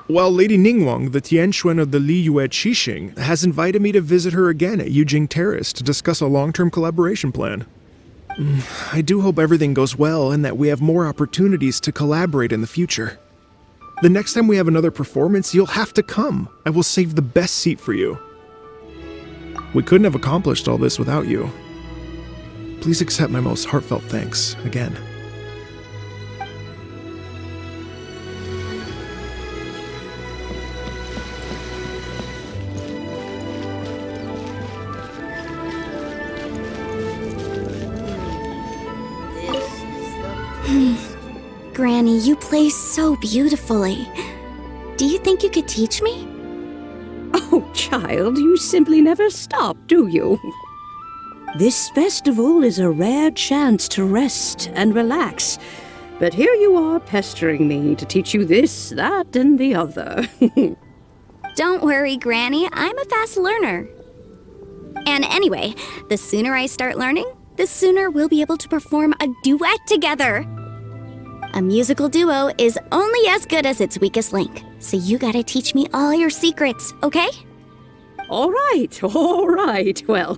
Well, Lady Ningguang, the Tianquan of the Liyue Keqing, has invited me to visit her again at Yujing Terrace to discuss a long-term collaboration plan. I do hope everything goes well and that we have more opportunities to collaborate in the future. The next time we have another performance, you'll have to come. I will save the best seat for you. We couldn't have accomplished all this without you. Please accept my most heartfelt thanks again. Granny, you play so beautifully. Do you think you could teach me? Oh, child, you simply never stop, do you? This festival is a rare chance to rest and relax. But here you are pestering me to teach you this, that, and the other. Don't worry, Granny. I'm a fast learner. And anyway, the sooner I start learning, the sooner we'll be able to perform a duet together. A musical duo is only as good as its weakest link, so you gotta teach me all your secrets, okay? All right. Well,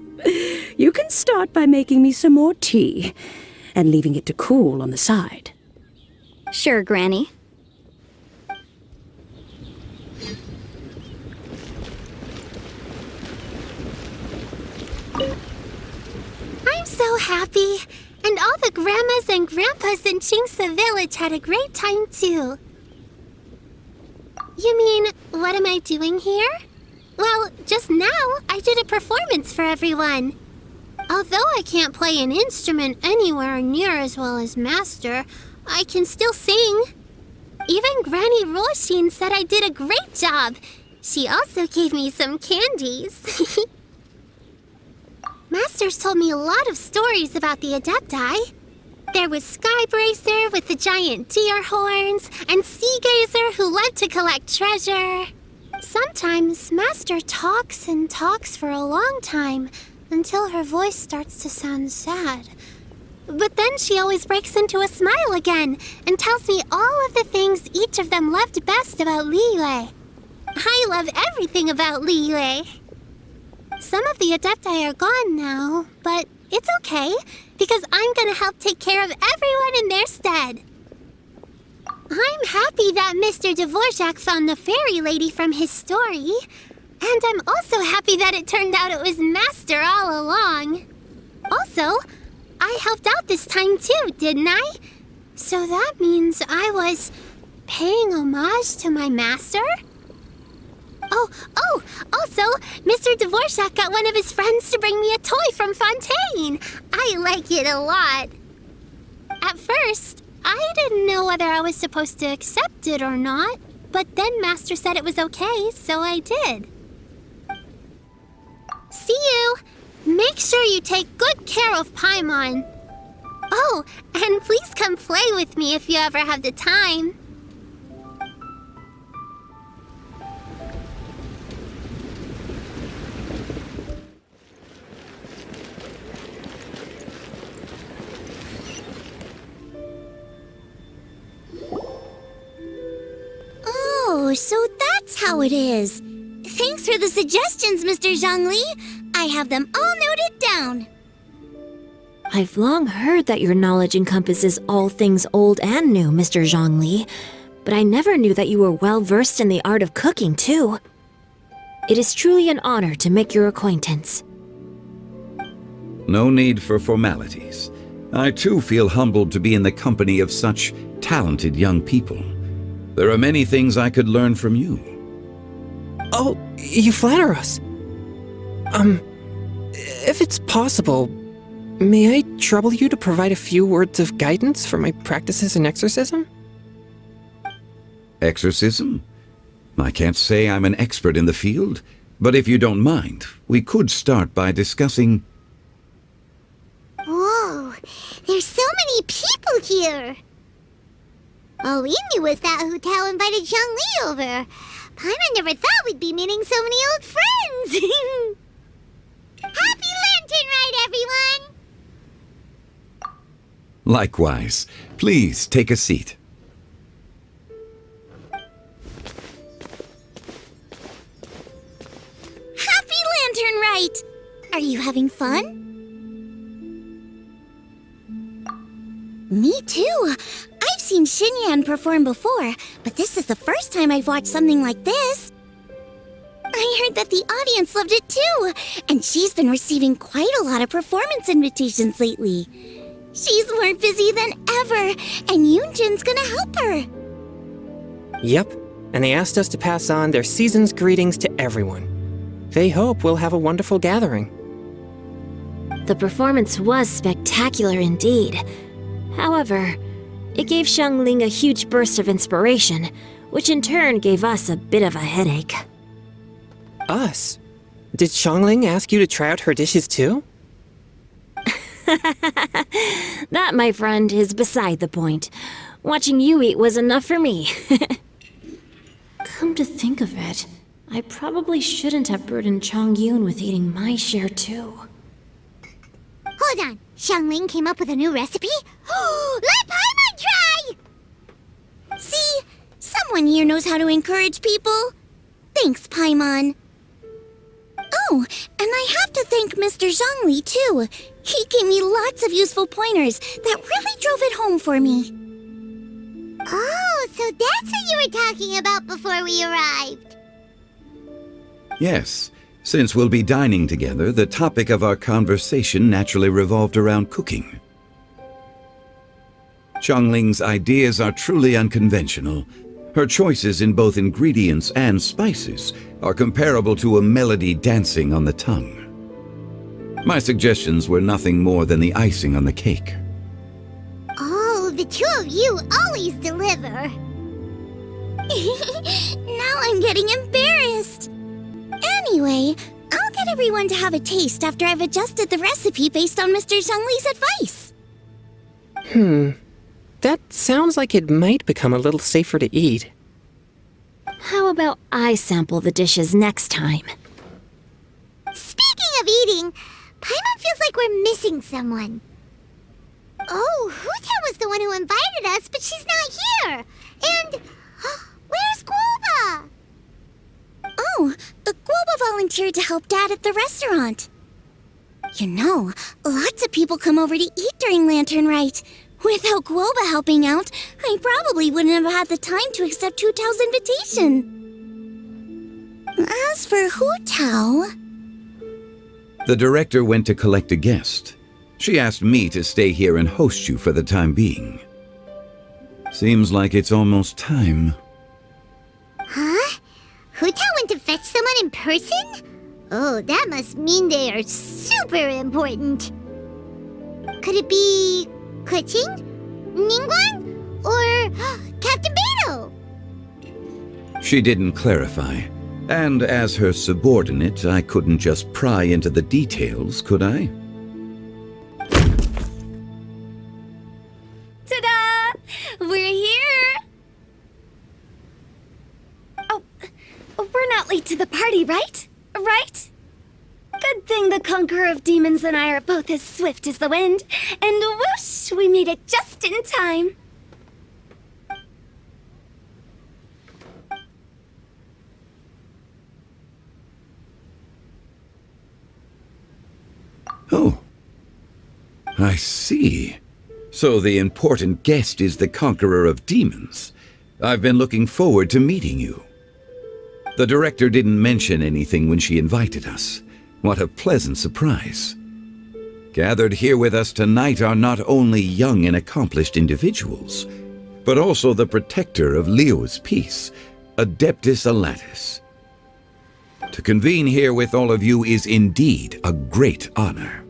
you can start by making me some more tea and leaving it to cool on the side. Sure, Granny. I'm so happy. And all the grandmas and grandpas in Qingce village had a great time too. You mean, what am I doing here? Well, just now I did a performance for everyone. Although I can't play an instrument anywhere near as well as Master, I can still sing. Even Granny Roshin said I did a great job. She also gave me some candies. Master's told me a lot of stories about the Adepti. There was Skybracer with the giant deer horns, and Sea Gazer who loved to collect treasure. Sometimes Master talks and talks for a long time, until her voice starts to sound sad. But then she always breaks into a smile again, and tells me all of the things each of them loved best about Liyue. I love everything about Liyue. Some of the Adepti are gone now, but it's okay, because I'm gonna help take care of everyone in their stead. I'm happy that Mr. Dvorak found the fairy lady from his story, and I'm also happy that it turned out it was Master all along. Also, I helped out this time too, didn't I? So that means I was paying homage to my master? Also, Mr. Dvorak got one of his friends to bring me a toy from Fontaine. I like it a lot. At first, I didn't know whether I was supposed to accept it or not, but then Master said it was okay, so I did. See you! Make sure you take good care of Paimon. Oh, and please come play with me if you ever have the time. how it is. Thanks for the suggestions, Mr. Zhongli. I have them all noted down. I've long heard that your knowledge encompasses all things old and new, Mr. Zhongli, but I never knew that you were well versed in the art of cooking, too. It is truly an honor to make your acquaintance. No need for formalities. I too feel humbled to be in the company of such talented young people. There are many things I could learn from you. Oh, you flatter us. If it's possible, may I trouble you to provide a few words of guidance for my practices in exorcism? Exorcism? I can't say I'm an expert in the field, but if you don't mind, we could start by discussing... Whoa, there's so many people here. All we knew was that Hu Tao invited Zhongli over. Paimon never thought we'd be meeting so many old friends. Happy Lantern Rite, everyone! Likewise. Please take a seat. Happy Lantern Rite! Are you having fun? Me too. I've seen Xinyan perform before, but this is the first time I've watched something like this. I heard that the audience loved it too, and she's been receiving quite a lot of performance invitations lately. She's more busy than ever, and Yunjin's gonna help her. Yep, and they asked us to pass on their season's greetings to everyone. They hope we'll have a wonderful gathering. The performance was spectacular indeed. However, it gave Xiangling a huge burst of inspiration, which in turn gave us a bit of a headache. Us? Did Xiangling ask you to try out her dishes too? That, my friend, is beside the point. Watching you eat was enough for me. Come to think of it, I probably shouldn't have burdened Chongyun with eating my share too. Hold on, Xiangling came up with a new recipe? Let Paimon try! See? Someone here knows how to encourage people. Thanks, Paimon. Oh, and I have to thank Mr. Zhongli, too. He gave me lots of useful pointers that really drove it home for me. Oh, so that's what you were talking about before we arrived. Yes. Since we'll be dining together, the topic of our conversation naturally revolved around cooking. Xiangling's ideas are truly unconventional. Her choices in both ingredients and spices are comparable to a melody dancing on the tongue. My suggestions were nothing more than the icing on the cake. Oh, the two of you always deliver. Now I'm getting embarrassed. Anyway, I'll get everyone to have a taste after I've adjusted the recipe based on Mr. Zhongli's advice. That sounds like it might become a little safer to eat. How about I sample the dishes next time? Speaking of eating, Paimon feels like we're missing someone. Oh, Hu Tao was the one who invited us, but she's not here. And where's Guoba? Oh, Guoba volunteered to help Dad at the restaurant. You know, lots of people come over to eat during Lantern Rite. Without Guoba helping out, I probably wouldn't have had the time to accept Hu Tao's invitation. As for Hu Tao... The director went to collect a guest. She asked me to stay here and host you for the time being. Seems like it's almost time. Huh? Hu Tao went to fetch someone in person? Oh, that must mean they are super important. Could it be Keqing? Ningguang? Or Captain Beidou? She didn't clarify. And as her subordinate, I couldn't just pry into the details, could I? Ta-da! We're here! Oh, we're not late to the party, right? Right? Good thing the Conqueror of Demons and I are both as swift as the wind. And whoosh, we made it just in time. I see. So the important guest is the conqueror of demons. I've been looking forward to meeting you. The director didn't mention anything when she invited us. What a pleasant surprise. Gathered here with us tonight are not only young and accomplished individuals, but also the protector of Liyue's peace, Adeptus Alatus. To convene here with all of you is indeed a great honor.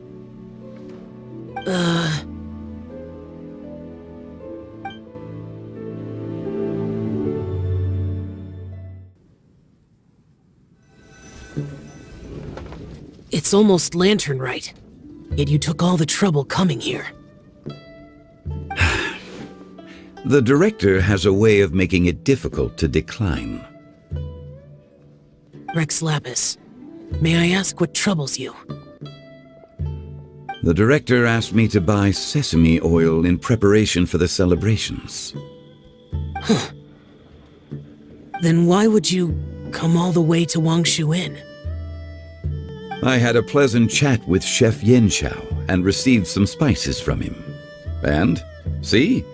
It's almost Lantern Rite, yet you took all the trouble coming here. The director has a way of making it difficult to decline. Rex Lapis, may I ask what troubles you? The director asked me to buy sesame oil in preparation for the celebrations. Huh. Then why would you come all the way to Wangshu Inn? I had a pleasant chat with Chef Xiao and received some spices from him. And, see?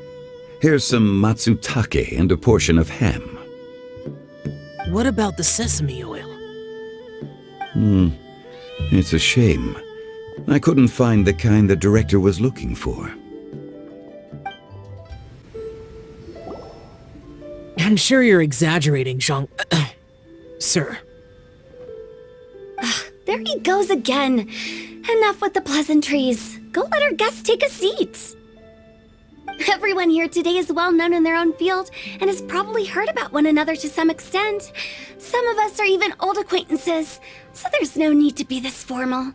Here's some matsutake and a portion of ham. What about the sesame oil? It's a shame. I couldn't find the kind the director was looking for. I'm sure you're exaggerating, Sir. There he goes again. Enough with the pleasantries. Go let our guests take a seat. Everyone here today is well known in their own field and has probably heard about one another to some extent. Some of us are even old acquaintances, so there's no need to be this formal.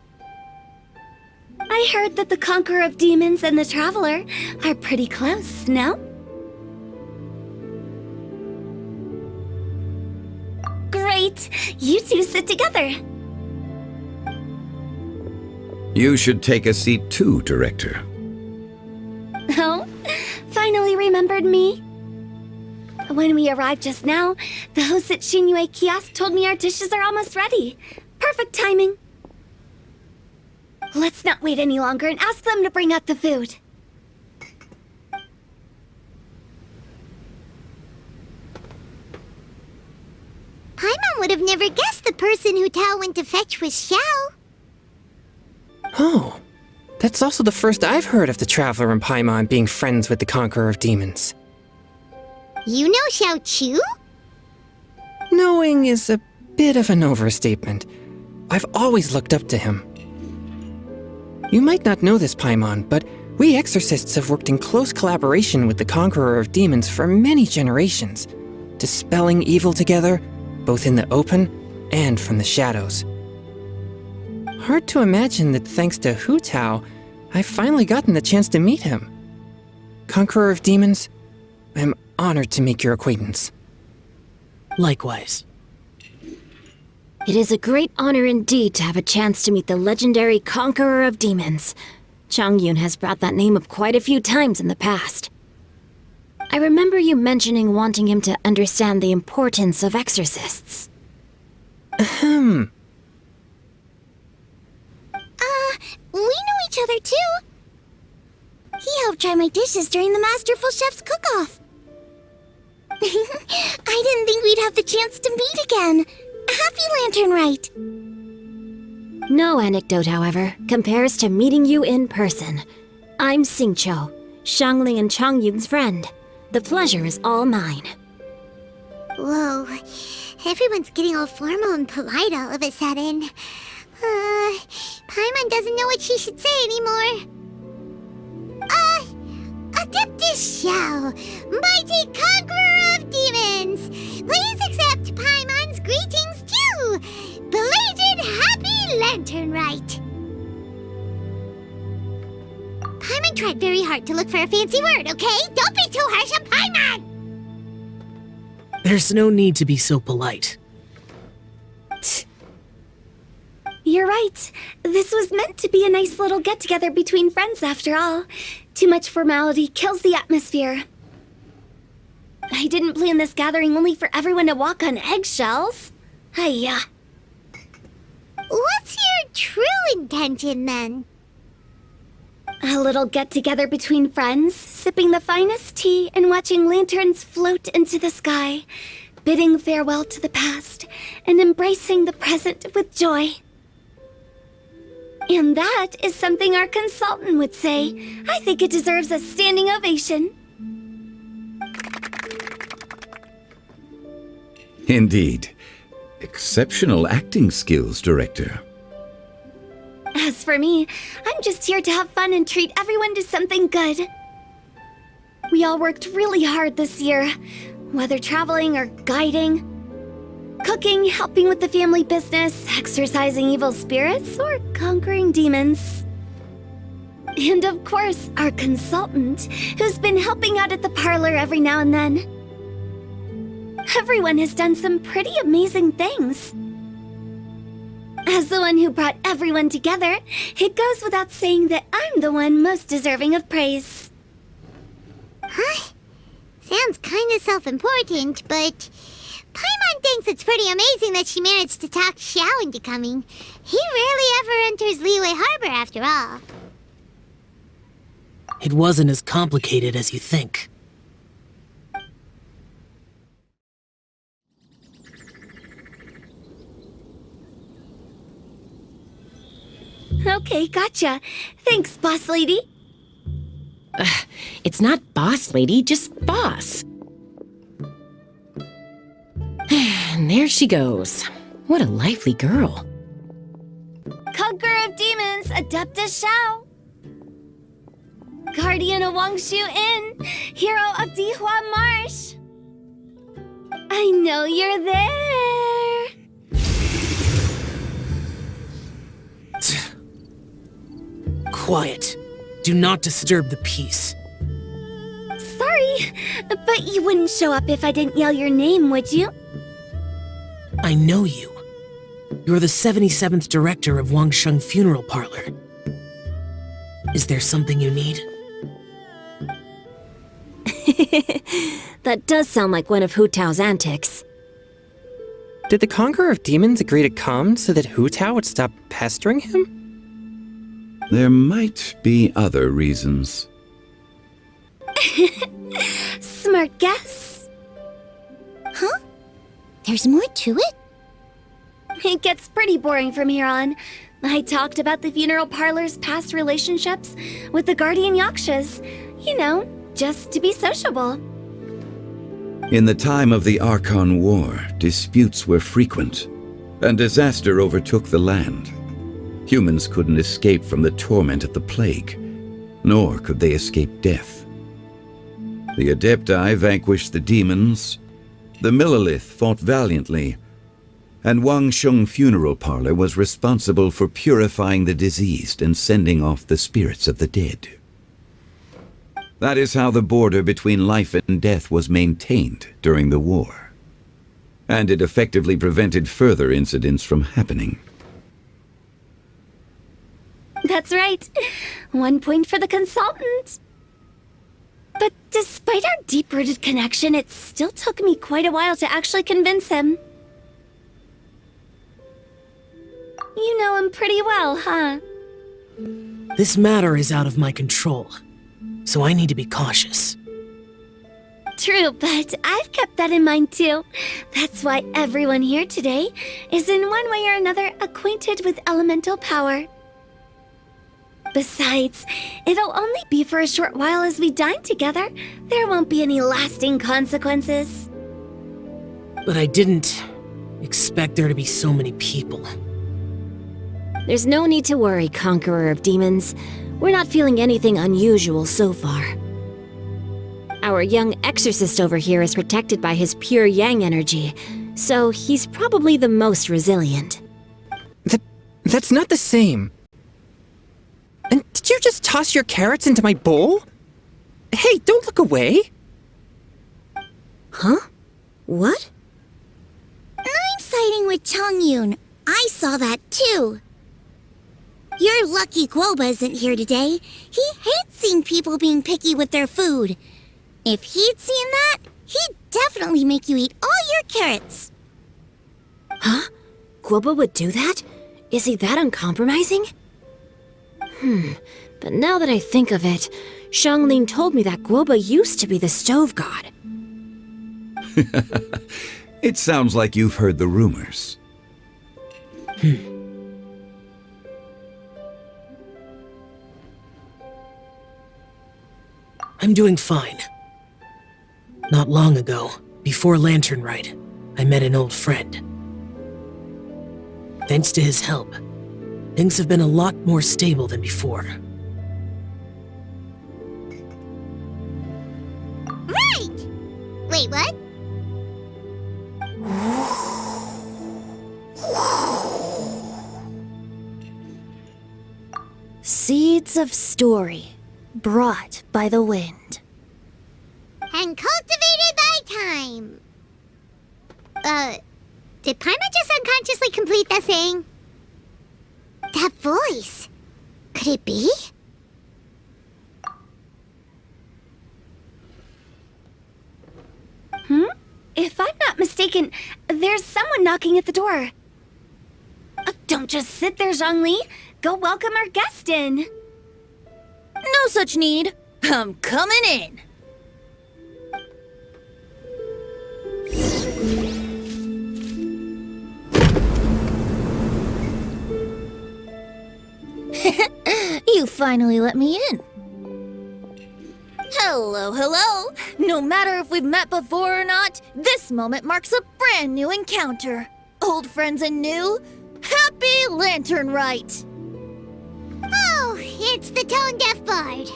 I heard that the Conqueror of Demons and the Traveler are pretty close, no? Great! You two sit together. You should take a seat too, Director. Oh? Finally remembered me? When we arrived just now, the host at Shenhe kiosk told me our dishes are almost ready. Perfect timing. Let's not wait any longer and ask them to bring out the food. Paimon would have never guessed the person who Tao went to fetch was Xiao. Oh, that's also the first I've heard of the Traveler and Paimon being friends with the Conqueror of Demons. You know Xiao Chu? Knowing is a bit of an overstatement. I've always looked up to him. You might not know this, Paimon, but we exorcists have worked in close collaboration with the Conqueror of Demons for many generations, dispelling evil together, both in the open and from the shadows. Hard to imagine that thanks to Hu Tao, I've finally gotten the chance to meet him. Conqueror of Demons, I'm honored to make your acquaintance. Likewise. It is a great honor indeed to have a chance to meet the legendary Conqueror of Demons. Chongyun has brought that name up quite a few times in the past. I remember you mentioning wanting him to understand the importance of exorcists. We know each other too. He helped try my dishes during the Masterful Chef's cook-off. I didn't think we'd have the chance to meet again. Happy Lantern Rite! No anecdote, however, compares to meeting you in person. I'm Xingqiu, Xiangling and Chongyun's friend. The pleasure is all mine. Whoa, everyone's getting all formal and polite all of a sudden. Paimon doesn't know what she should say anymore. Adeptus Xiao, mighty conqueror of demons, please accept Paimon's greetings too. Belated Happy Lantern Rite. Paimon tried very hard to look for a fancy word, okay? Don't be too harsh on Paimon! There's no need to be so polite. You're right. This was meant to be a nice little get-together between friends after all. Too much formality kills the atmosphere. I didn't plan this gathering only for everyone to walk on eggshells. Hiya. What's your true intention then? A little get-together between friends, sipping the finest tea and watching lanterns float into the sky, bidding farewell to the past and embracing the present with joy. And that is something our consultant would say. I think it deserves a standing ovation. Indeed. Exceptional acting skills, Director. As for me, I'm just here to have fun and treat everyone to something good. We all worked really hard this year, whether traveling or guiding, cooking, helping with the family business, exorcising evil spirits, or conquering demons. And of course, our consultant, who's been helping out at the parlor every now and then. Everyone has done some pretty amazing things. As the one who brought everyone together, it goes without saying that I'm the one most deserving of praise. Huh? Sounds kinda self-important, but Paimon thinks it's pretty amazing that she managed to talk Xiao into coming. He rarely ever enters Liyue Harbor after all. It wasn't as complicated as you think. Okay, gotcha. Thanks, boss lady. It's not boss lady, just boss. And there she goes. What a lively girl. Conqueror of demons, Adeptus Xiao. Guardian of Wangshu Inn, hero of Dihua Marsh. I know you're there. Quiet. Do not disturb the peace. Sorry, but you wouldn't show up if I didn't yell your name, would you? I know you. You're the 77th director of Wangsheng Funeral Parlor. Is there something you need? That does sound like one of Hu Tao's antics. Did the Conqueror of Demons agree to come so that Hu Tao would stop pestering him? There might be other reasons. Smart guess. Huh? There's more to it? It gets pretty boring from here on. I talked about the funeral parlor's past relationships with the guardian yakshas. You know, just to be sociable. In the time of the Archon War, disputes were frequent, and disaster overtook the land. Humans couldn't escape from the torment of the plague, nor could they escape death. The Adepti vanquished the demons, the Millelith fought valiantly, and Wangsheng Funeral Parlor was responsible for purifying the diseased and sending off the spirits of the dead. That is how the border between life and death was maintained during the war. And it effectively prevented further incidents from happening. That's right. 1 point for the consultant. But despite our deep-rooted connection, it still took me quite a while to actually convince him. You know him pretty well, huh? This matter is out of my control, so I need to be cautious. True, but I've kept that in mind too. That's why everyone here today is in one way or another acquainted with elemental power. Besides, it'll only be for a short while as we dine together. There won't be any lasting consequences. But I didn't expect there to be so many people. There's no need to worry, Conqueror of Demons. We're not feeling anything unusual so far. Our young exorcist over here is protected by his pure yang energy, so he's probably the most resilient. That's not the same. And did you just toss your carrots into my bowl? Hey, don't look away! Huh? What? I'm siding with Chongyun. I saw that too. You're lucky Guoba isn't here today. He hates seeing people being picky with their food. If he'd seen that, he'd definitely make you eat all your carrots. Huh? Guoba would do that? Is he that uncompromising? But now that I think of it, Xiangling told me that Guoba used to be the stove god. It sounds like you've heard the rumors. I'm doing fine. Not long ago, before Lantern Rite, I met an old friend. Thanks to his help, things have been a lot more stable than before. Right! Wait, what? Seeds of story, brought by the wind. And cultivated by time. Did Paimon just unconsciously complete that thing? That voice. Could it be? If I'm not mistaken, there's someone knocking at the door. Don't just sit there, Zhongli. Go welcome our guest in. No such need. I'm coming in. You finally let me in. Hello, hello. No matter if we've met before or not, this moment marks a brand new encounter. Old friends and new, happy Lantern Rite. Oh, it's the tone-deaf bard.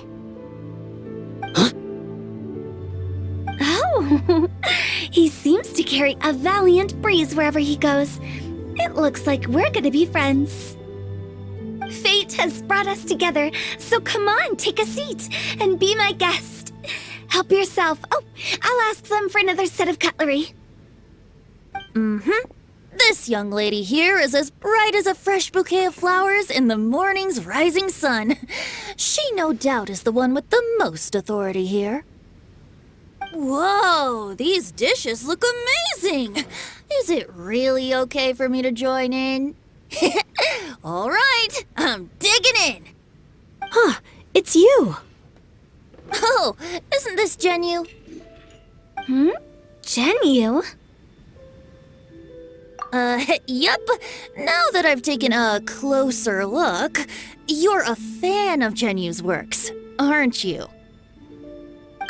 Oh, he seems to carry a valiant breeze wherever he goes. It looks like we're gonna be friends. Fate has brought us together, so come on, take a seat and be my guest. Help yourself. Oh, I'll ask them for another set of cutlery. This young lady here is as bright as a fresh bouquet of flowers in the morning's rising sun. She no doubt is the one with the most authority here. Whoa, these dishes look amazing! Is it really okay for me to join in? All right, I'm digging in. Huh, it's you. Oh, isn't this Ganyu? Ganyu? Yep. Now that I've taken a closer look, you're a fan of Ganyu's works, aren't you?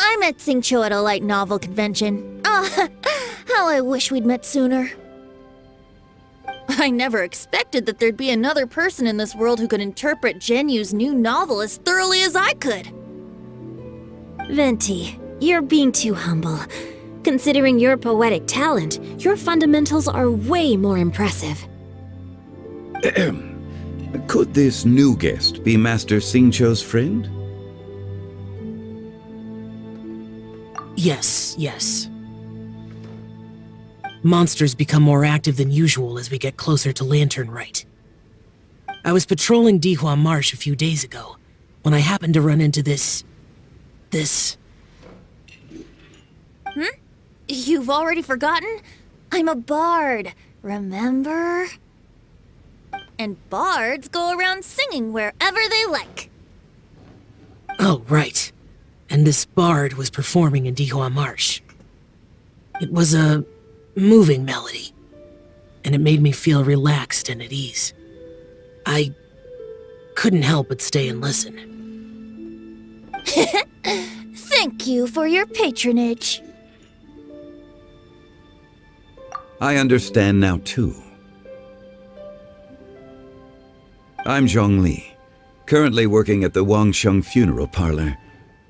I met Xingqiu at a light novel convention. How I wish we'd met sooner. I never expected that there'd be another person in this world who could interpret Ganyu's new novel as thoroughly as I could. Venti, you're being too humble. Considering your poetic talent, your fundamentals are way more impressive. Could this new guest be Master Xingqiu's friend? Yes. Monsters become more active than usual as we get closer to Lantern Rite. I was patrolling Dihua Marsh a few days ago, when I happened to run into this... You've already forgotten? I'm a bard, remember? And bards go around singing wherever they like. Oh, right. And this bard was performing in Dihua Marsh. It was a moving melody, and it made me feel relaxed and at ease. I couldn't help but stay and listen. Thank you for your patronage. I understand now, too. I'm Zhongli, currently working at the Wangsheng Funeral Parlor.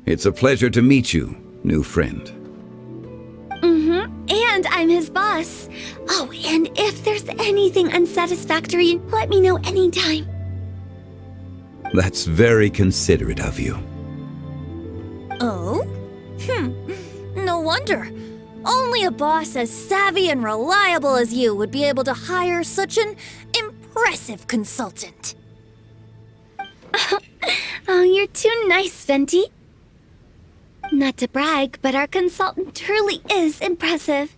It's a pleasure to meet you, new friend. And I'm his boss. Oh, and if there's anything unsatisfactory, let me know anytime. That's very considerate of you. Oh? No wonder. Only a boss as savvy and reliable as you would be able to hire such an impressive consultant. Oh, you're too nice, Venti. Not to brag, but our consultant truly is impressive.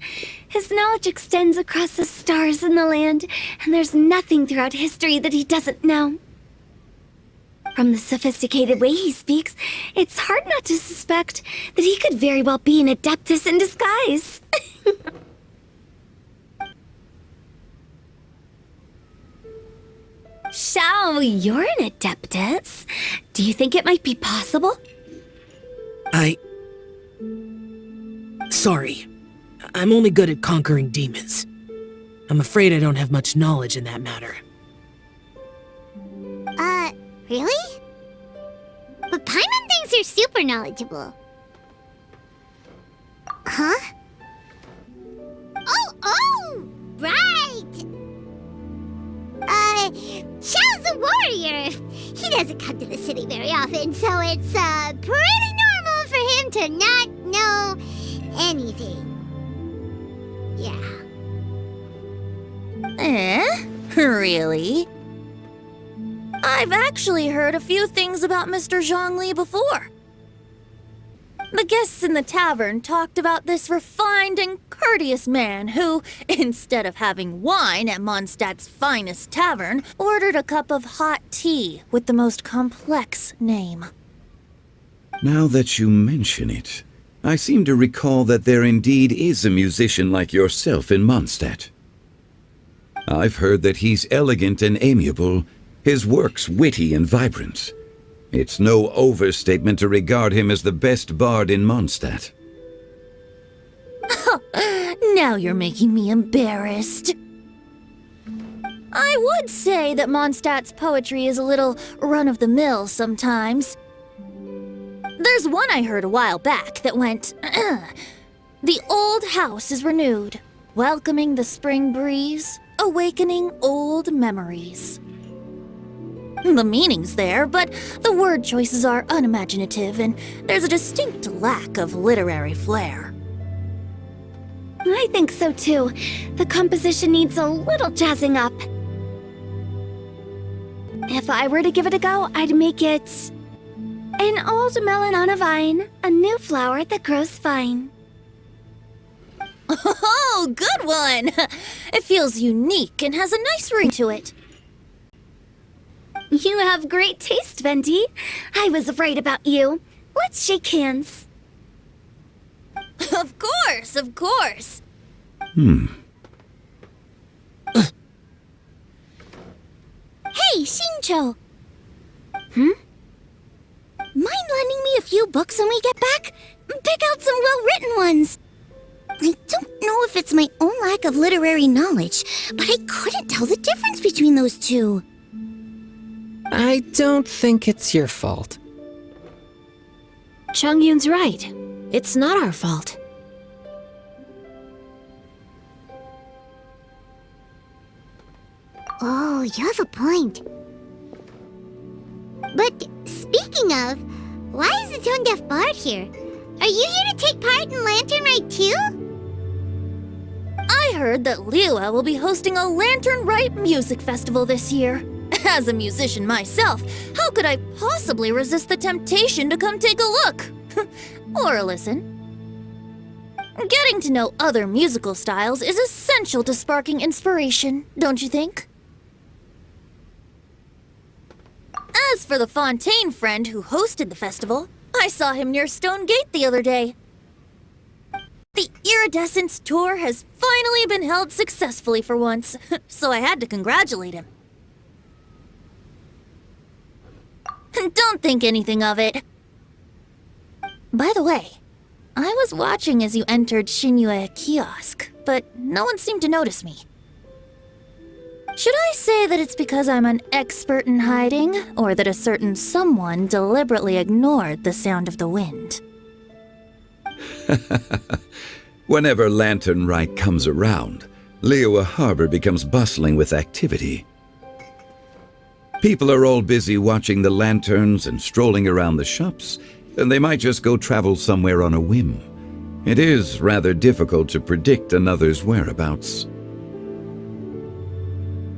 His knowledge extends across the stars and the land, and there's nothing throughout history that he doesn't know. From the sophisticated way he speaks, it's hard not to suspect that he could very well be an adeptus in disguise. Xiao, you're an adeptus. Do you think it might be possible? Sorry. I'm only good at conquering demons. I'm afraid I don't have much knowledge in that matter. Really? But Paimon thinks you're super knowledgeable. Huh? Oh! Right! Xiao's a warrior. He doesn't come to the city very often, so it's, pretty normal for him to not know anything. Yeah. Really? I've actually heard a few things about Mr. Zhongli before. The guests in the tavern talked about this refined and courteous man who, instead of having wine at Mondstadt's finest tavern, ordered a cup of hot tea with the most complex name. Now that you mention it, I seem to recall that there indeed is a musician like yourself in Mondstadt. I've heard that he's elegant and amiable, his works witty and vibrant. It's no overstatement to regard him as the best bard in Mondstadt. Now you're making me embarrassed. I would say that Mondstadt's poetry is a little run-of-the-mill sometimes. There's one I heard a while back that went, "The old house is renewed, welcoming the spring breeze, awakening old memories." The meaning's there, but the word choices are unimaginative, and there's a distinct lack of literary flair. I think so too. The composition needs a little jazzing up. If I were to give it a go, I'd make it an old melon on a vine, a new flower that grows fine. Oh, good one! It feels unique and has a nice ring to it. You have great taste, Venti. I was right about you. Let's shake hands. Of course, of course. Hey, Xingqiu. Mind lending me a few books when we get back? Pick out some well-written ones. I don't know if it's my own lack of literary knowledge, but I couldn't tell the difference between those two. I don't think it's your fault. Chongyun's right. It's not our fault. Oh, you have a point. But speaking of, why is the tone-deaf bard here? Are you here to take part in Lantern Rite too? I heard that Liyue will be hosting a Lantern Rite music festival this year. As a musician myself, how could I possibly resist the temptation to come take a look? Or a listen? Getting to know other musical styles is essential to sparking inspiration, don't you think? As for the Fontaine friend who hosted the festival, I saw him near Stone Gate the other day. The Iridescence tour has finally been held successfully for once, so I had to congratulate him. Don't think anything of it. By the way, I was watching as you entered Shenhe kiosk, but no one seemed to notice me. Should I say that it's because I'm an expert in hiding, or that a certain someone deliberately ignored the sound of the wind? Whenever Lantern Rite comes around, Liyue Harbor becomes bustling with activity. People are all busy watching the lanterns and strolling around the shops, and they might just go travel somewhere on a whim. It is rather difficult to predict another's whereabouts.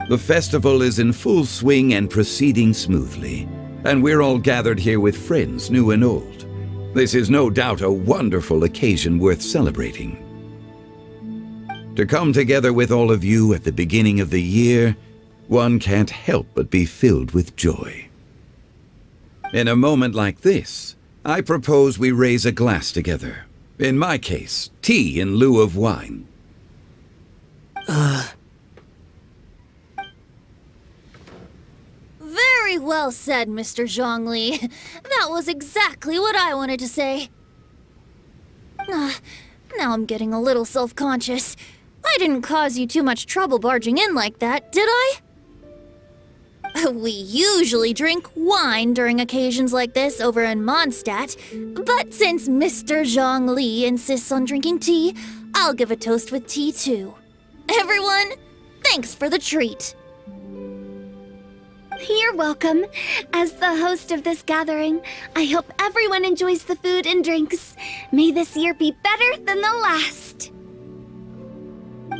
The festival is in full swing and proceeding smoothly, and we're all gathered here with friends new and old. This is no doubt a wonderful occasion worth celebrating. To come together with all of you at the beginning of the year, one can't help but be filled with joy. In a moment like this, I propose we raise a glass together. In my case, tea in lieu of wine. Very well said, Mr. Zhongli. That was exactly what I wanted to say. Now I'm getting a little self-conscious. I didn't cause you too much trouble barging in like that, did I? We usually drink wine during occasions like this over in Mondstadt, but since Mr. Zhongli insists on drinking tea, I'll give a toast with tea too. Everyone, thanks for the treat. You're welcome. As the host of this gathering, I hope everyone enjoys the food and drinks. May this year be better than the last.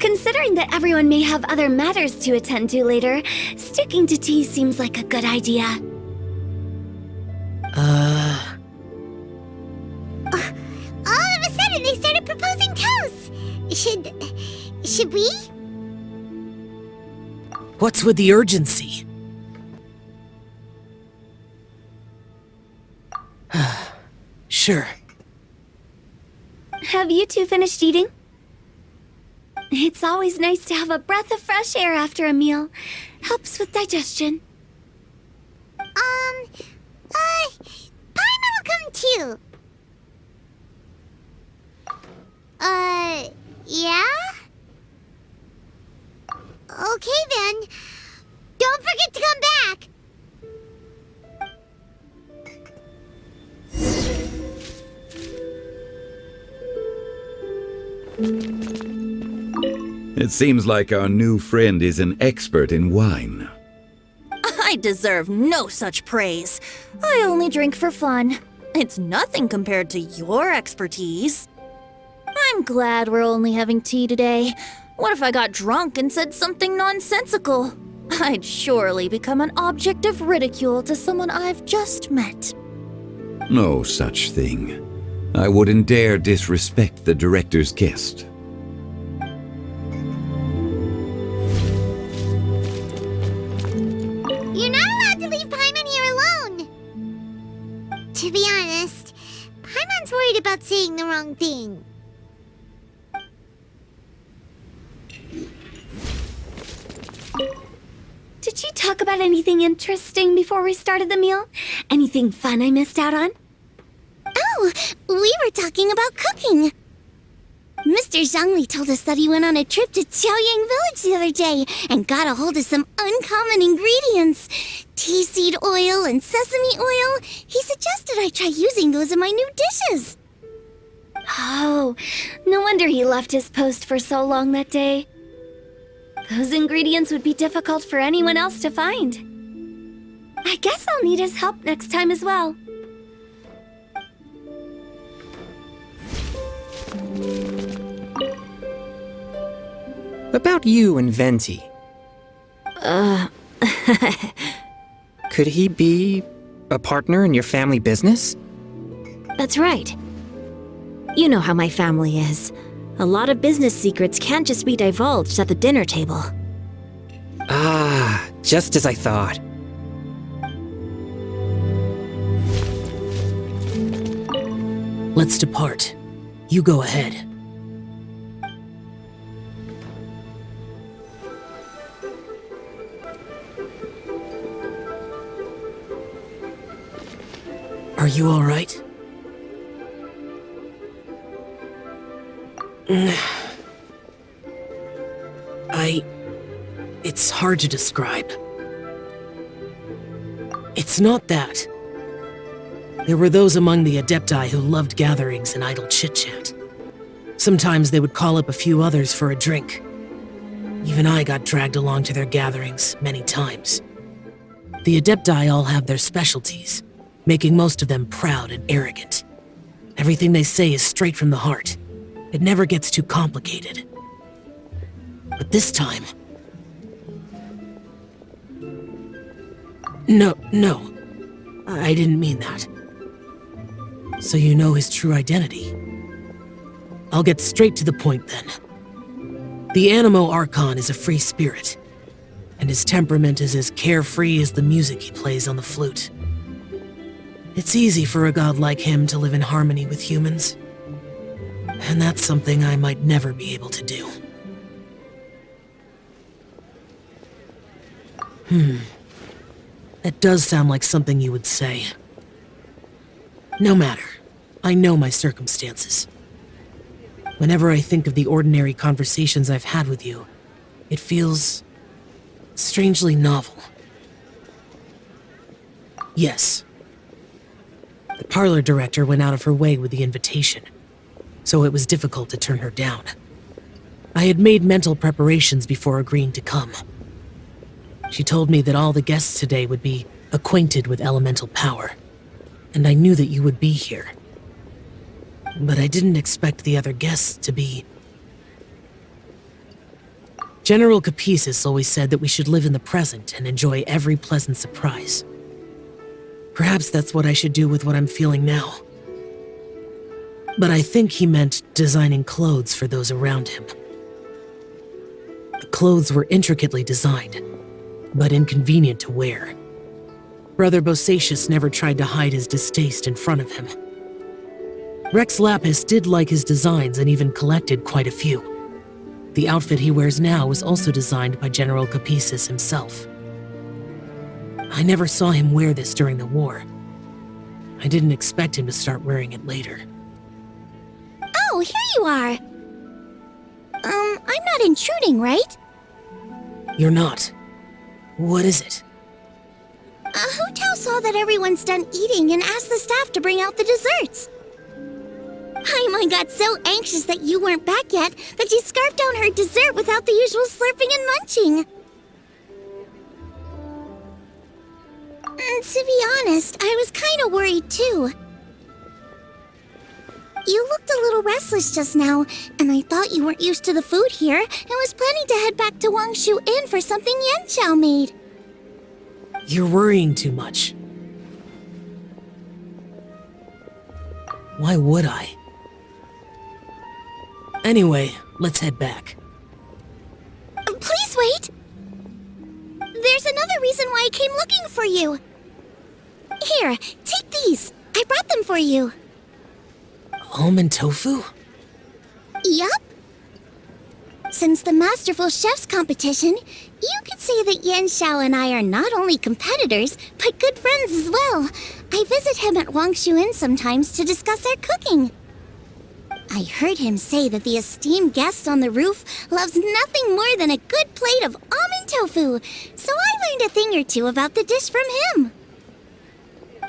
Considering that everyone may have other matters to attend to later, sticking to tea seems like a good idea. All of a sudden, they started proposing toasts. Should we? What's with the urgency? Sure. Have you two finished eating? It's always nice to have a breath of fresh air after a meal. Helps with digestion. Paimon will come too. Yeah? Okay then. Don't forget to come back. It seems like our new friend is an expert in wine. I deserve no such praise. I only drink for fun. It's nothing compared to your expertise. I'm glad we're only having tea today. What if I got drunk and said something nonsensical? I'd surely become an object of ridicule to someone I've just met. No such thing. I wouldn't dare disrespect the director's guest. You're not allowed to leave Paimon here alone. To be honest, Paimon's worried about saying the wrong thing. Did you talk about anything interesting before we started the meal? Anything fun I missed out on? Oh, we were talking about cooking. Mr. Zhongli told us that he went on a trip to Xiaoyang village the other day and got a hold of some uncommon ingredients. Tea seed oil and sesame oil. He suggested I try using those in my new dishes. Oh, no wonder he left his post for so long that day. Those ingredients would be difficult for anyone else to find. I guess I'll need his help next time as well. About you and Venti. Could he be a partner in your family business? That's right. You know how my family is. A lot of business secrets can't just be divulged at the dinner table. Ah, just as I thought. Let's depart. You go ahead. Are you all right? It's hard to describe. It's not that. There were those among the Adepti who loved gatherings and idle chit-chat. Sometimes they would call up a few others for a drink. Even I got dragged along to their gatherings many times. The Adepti all have their specialties, making most of them proud and arrogant. Everything they say is straight from the heart. It never gets too complicated. But this time... No, I didn't mean that. So you know his true identity. I'll get straight to the point then. The Animo Archon is a free spirit, and his temperament is as carefree as the music he plays on the flute. It's easy for a god like him to live in harmony with humans. And that's something I might never be able to do. That does sound like something you would say. No matter. I know my circumstances. Whenever I think of the ordinary conversations I've had with you, it feels strangely novel. Yes. The parlor director went out of her way with the invitation, so it was difficult to turn her down. I had made mental preparations before agreeing to come. She told me that all the guests today would be acquainted with elemental power, and I knew that you would be here. But I didn't expect the other guests to be... General Capisis always said that we should live in the present and enjoy every pleasant surprise. Perhaps that's what I should do with what I'm feeling now. But I think he meant designing clothes for those around him. The clothes were intricately designed, but inconvenient to wear. Brother Bosacius never tried to hide his distaste in front of him. Rex Lapis did like his designs and even collected quite a few. The outfit he wears now was also designed by General Capisis himself. I never saw him wear this during the war. I didn't expect him to start wearing it later. Oh, here you are. I'm not intruding, right? You're not. What is it? Hu Tao saw that everyone's done eating and asked the staff to bring out the desserts. Paimon got so anxious that you weren't back yet that she scarfed down her dessert without the usual slurping and munching. And to be honest, I was kind of worried too. You looked a little restless just now, and I thought you weren't used to the food here and was planning to head back to Wangshu Inn for something Yanxiao made. You're worrying too much. Why would I? Anyway, let's head back. Please wait! There's another reason why I came looking for you. Here, take these. I brought them for you. Almond tofu? Yup. Since the Masterful Chef's competition, you could say that Yanxiao and I are not only competitors, but good friends as well. I visit him at Wangshu Inn sometimes to discuss our cooking. I heard him say that the esteemed guest on the roof loves nothing more than a good plate of almond tofu, so I learned a thing or two about the dish from him.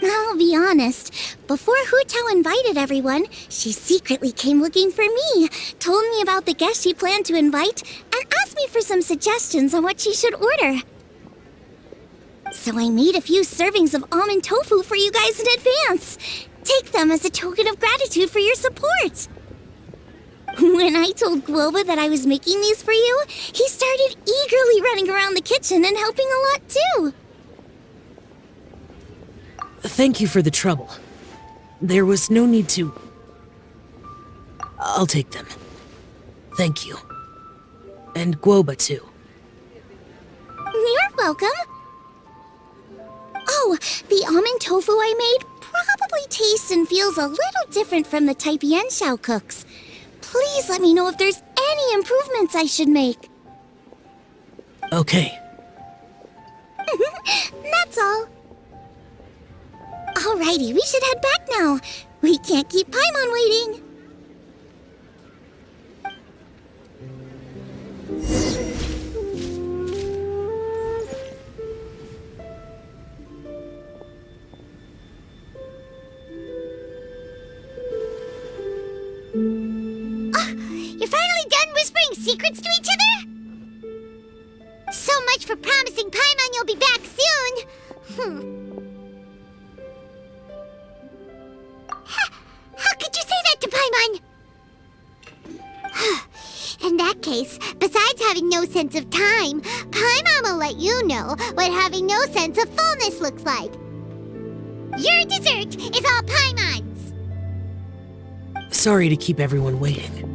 I'll be honest, before Hu Tao invited everyone, she secretly came looking for me, told me about the guests she planned to invite, and asked me for some suggestions on what she should order. So I made a few servings of almond tofu for you guys in advance. Take them as a token of gratitude for your support. When I told Guoba that I was making these for you, he started eagerly running around the kitchen and helping a lot too. Thank you for the trouble. There was no need to... I'll take them. Thank you. And Guoba too. You're welcome. Oh, the almond tofu I made probably tastes and feels a little different from the type Yanxiao cooks. Please let me know if there's any improvements I should make. Okay. That's all. Alrighty, we should head back now. We can't keep Paimon waiting. You're finally done whispering secrets to each other? So much for promising Paimon you'll be back soon. How could you say that to Paimon? In that case, besides having no sense of time, Paimon will let you know what having no sense of fullness looks like. Your dessert is all Paimon's. Sorry to keep everyone waiting.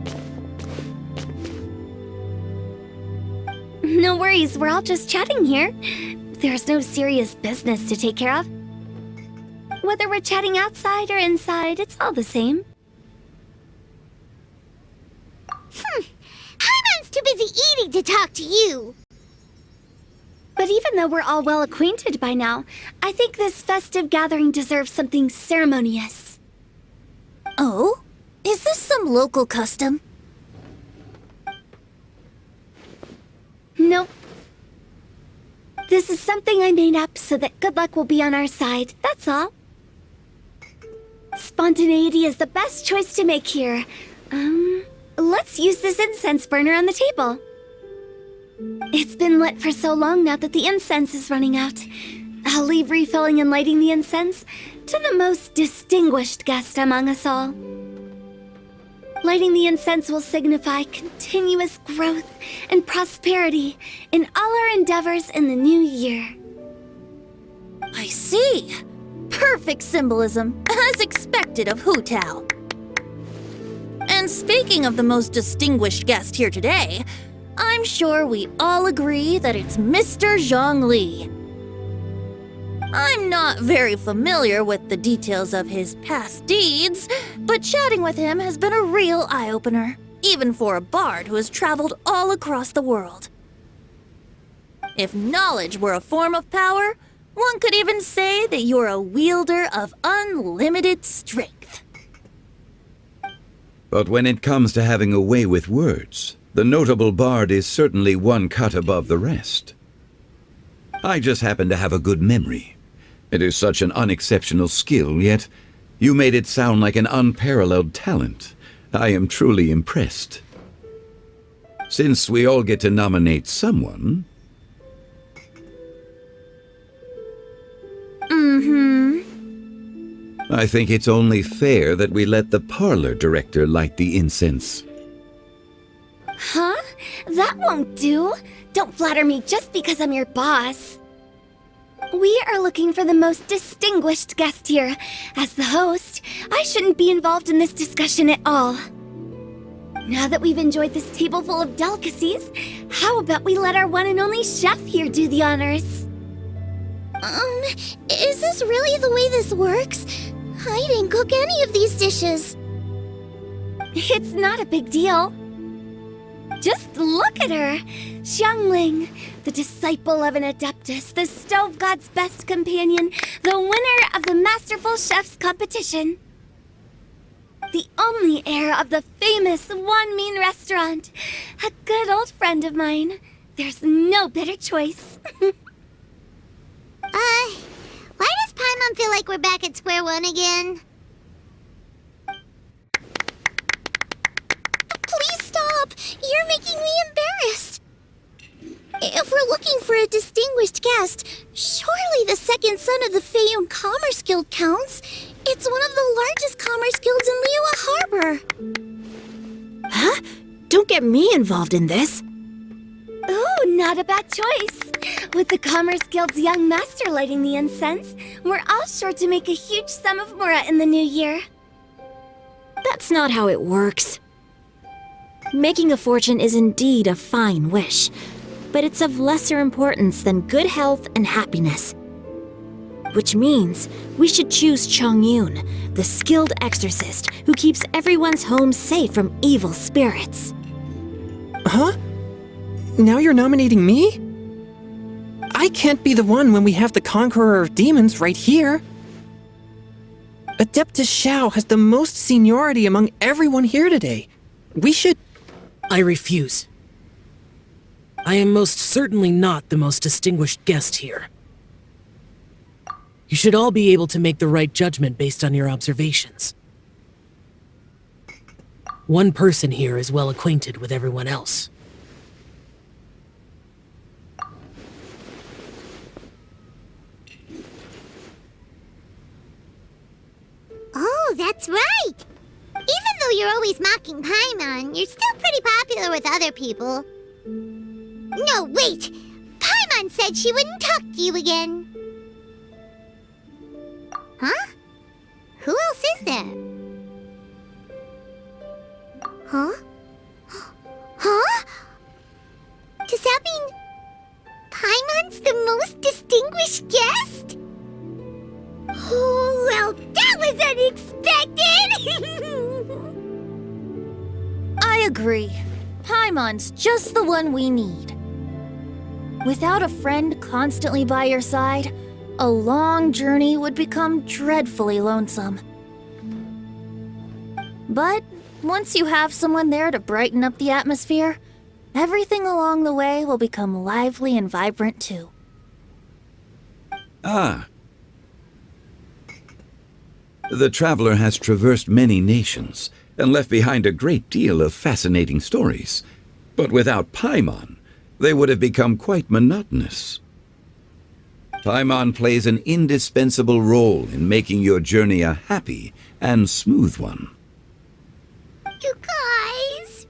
No worries, we're all just chatting here. There's no serious business to take care of. Whether we're chatting outside or inside, it's all the same. Paimon's too busy eating to talk to you. But even though we're all well acquainted by now, I think this festive gathering deserves something ceremonious. Oh? Is this some local custom? Nope. This is something I made up so that good luck will be on our side, that's all. Spontaneity is the best choice to make here. Let's use this incense burner on the table. It's been lit for so long now that the incense is running out. I'll leave refilling and lighting the incense to the most distinguished guest among us all. Lighting the incense will signify continuous growth and prosperity in all our endeavors in the new year. I see. Perfect symbolism, as expected of Hu Tao. And speaking of the most distinguished guest here today, I'm sure we all agree that it's Mr. Zhongli. I'm not very familiar with the details of his past deeds, but chatting with him has been a real eye-opener, even for a bard who has traveled all across the world. If knowledge were a form of power, one could even say that you're a wielder of unlimited strength. But when it comes to having a way with words, the notable bard is certainly one cut above the rest. I just happen to have a good memory. It is such an unexceptional skill, yet you made it sound like an unparalleled talent. I am truly impressed. Since we all get to nominate someone... I think it's only fair that we let the parlor director light the incense. Huh? That won't do. Don't flatter me just because I'm your boss. We are looking for the most distinguished guest here. As the host, I shouldn't be involved in this discussion at all. Now that we've enjoyed this table full of delicacies, how about we let our one and only chef here do the honors? Is this really the way this works? I didn't cook any of these dishes. It's not a big deal. Just look at her! Xiangling, the disciple of an adeptus, the stove god's best companion, the winner of the Masterful Chef's competition. The only heir of the famous One Mean restaurant. A good old friend of mine. There's no better choice. Why does Paimon feel like we're back at square one again? Please stop! You're making me embarrassed. If we're looking for a distinguished guest, surely the second son of the Feiyun Commerce Guild counts. It's one of the largest commerce guilds in Liyue Harbor. Huh? Don't get me involved in this. Ooh, not a bad choice. With the Commerce Guild's young master lighting the incense, we're all sure to make a huge sum of mora in the new year. That's not how it works. Making a fortune is indeed a fine wish, but it's of lesser importance than good health and happiness. Which means we should choose Chongyun, the skilled exorcist who keeps everyone's home safe from evil spirits. Huh? Now you're nominating me? I can't be the one when we have the Conqueror of Demons right here. Adeptus Xiao has the most seniority among everyone here today. We should... I refuse. I am most certainly not the most distinguished guest here. You should all be able to make the right judgment based on your observations. One person here is well acquainted with everyone else. Oh, that's right! Even though you're always mocking Paimon, you're still pretty popular with other people. No, wait! Paimon said she wouldn't talk to you again. Huh? Who else is there? Huh? Huh? Does that mean Paimon's the most distinguished guest? Oh, was unexpected! I agree. Paimon's just the one we need. Without a friend constantly by your side, a long journey would become dreadfully lonesome. But once you have someone there to brighten up the atmosphere, everything along the way will become lively and vibrant too. Ah. The traveler has traversed many nations and left behind a great deal of fascinating stories. But without Paimon, they would have become quite monotonous. Paimon plays an indispensable role in making your journey a happy and smooth one. You guys,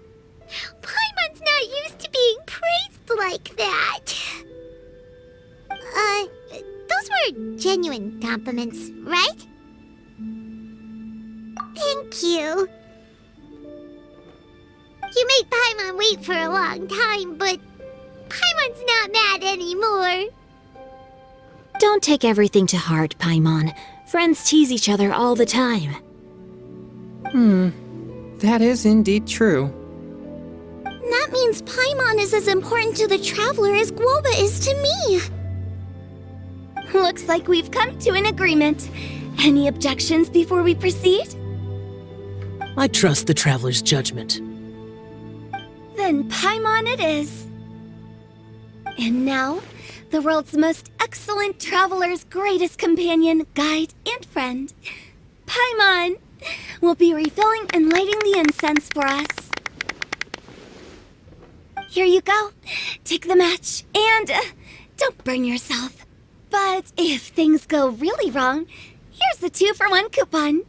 Paimon's not used to being praised like that. Those were genuine compliments, right? Thank you. You made Paimon wait for a long time, but Paimon's not mad anymore. Don't take everything to heart, Paimon. Friends tease each other all the time. That is indeed true. That means Paimon is as important to the traveler as Guoba is to me. Looks like we've come to an agreement. Any objections before we proceed? I trust the traveler's judgment. Then Paimon it is. And now, the world's most excellent traveler's greatest companion, guide, and friend, Paimon, will be refilling and lighting the incense for us. Here you go. Take the match, and don't burn yourself. But if things go really wrong, here's the 2-for-1 coupon.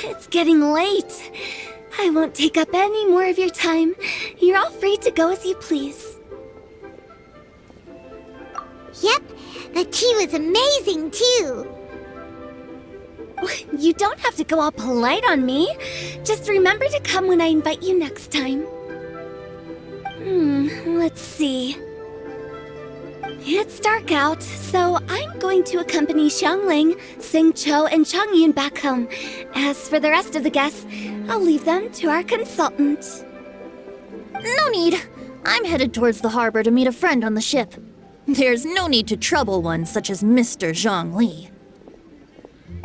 It's getting late. I won't take up any more of your time. You're all free to go as you please. Yep, the tea was amazing too. You don't have to go all polite on me. Just remember to come when I invite you next time. Let's see. It's dark out, so I'm going to accompany Xiangling, Xingqiu, and Chongyun back home. As for the rest of the guests, I'll leave them to our consultant. No need. I'm headed towards the harbor to meet a friend on the ship. There's no need to trouble one such as Mr. Zhongli.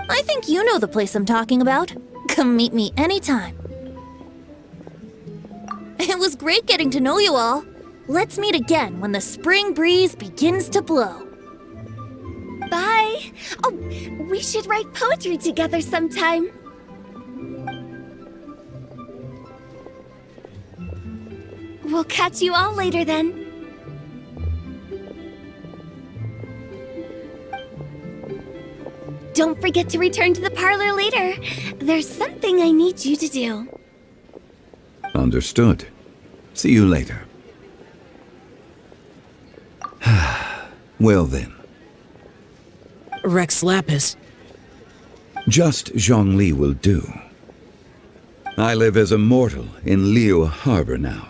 I think you know the place I'm talking about. Come meet me anytime. It was great getting to know you all. Let's meet again when the spring breeze begins to blow. Bye! Oh, we should write poetry together sometime. We'll catch you all later then. Don't forget to return to the parlor later. There's something I need you to do. Understood. See you later. Well then. Rex Lapis. Just Zhongli will do. I live as a mortal in Liyue Harbor now.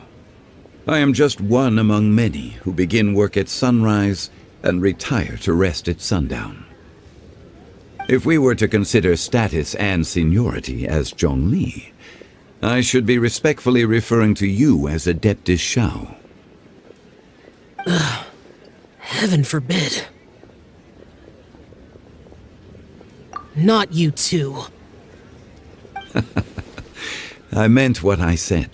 I am just one among many who begin work at sunrise and retire to rest at sundown. If we were to consider status and seniority as Zhongli, I should be respectfully referring to you as Adeptus Xiao. Heaven forbid. Not you two. I meant what I said.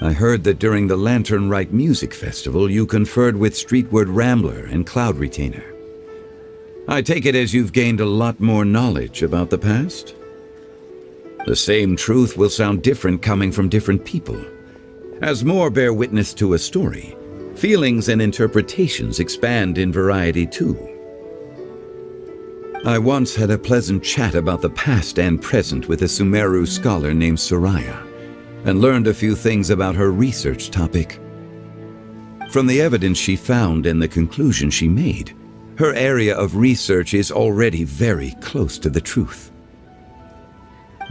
I heard that during the Lantern Rite Music Festival you conferred with Streetward Rambler and Cloud Retainer. I take it as you've gained a lot more knowledge about the past? The same truth will sound different coming from different people. As more bear witness to a story, feelings and interpretations expand in variety too. I once had a pleasant chat about the past and present with a Sumeru scholar named Soraya, and learned a few things about her research topic. From the evidence she found and the conclusion she made, her area of research is already very close to the truth.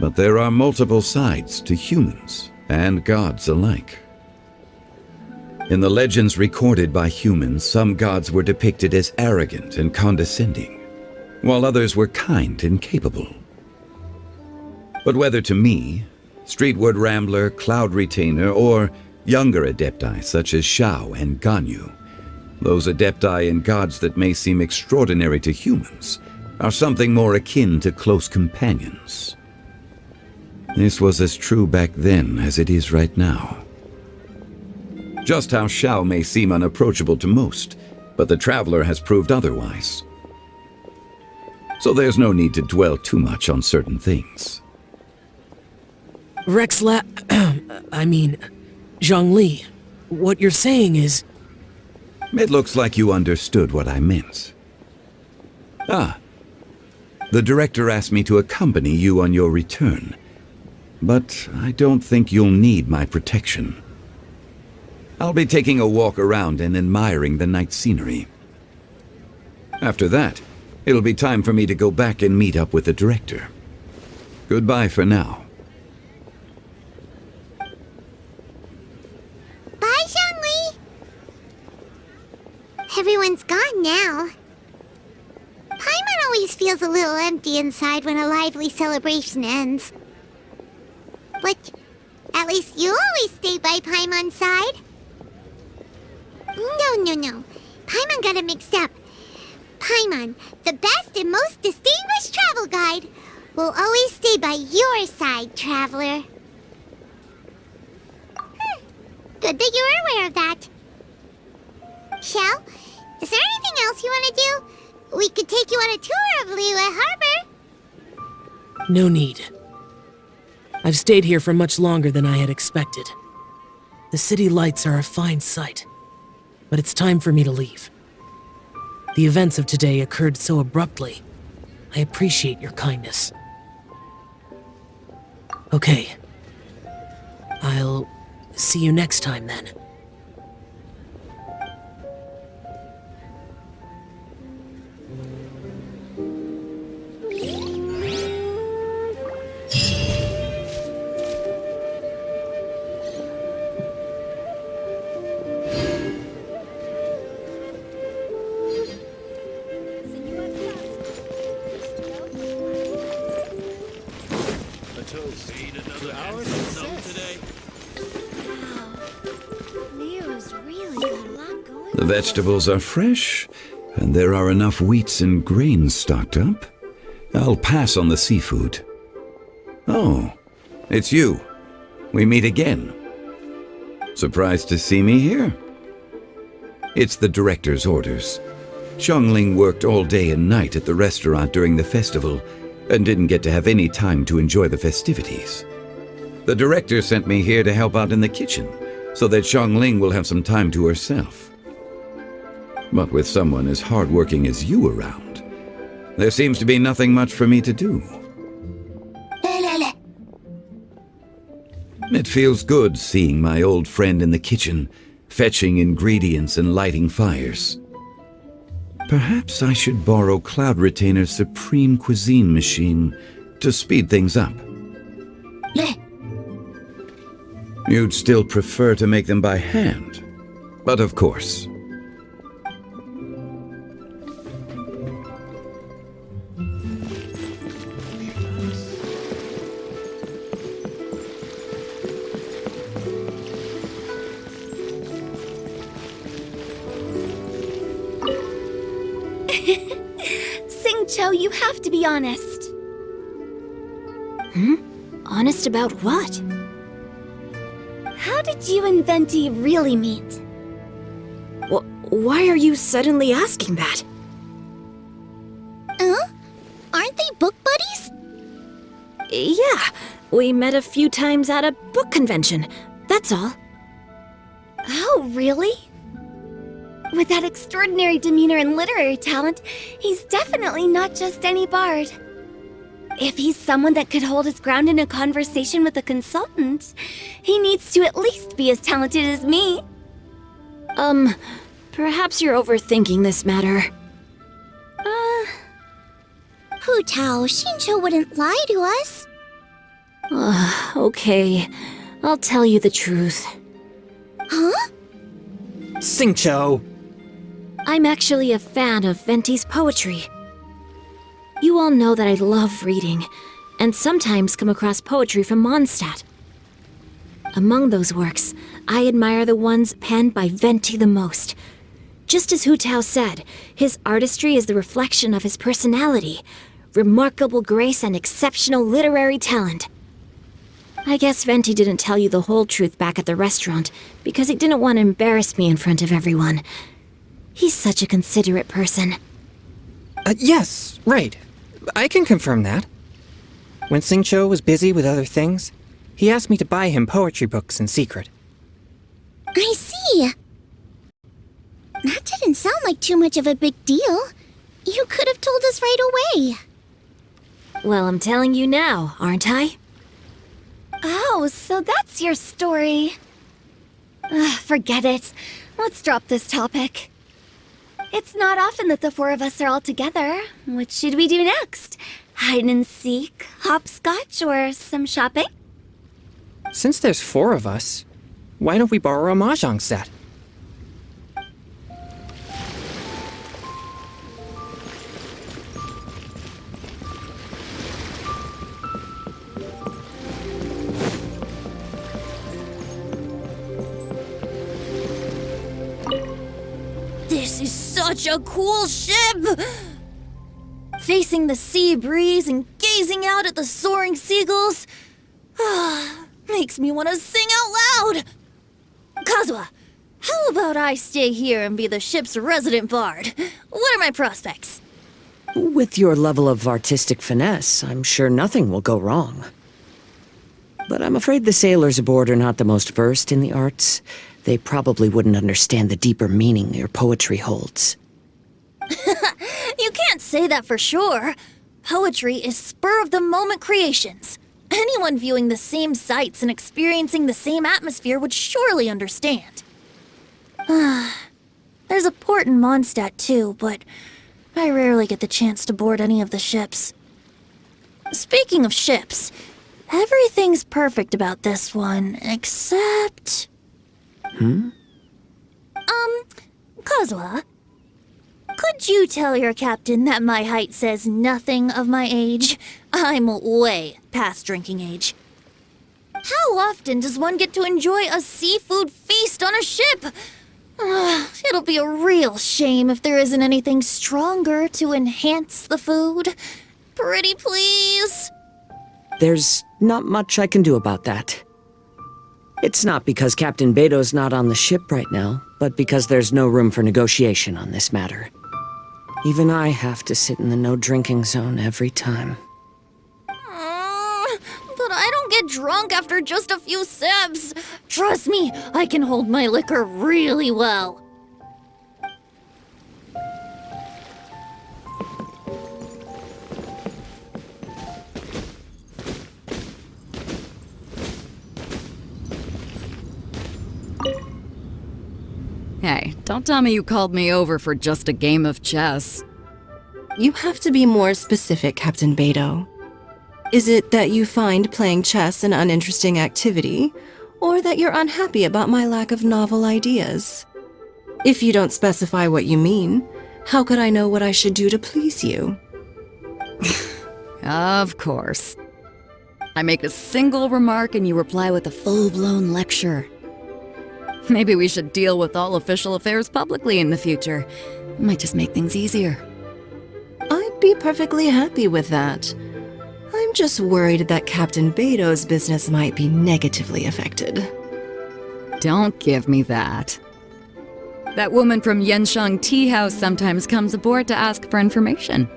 But there are multiple sides to humans and gods alike. In the legends recorded by humans, some gods were depicted as arrogant and condescending, while others were kind and capable. But whether to me, Streetward Rambler, Cloud Retainer, or younger adepti such as Xiao and Ganyu, those adepti and gods that may seem extraordinary to humans are something more akin to close companions. This was as true back then as it is right now. Just how Xiao may seem unapproachable to most, but the Traveler has proved otherwise. So there's no need to dwell too much on certain things. Zhongli, what you're saying is... It looks like you understood what I meant. The director asked me to accompany you on your return, but I don't think you'll need my protection. I'll be taking a walk around and admiring the night scenery. After that, it'll be time for me to go back and meet up with the director. Goodbye for now. Bye, Zhongli! Everyone's gone now. Paimon always feels a little empty inside when a lively celebration ends. But at least you always stay by Paimon's side. No. Paimon got it mixed up. Paimon, the best and most distinguished travel guide, will always stay by your side, Traveler. Good that you're aware of that. Xiao, is there anything else you want to do? We could take you on a tour of Liyue Harbor. No need. I've stayed here for much longer than I had expected. The city lights are a fine sight, but it's time for me to leave. The events of today occurred so abruptly. I appreciate your kindness. Okay. I'll see you next time then. The vegetables are fresh, and there are enough wheats and grains stocked up. I'll pass on the seafood. Oh, it's you. We meet again. Surprised to see me here? It's the director's orders. Xiangling worked all day and night at the restaurant during the festival and didn't get to have any time to enjoy the festivities. The director sent me here to help out in the kitchen so that Xiangling will have some time to herself. But with someone as hardworking as you around, there seems to be nothing much for me to do. It feels good seeing my old friend in the kitchen, fetching ingredients and lighting fires. Perhaps I should borrow Cloud Retainer's Supreme Cuisine machine to speed things up. You'd still prefer to make them by hand, but of course. Xingqiu, you have to be honest. Honest about what? How did you and Venti really meet? Why are you suddenly asking that? Aren't they book buddies? Yeah, we met a few times at a book convention. That's all. Oh, really? With that extraordinary demeanor and literary talent, he's definitely not just any bard. If he's someone that could hold his ground in a conversation with a consultant, he needs to at least be as talented as me. Perhaps you're overthinking this matter. Hu Tao, Xingqiu wouldn't lie to us. Okay, I'll tell you the truth. Huh? Xingqiu! I'm actually a fan of Venti's poetry. You all know that I love reading, and sometimes come across poetry from Mondstadt. Among those works, I admire the ones penned by Venti the most. Just as Hu Tao said, his artistry is the reflection of his personality, remarkable grace and exceptional literary talent. I guess Venti didn't tell you the whole truth back at the restaurant because he didn't want to embarrass me in front of everyone. He's such a considerate person. Yes, right. I can confirm that. When Xingqiu was busy with other things, he asked me to buy him poetry books in secret. I see. That didn't sound like too much of a big deal. You could have told us right away. Well, I'm telling you now, aren't I? Oh, so that's your story. Forget it. Let's drop this topic. It's not often that the four of us are all together. What should we do next? Hide and seek, hopscotch, or some shopping? Since there's 4 of us, why don't we borrow a mahjong set? This is such a cool ship! Facing the sea breeze and gazing out at the soaring seagulls, makes me want to sing out loud! Kazuha, how about I stay here and be the ship's resident bard? What are my prospects? With your level of artistic finesse, I'm sure nothing will go wrong. But I'm afraid the sailors aboard are not the most versed in the arts. They probably wouldn't understand the deeper meaning your poetry holds. You can't say that for sure. Poetry is spur-of-the-moment creations. Anyone viewing the same sights and experiencing the same atmosphere would surely understand. There's a port in Mondstadt too, but I rarely get the chance to board any of the ships. Speaking of ships, everything's perfect about this one, except... Kazuha, could you tell your captain that my height says nothing of my age? I'm way past drinking age. How often does one get to enjoy a seafood feast on a ship? It'll be a real shame if there isn't anything stronger to enhance the food. Pretty please? There's not much I can do about that. It's not because Captain Beidou's not on the ship right now, but because there's no room for negotiation on this matter. Even I have to sit in the no-drinking zone every time. But I don't get drunk after just a few sips. Trust me, I can hold my liquor really well. Hey, don't tell me you called me over for just a game of chess. You have to be more specific, Captain Beidou. Is it that you find playing chess an uninteresting activity, or that you're unhappy about my lack of novel ideas? If you don't specify what you mean, how could I know what I should do to please you? Of course. I make a single remark and you reply with a full-blown lecture. Maybe we should deal with all official affairs publicly in the future. It might just make things easier. I'd be perfectly happy with that. I'm just worried that Captain Beidou's business might be negatively affected. Don't give me that. That woman from Yanshang Tea House sometimes comes aboard to ask for information.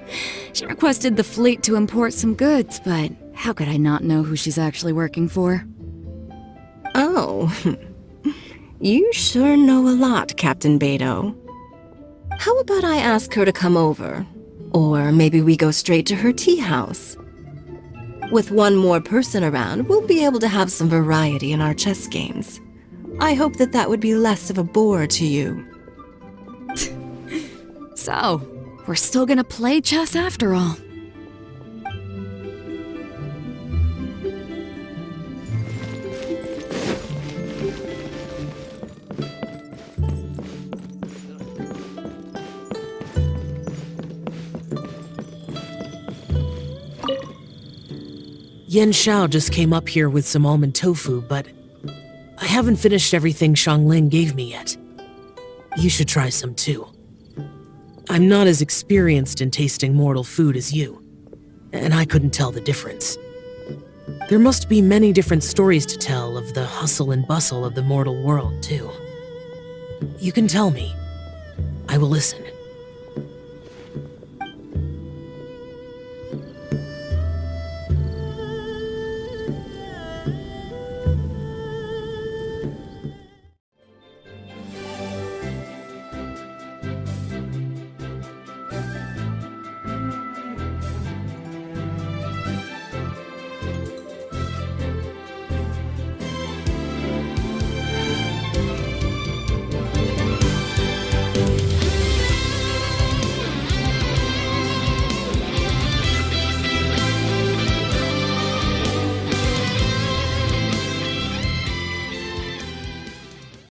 She requested the fleet to import some goods, but how could I not know who she's actually working for? Oh, you sure know a lot, Captain Beidou. How about I ask her to come over? Or maybe we go straight to her tea house? With one more person around, we'll be able to have some variety in our chess games. I hope that would be less of a bore to you. So, we're still gonna play chess after all. Yen Xiao just came up here with some almond tofu, but I haven't finished everything Xiangling gave me yet. You should try some too. I'm not as experienced in tasting mortal food as you, and I couldn't tell the difference. There must be many different stories to tell of the hustle and bustle of the mortal world, too. You can tell me. I will listen.